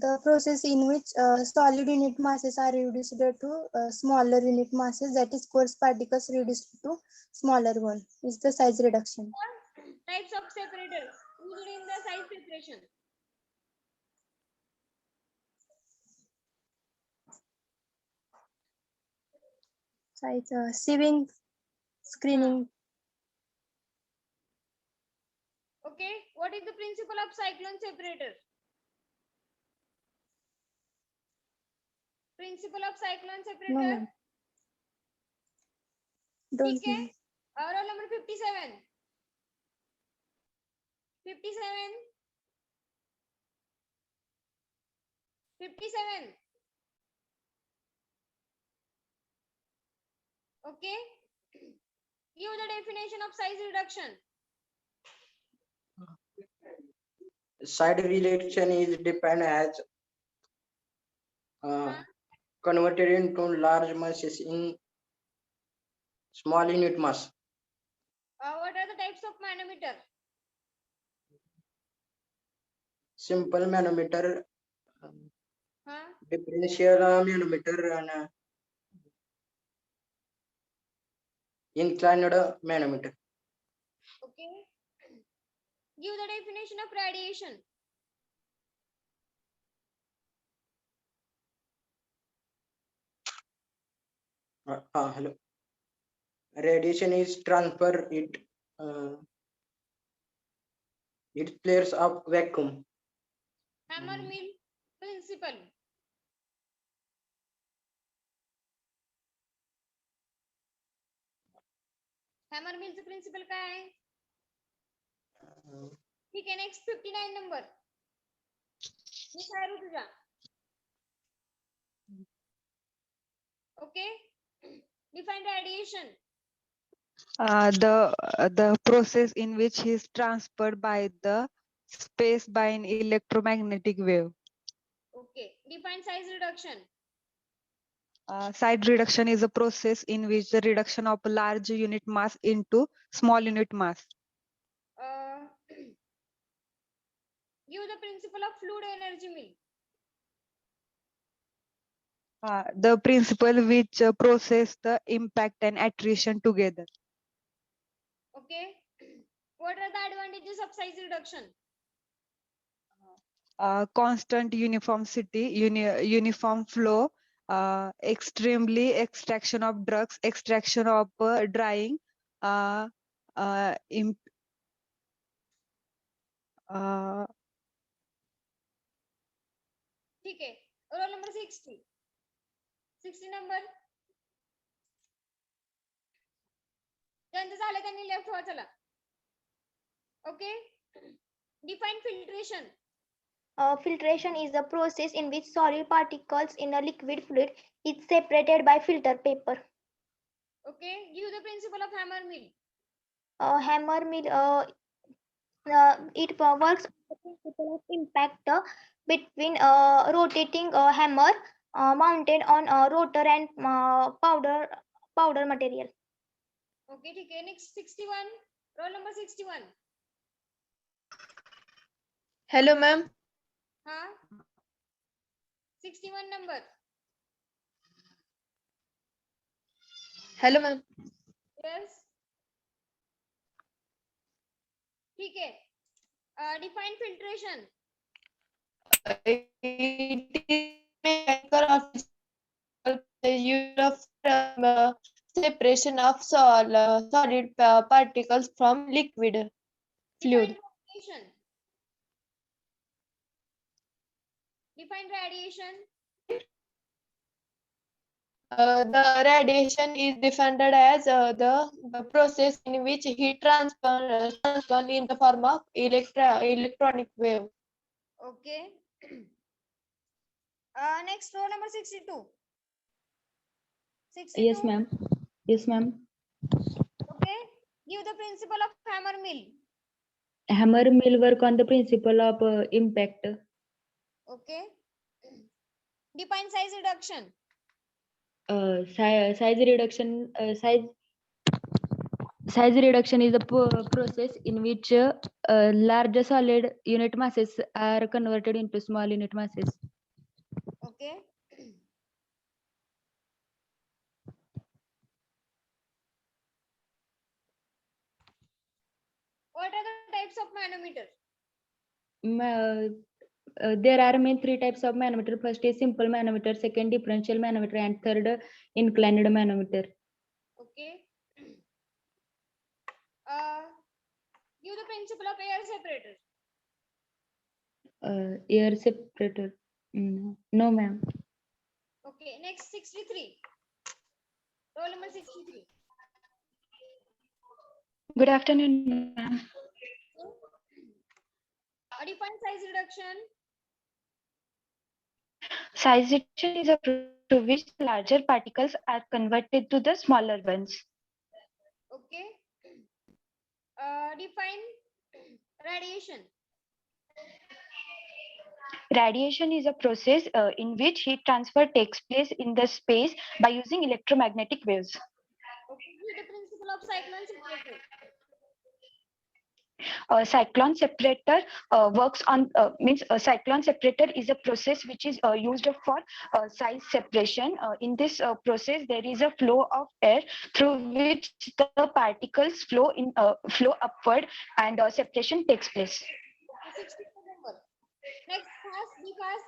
The process in which solid unit masses are reduced to smaller unit masses, that is coarse particles reduced to smaller one, is the size reduction. Types of separator used in the size separation. Size sieving, screening. Okay. What is the principle of cyclone separator? Principle of cyclone No, separator. ma'am. Don't ठीक है. know. Roll number 57. 57. 57. Okay. Give the definition of size reduction. Side reduction is defined as converted into large masses in small unit mass. What are the types of manometer? Simple manometer, Huh? differential manometer, and inclined manometer. Okay. Give the definition of radiation. Hello. Radiation is transfer it clears up vacuum. Hammer mill principle. Hammer millचं principle काय आहे? ठीक आहे. Next 59 number. मी काय तुझा. Okay. Define radiation. The process in which he is transferred by the space by an electromagnetic wave. Okay. Define size reduction. Side reduction is a process in which the reduction of a large unit mass into small unit mass. Give the principle of fluid energy mill. The principle which process the impact and attrition together. Okay. What are the advantages of size reduction? Constant uniformity, uniform flow, extremely extraction of drugs, extraction of drying, uh, imp, ठीक आहे. Roll number 60 number ज्यांचं झालं त्यांनी left व्हा चला. Okay. Define filtration. Filtration is a process in which solid particles in a liquid fluid is separated by filter paper. Okay. Give the principle of hammer mill. Hammer mill it works on the principle of impact between rotating hammer mounted on a rotor and powder material. Okay, ठीक आहे. Next 61. Roll number 61. Hello, ma'am. हाँ 61 number. Hello, ma'am. Yes. ठीक है. Define filtration. It is mechanical of the use of separation of solid particles from liquid fluid. Radiation. Define radiation. The radiation is defined as the process in which heat transfer in the form of electronic wave. Okay. Next row number 62. 62. Yes, ma'am. Yes, ma'am. Okay. Give the principle of hammer mill. Hammer mill work on the principle of impact. Okay. Define size reduction. Size reduction. Size reduction is a process in which large solid unit masses are converted into small unit masses. Okay. What are the types of manometer? There are main three types of manometer. First is simple manometer, second differential manometer, and third inclined manometer. Okay. Give the principle of air separator. Air separator. No, ma'am. Okay. Next 63. Roll number 63. Good afternoon, ma'am. Define size reduction. Size reduction is a process to which larger particles are converted to the smaller ones. Okay. Define radiation. Radiation is a process in which heat transfer takes place in the space by using electromagnetic waves. Okay. Give the principle of cyclone separator. Cyclone separator works on means a cyclone separator is a process which is used for size separation. In this process, there is a flow of air through which the particles flow upward, and separation takes place. Okay, 64 number. Next, fast, be fast.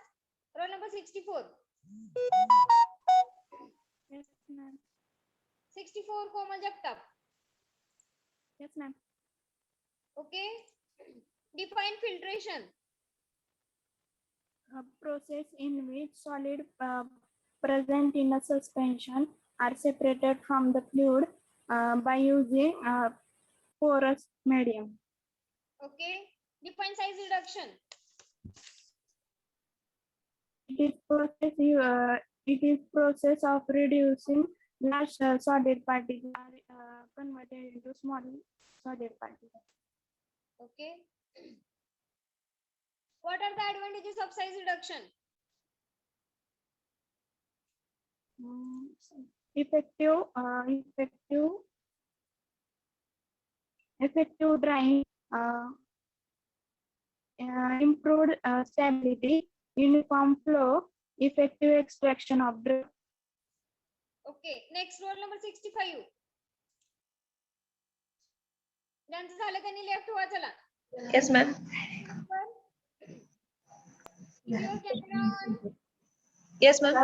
Roll number 64. Yes, ma'am. 64, Komal Jagtap. Yes, ma'am. Okay. Define filtration. A process in which solid present in a suspension are separated from the fluid by using porous medium. Okay. Define size reduction. It is process of reducing large solid particles are converted into small solid particles. Okay. What are the advantages of size reduction? Effective drying, improved stability, uniform flow, effective extraction of drug. Okay. Next, roll number 65. ज्यांचं झालं त्यांनी left व्हा चला. Yes, ma'am. Your camera on. Yes, ma'am.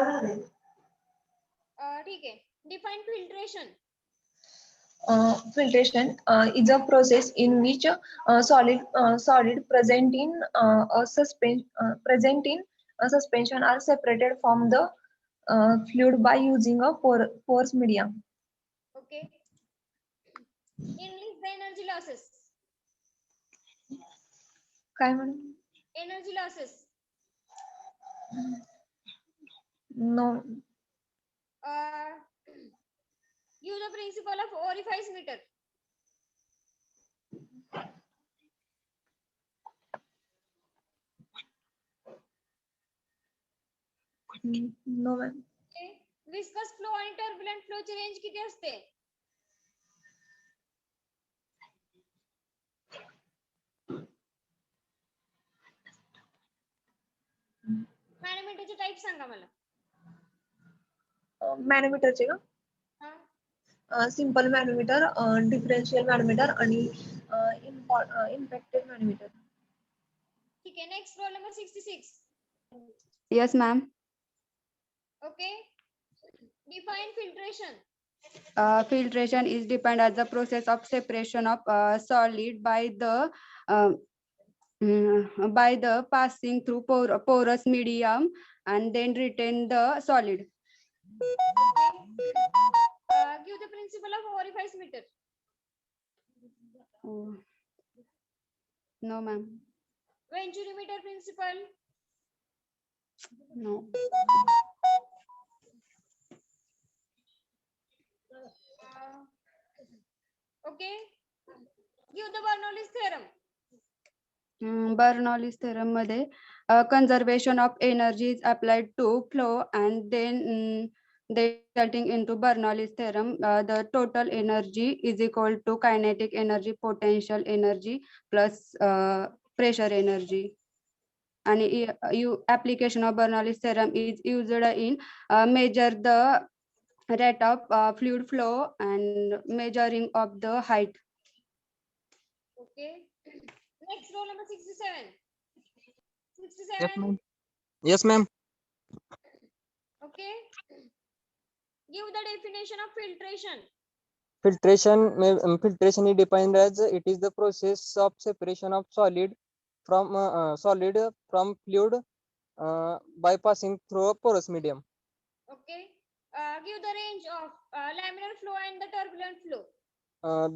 ठीक आहे. Define filtration. Filtration is a process in which solid present in a suspension are separated from the fluid by using a porous medium. Okay. Enlist the energy losses. काय म्हण Energy losses. No. Use the principle of orifice meter. No ma'am. Okay. Viscous flow आणि turbulent flow ची range किती असते? मॅनोमीटरचे type सांगा मला. मॅनोमीटरचे का simple मॅनोमीटर differential मॅनोमीटर आणि impacted मॅनोमीटर. ठीक आहे. Next roll number 66. Yes, ma'am. Okay. Define filtration. Filtration is defined as the process of separation of solid by the passing through porous medium and then retain the solid. Give the principle of orifice meter. No, ma'am. Venturi meter principle. No. Okay. Give the Bernoulli's theorem. Bernoulli's theorem मध्ये conservation of energy is applied to flow and then resulting into Bernoulli's theorem. The total energy is equal to kinetic energy, potential energy plus pressure energy. And application of Bernoulli's theorem is used in measure the rate of fluid flow and measuring of the height. Okay. Next roll number 67. 67. Yes, ma'am. Yes, ma'am. Okay. Give the definition of filtration. Filtration is defined as it is the process of separation of solid from fluid by passing through a porous medium. Okay. Give the range of laminar flow and the turbulent flow.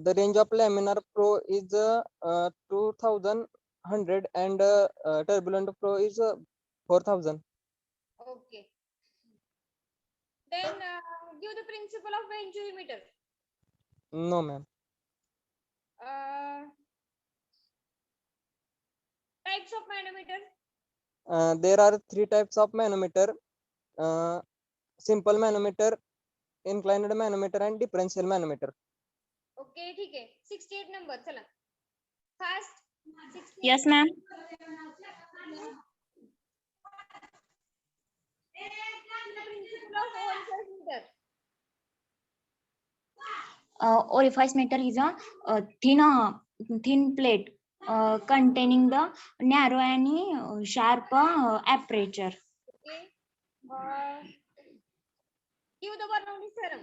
The range of laminar flow is 2100 and turbulent flow is 4000. Okay. Then give the principle of Venturi meter. No, ma'am. Types of manometer. There are 3 types of manometer: simple manometer, inclined manometer, and differential manometer. Okay, ठीक आहे. 68 number. चला. Fast. 68. Yes, ma'am. Principle of orifice meter. Orifice meter is a thin plate containing the narrow and sharp aperture. Okay. Give the Bernoulli's theorem.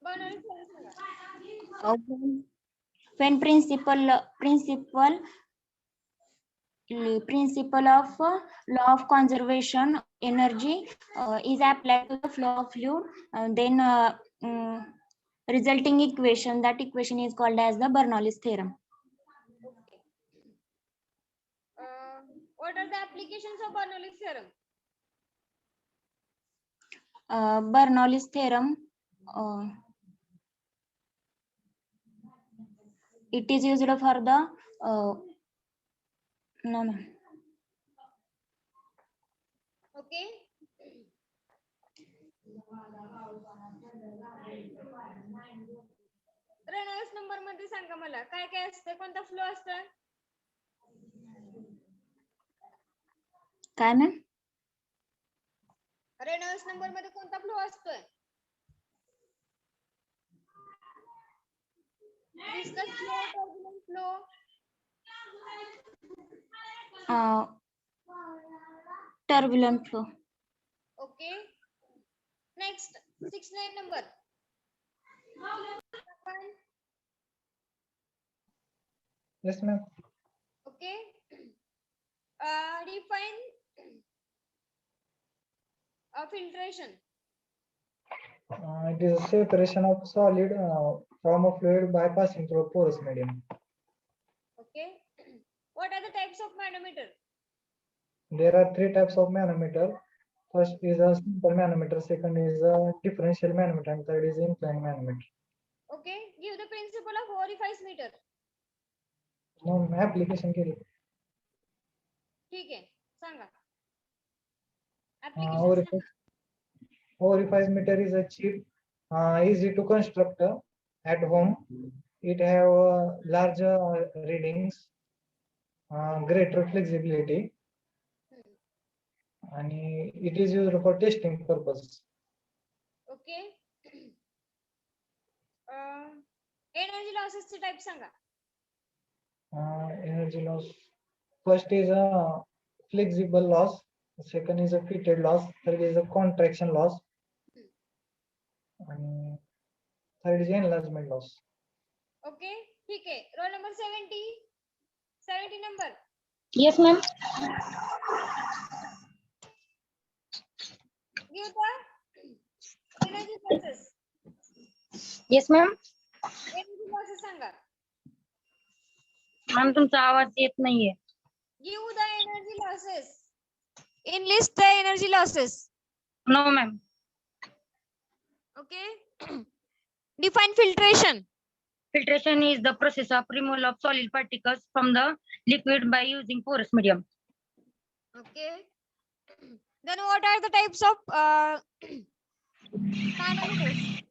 Bernoulli's theorem. When principle of law of conservation energy is applied to the flow of fluid, then resulting equation, that equation is called as the Bernoulli's theorem. Okay. What are the applications of Bernoulli's theorem? Bernoulli's theorem, it is used for the no. Okay. Reynolds number मध्ये सांगा मला काय काय असते, कोणता flow असतो? काय ma'am? Reynolds number मध्ये कोणता फ्लो असतोय? Viscous flow, turbulent flow. Turbulent flow. Okay. Next, 69 number. Yes, ma'am. Okay. Define filtration. It is a separation of solid from a fluid by passing through a porous medium. Okay. What are the types of manometer? There are three types of manometer. First is a simple manometer, second is a differential manometer, and third is inclined manometer. Okay. Give the principle of orifice meter. No application केली. ठीक आहे. सांगा. Orifice meter is a cheap, easy to construct at home. It have larger readings, greater flexibility, and it is used for testing purpose. Okay. Energy losses चे type Sanga. Energy loss. First is a flexible loss. Second is a fitted loss. Third is a contraction loss. And third is enlargement loss. Okay. ठीक आहे. Roll number 70. 70 number. Yes, ma'am. Give the energy losses. Yes, ma'am. Energy losses Sanga. Ma'am तुमचा आवाज येत नाहीये. Give the energy losses. Enlist the energy losses. No, ma'am. Okay. Define filtration. Filtration is the process of removal of solid particles from the liquid by using porous medium. Okay. Then what are the types of manometers?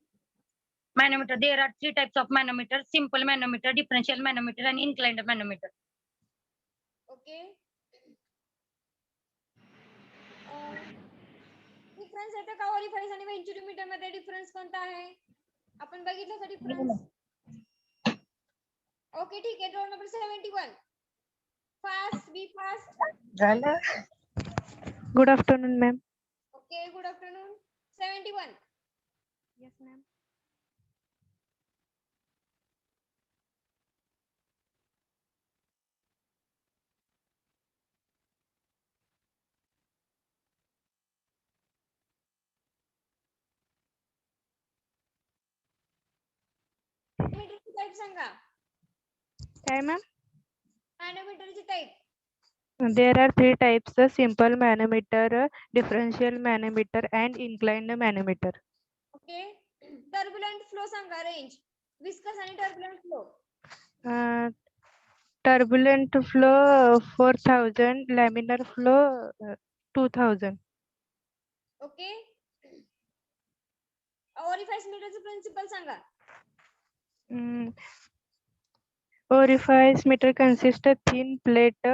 Manometer. There are three types of manometer: simple manometer, differential manometer, and inclined manometer. Okay. Difference येतो का orifice आणि व्हेंच्युरीमीटर मध्ये difference कोणता आहे? आपण बघितलं का difference? Okay ठीक आहे. Roll number 71. Fast be fast. झालं. Good afternoon, ma'am. Okay, good afternoon. 71. Yes, ma'am. मॅनोमीटरची टाइप सांगा. काय ma'am? मॅनोमीटरची type. There are three types: simple manometer, differential manometer, and inclined manometer. Okay. Turbulent flow सांगा. Range. Viscous आणि turbulent flow. Turbulent flow 4000, laminar flow 2000. Okay. Orifice मीटरचं principle सांगा. Orifice meter consists of thin plate,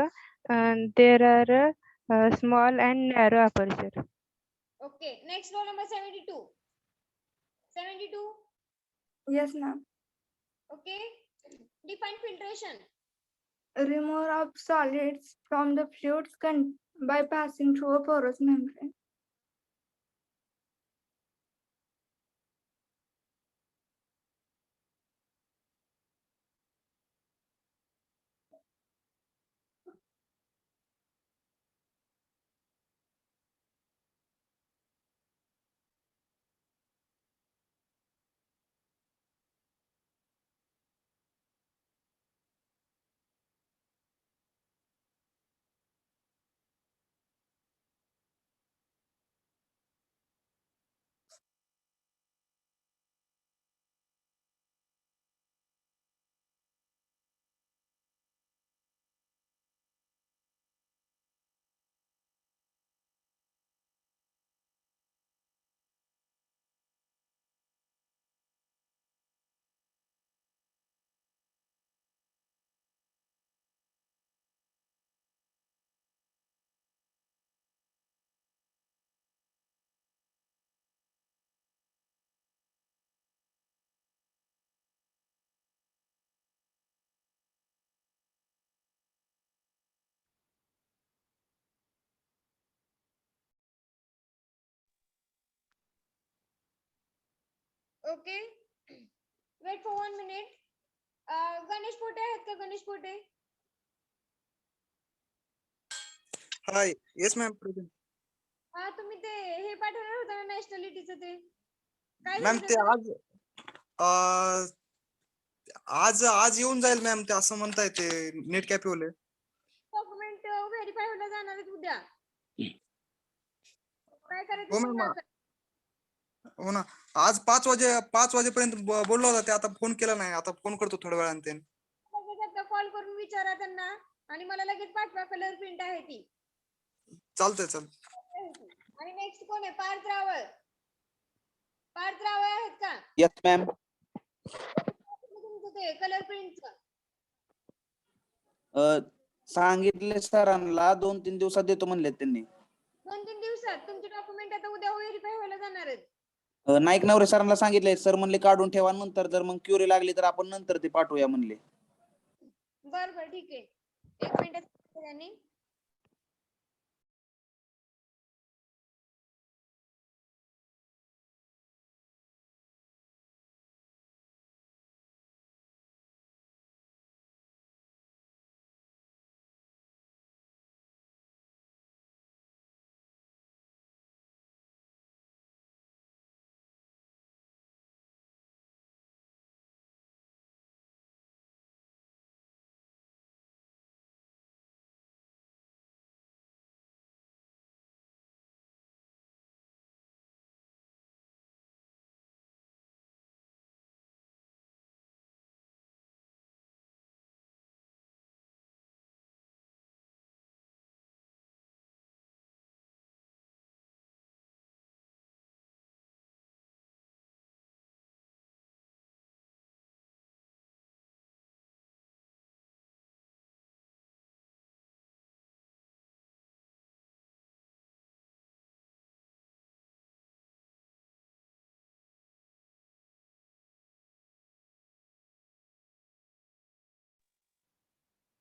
and there are small and narrow aperture. Okay. Next roll number 72. 72. Yes, ma'am. Okay. Define filtration. Removal of solids from the fluids by passing through a porous membrane. Okay wait for 1 minute. Ganesh Pote आहेत का? Ganesh Pote. Hi yes ma'am present. हा तुम्ही ते हे पाठवणार होता ना नॅशनॅलिटीचं ते काय मॅम झालं ते त्याचं? आज आज आज येऊन जाईल मॅम, ते असं म्हणताय ते नेट कॅफे वाले. डॉक्युमेंट व्हेरीफाय व्हायला जाणार आहेत उद्या. काय करायचं हो सांगा मॅम. आता. हो ना, आज 5 वाजेपर्यंत बोललो होता ते, आता फोन केला नाही, आता फोन करतो थोड्या वेळाने ते. कॉल करून विचारा त्यांना आणि मला लगेच पाठवा. कलर प्रिंट आहे ती. चालतंय. आणि नेक्स्ट कोण आहे? पार्थ रावळ. पार्थ रावळ आहेत का? Yes ma'am. तुमचं ते कलर प्रिंटचं सांगितले सरांना 2-3 दिवसात देतो म्हणले त्यांनी. 2-3 दिवसात तुमचे डॉक्युमेंट आता उद्या व्हेरीफाय व्हायला जाणार आहेत. नाईक नवरे सरांना सांगितले, सर म्हणले काढून ठेवा, नंतर जर मग क्युरी लागली तर आपण नंतर ते पाठवूया म्हणले. बर बर ठीक आहे. 1 मिनिट त्यांनी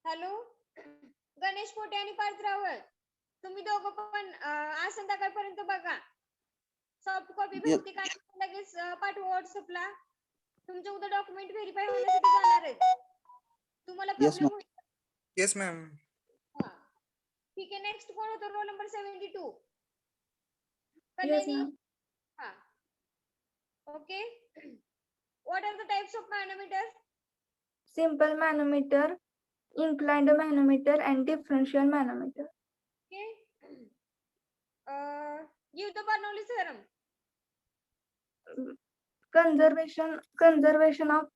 हॅलो गणेश पोटे आणि पार्थ रावळ, तुम्ही दोघं पण आज संध्याकाळपर्यंत बघा. सॉफ्ट कॉपी भेटते का लगेच पाठवू व्हॉट्सअपला. तुमचे उद्या डॉक्युमेंट व्हेरीफाय होण्यासाठी जाणार आहेत. तुम्हाला प्रॉब्लेम होईल. Yes ma'am. ठीक आहे. नेक्स्ट कोण होतं? Roll number 72 Yes, Kalyani. ma'am. हा okay. What are the types of manometer? Simple manometer, inclined manometer, and differential manometer. Okay. Give the Bernoulli theorem. Conservation of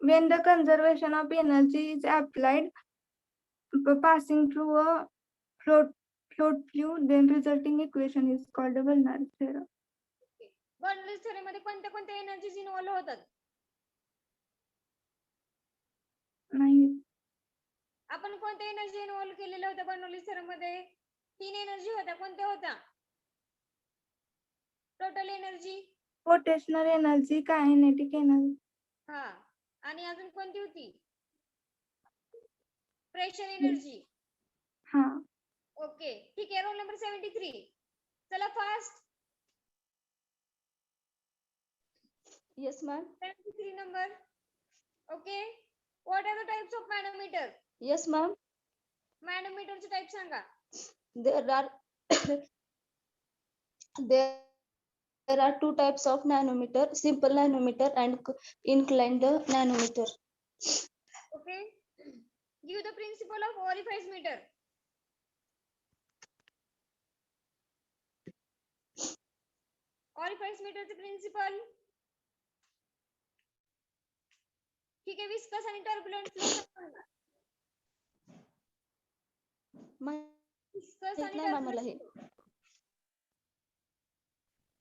when the conservation of energy is applied passing through a float fluid, then resulting equation is called the Bernoulli theorem. Bernoulli theorem मध्ये कोणत्या कोणत्या energies involve होतात? नाही. आपण कोणत्या energy involve केलेल्या होत्या Bernoulli theorem मध्ये? 3 एनर्जी होत्या. कोणत्या होत्या? Total energy, potential energy, kinetic energy. हा आणि अजून कोणती होती? Pressure energy. हा. ओके ठीक आहे. रोल नंबर 73 चला fast. Yes, ma'am. 73 number. Okay. What are the types of manometer? Yes, ma'am. Manometer चे type Sanga. There are there are 2 types of manometer: simple manometer and inclined manometer. Okay. Give the principle of orifice meter. Orifice meter चे principle. ठीक आहे. Viscous आणि turbulent flow सांगा. Viscous आणि turbulent flow.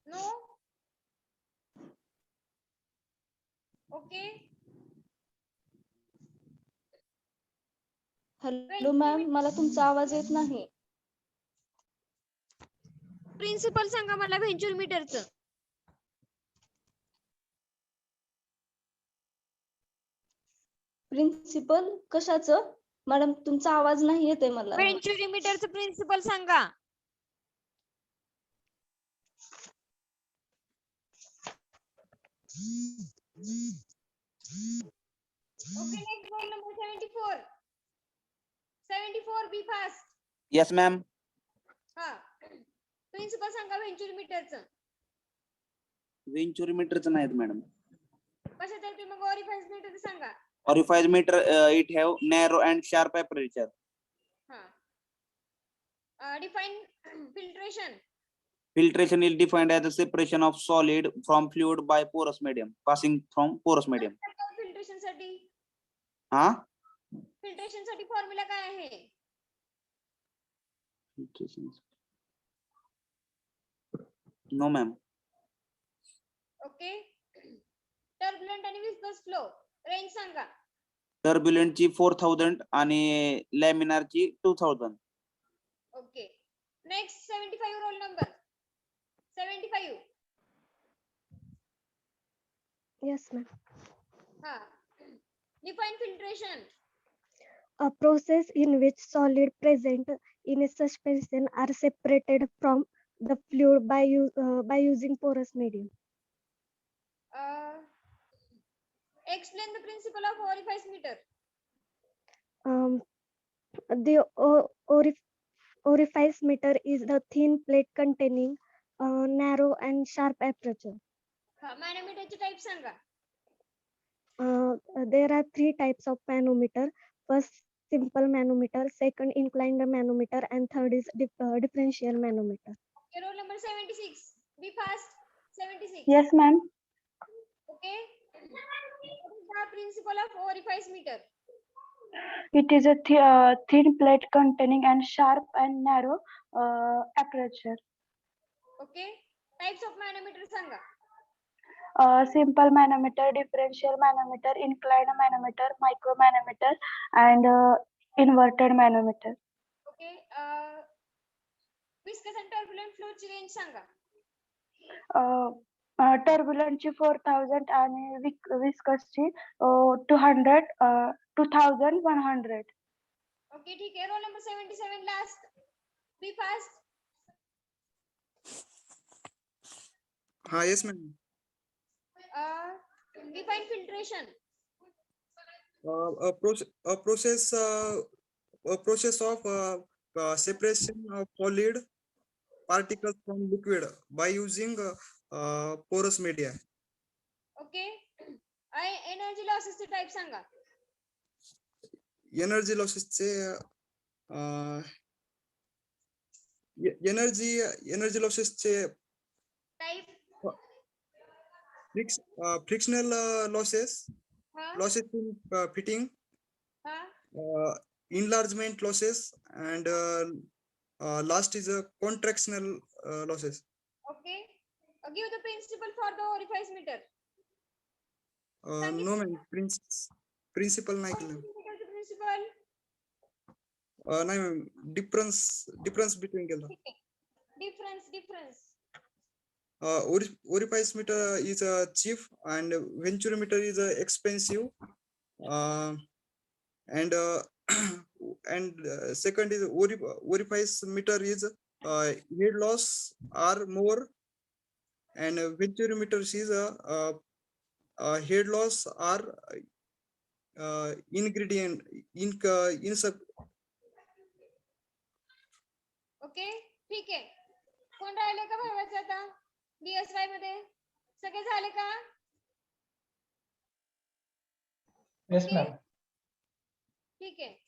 No. Okay. Hello ma'am, मला तुमचा आवाज येत नाही. प्रिन्सिपल सांगा मला व्हेंचर मीटरचं. प्रिन्सिपल कशाचं? मॅडम तुमचा आवाज नाही येते मला. व्हेंचुरी मीटरचं प्रिन्सिपल सांगा. Okay, next roll number 74. 74, be fast. Yes ma'am. हा. प्रिन्सिपल सांगा व्हेंचुरीमीटरचं. व्हेंचुरीमीटरचं नाहीत मॅडम. कशात आहे ते मग ऑरिफाइस मीटर सांगा. Orifice meter, it have narrow and sharp aperture. हा. Define filtration. Filtration is defined as the separation of solid from fluid by porous medium, passing from porous medium. Filtration साठी हा? Filtration साठी formula काय आहे? No ma'am. Okay. Turbulent आणि viscous flow range सांगा. Turbulent ची 4000 आणि laminar ची 2000. Okay. Next 75 roll number 75. Yes, ma'am. हा. Define filtration. A process in which solid present in a suspension are separated from the fluid by using porous medium. Explain the principle of orifice meter. The orifice meter is the thin plate containing narrow and sharp aperture. हा. मॅनोमीटरचे type Sanga. There are 3 types of manometer. First, simple manometer. Second, inclined manometer, and third is differential manometer. Okay, roll number 76. Be fast. 76. Yes, ma'am. Okay. What is the principle of orifice meter? It is a thin plate containing and sharp and narrow aperture. Okay. Types of manometer सांगा. Simple manometer, differential manometer, inclined manometer, micromanometer, and inverted manometer. Okay. Viscous and turbulent flow ची range सांगा. Turbulent ची 4000 आणि viscous ची 2100. Okay, ठीक आहे. Roll number 77 last. Be fast. हा yes ma'am. Define filtration. A process of separation of solid particles from liquid by using porous media. Okay. Energy लॉसेसचे type सांगा. Energy लॉसेसचे एनर्जी लॉसेसचे टाइप. फ्रिक्शनल losses, हा. losses in fitting, हा. enlargement losses, and last is contractional losses. Okay. Give the principle for the orifice meter. No ma'am, principle नाही केलं. Principle. नाही ma'am, difference between केलं. Difference. Orifice meter is cheap and venturimeter is expensive, and second is orifice meter is head loss are more, and venturimeter is head loss are ingredient in sub. Okay. ठीक आहे. कोण राहिले का भावाचं आता DSY मध्ये? सगळे झाले का? Yes, ma'am. ठीक आहे.